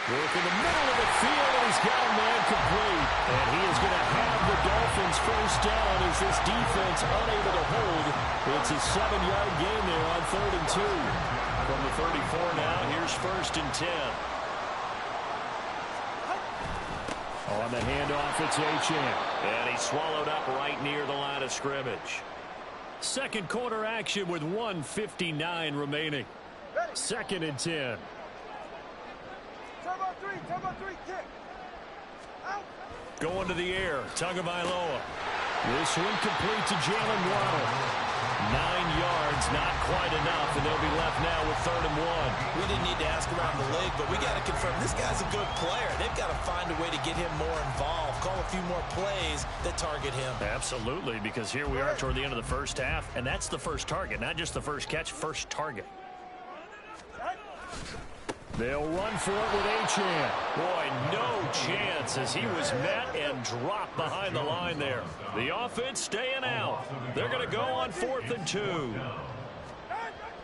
B: Work in the middle of the field, and he's got a man complete. And he is going to have the Dolphins first down as this defense unable to hold. It's a 7-yard gain there on 3rd and 2.
A: From the 34 now, here's 1st and 10.
B: On the handoff, it's Achane.
A: And he's swallowed up right near the line of scrimmage.
B: Second quarter action with 1:59 remaining. Second and 10.
I: Turbo three, kick. Out.
A: Going to the air, Tagovailoa.
B: This one complete to Jalen Waddle.
A: 9 yards, not quite enough, and they'll be left now with 3rd and 1.
C: We didn't need to ask around the league, but we got to confirm this guy's a good player. They've got to find a way to get him more involved, call a few more plays that target him.
A: Absolutely, because here we are toward the end of the first half, and that's the first target, not just the first catch, first target.
B: They'll run for it with Achane.
A: Boy, no chance as he was met and dropped behind the line there. The offense staying out. They're going to go on 4th and 2.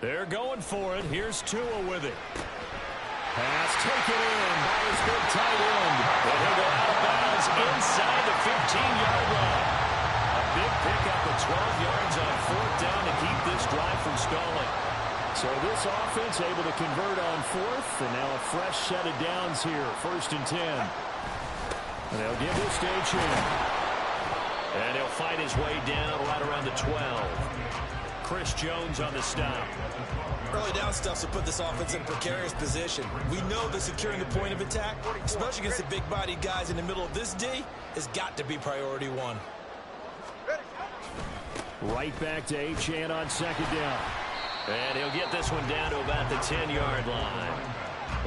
A: They're going for it. Here's Tua with it.
B: Pass taken in by his big tight end.
A: And he'll go out of bounds inside the 15-yard line. A big pickup of 12 yards on 4th down to keep this drive from stalling.
B: So this offense able to convert on 4th, and now a fresh set of downs here, 1st and 10. And they'll give this to Achane.
A: And he'll fight his way down right around the 12. Chris Jones on the stop.
C: Early down stuff to put this offense in a precarious position. We know that securing the point of attack, especially against the big-bodied guys in the middle of this D, has got to be priority one.
B: Right back to Achane on 2nd down.
A: And he'll get this one down to about the 10-yard line.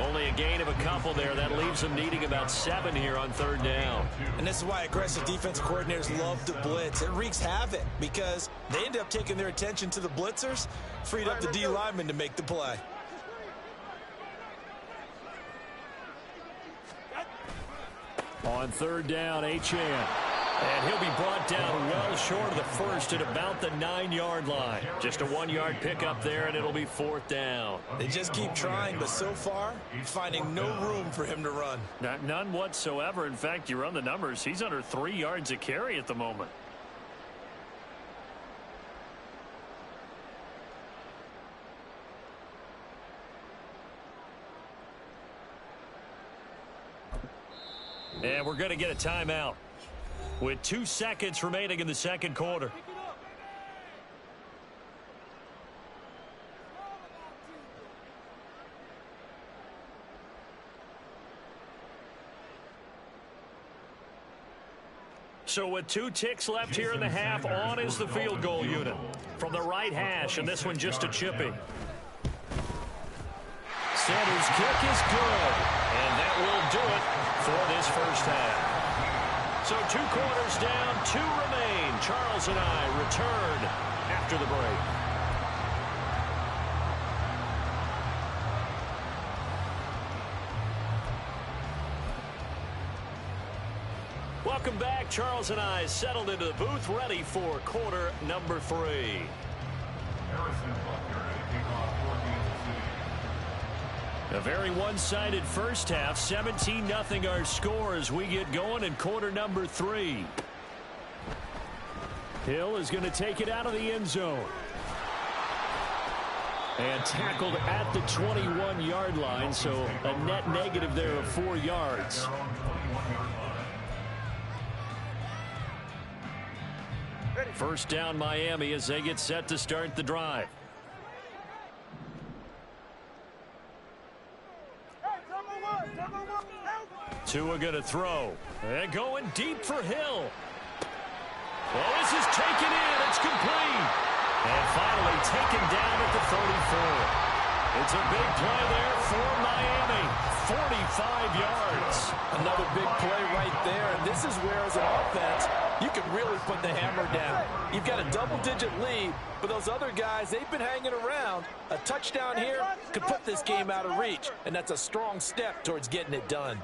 A: Only a gain of a couple there. That leaves them needing about 7 here on 3rd down.
C: And this is why aggressive defensive coordinators love to blitz. It wreaks havoc because they end up taking their attention to the blitzers, freed up the D lineman to make the play.
B: On 3rd down, Achane.
A: And he'll be brought down well short of the first at about the 9-yard line. Just a 1-yard pickup there, and it'll be 4th down.
C: They just keep trying, but so far, finding no room for him to run.
A: None whatsoever. In fact, you run the numbers. He's under 3 yards a carry at the moment. And we're going to get a timeout with 2 seconds remaining in the second quarter. So with 2 ticks left here in the half, on is the field goal unit from the right hash, and this one just a chippy. Sanders' kick is good, and that will do it for this first half. So 2 quarters down, 2 remain. Charles and I return after the break. Welcome back. Charles and I settled into the booth, ready for quarter number 3. A very one-sided first half, 17-0 our score as we get going in quarter number 3.
B: Hill is going to take it out of the end zone. And tackled at the 21-yard line, so a net negative there of 4 yards.
A: First down Miami as they get set to start the drive. Tua going to throw. And going deep for Hill. Well, this is taken in. It's complete. And finally taken down at the 34. It's a big play there for Miami. 45 yards.
C: Another big play right there. And this is where, as an offense, you can really put the hammer down. You've got a double-digit lead, but those other guys, they've been hanging around. A touchdown here could put this game out of reach, and that's a strong step towards getting it done.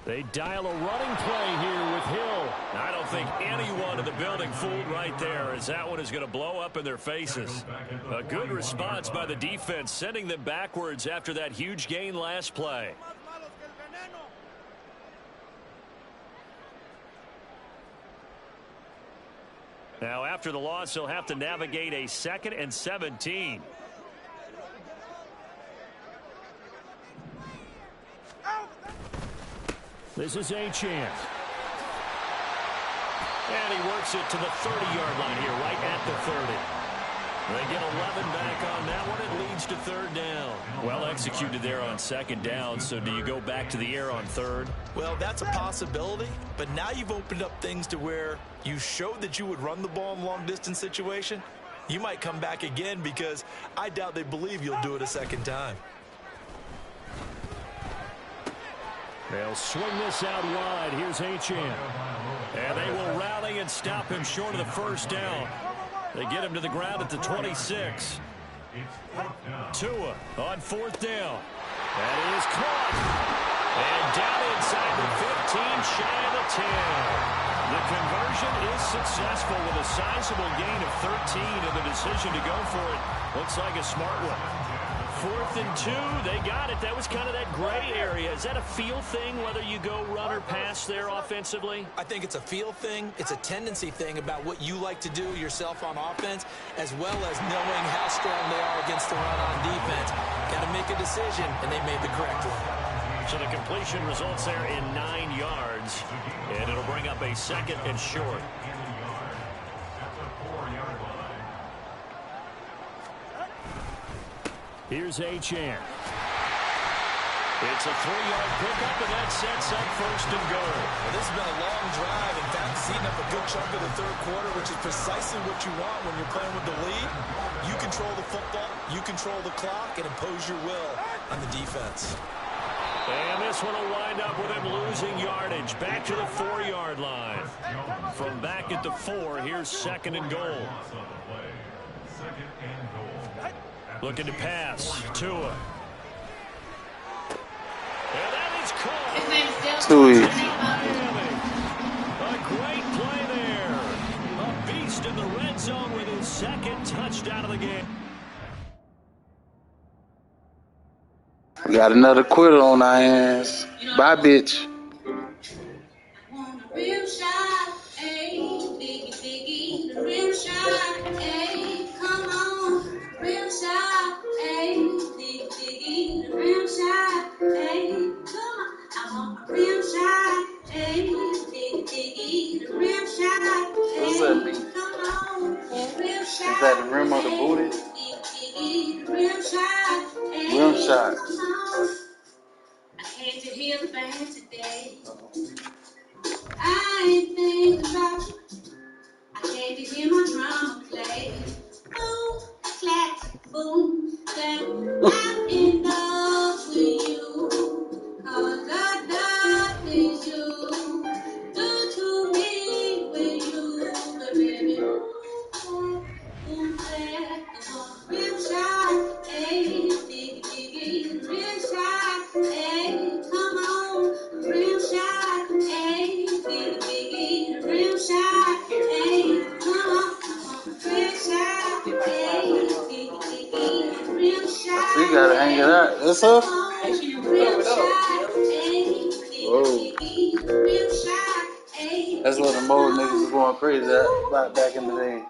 B: They dial a running play here with Hill.
A: I don't think anyone in the building fooled right there, as that one is going to blow up in their faces. A good response by the defense, sending them backwards after that huge gain last play. Now, after the loss, he'll have to navigate a 2nd and 17.
B: This is Achane. And he works it to the 30-yard line here, right at the 30. They get 11 back on that one. It leads to third down. Well executed there on second down. So do you go back to the air on third?
C: Well, that's a possibility. But now you've opened up things to where you showed that you would run the ball in a long-distance situation. You might come back again because I doubt they believe you'll do it a second time.
B: They'll swing this out wide. Here's Achane. And they will rally and stop him short of the first down. They get him to the ground at the 26. Tua on fourth down. That is caught. And down inside the 15, shy of the 10. The conversion is successful with a sizable gain of 13, and the decision to go for it looks like a smart one. 4th and 2, they got it. That was kind of that gray area. Is that a feel thing, whether you go run or pass there offensively?
C: I think it's a feel thing. It's a tendency thing about what you like to do yourself on offense, as well as knowing how strong they are against the run on defense. Got to make a decision, and they made the correct one.
B: So the completion results there in 9 yards, and it'll bring up a 2nd and short. Here's Achane. It's a 3-yard pickup, and that sets up 1st and goal.
C: Well, this has been a long drive. In fact, it's eating up a good chunk of the third quarter, which is precisely what you want when you're playing with the lead. You control the football, you control the clock, and impose your will on the defense.
B: And this one will wind up with him losing yardage. Back to the 4-yard line. From back at the 4, here's 2nd and goal. Looking to pass. Tua. And that is caught.
F: Too easy.
B: A great play there. A beast in the red zone with his 2nd touchdown of the game.
F: We got another quitter on our hands. Bye, bitch.
H: Real shot, ayy, biggie, the real shot, ayy, come on, real shot, ayy, biggie, the real shot, ayy, come on, I want a real shot, ayy, biggie, the real shot, ayy, come on, real shot,
F: Is that the rim of the booty?
H: biggie, the real shot, ayy,
F: Rim shot.
H: come on, I came to hear the band today. I ain't thinking about you. I came to hear my drama play. Boom, clap, boom, clap. I'm in love with you. 'Cause I love with you. Do to me with you. But baby, boom, clap. I want a real shot. Hey, biggie, real shot. Hey, come on, real shot. Hey, biggie, real shot. Hey, come on, real shot. Hey, biggie, real shot.
F: So you gotta hang it out. That's her?
H: Real shot. Hey, biggie, real shot. Hey,
F: That's what the mole niggas was going crazy about back in the day.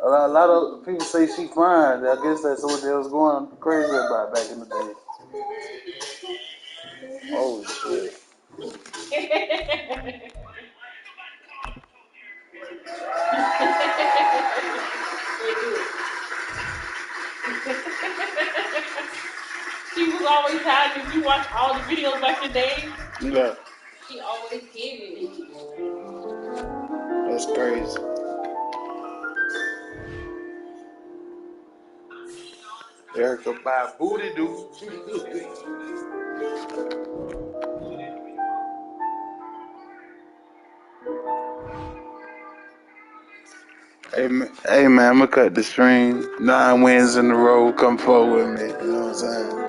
F: A lot of people say she fine. I guess that's what they was going crazy about back in the day. Oh shit.
H: She was always hiding. If you watch all the videos back in the day,
F: Yeah,
H: she always hid it.
F: that's crazy. Erica by booty doo. Hey man, I'm gonna cut the string. 9 wins in a row. Come forward with me. You know what I'm saying?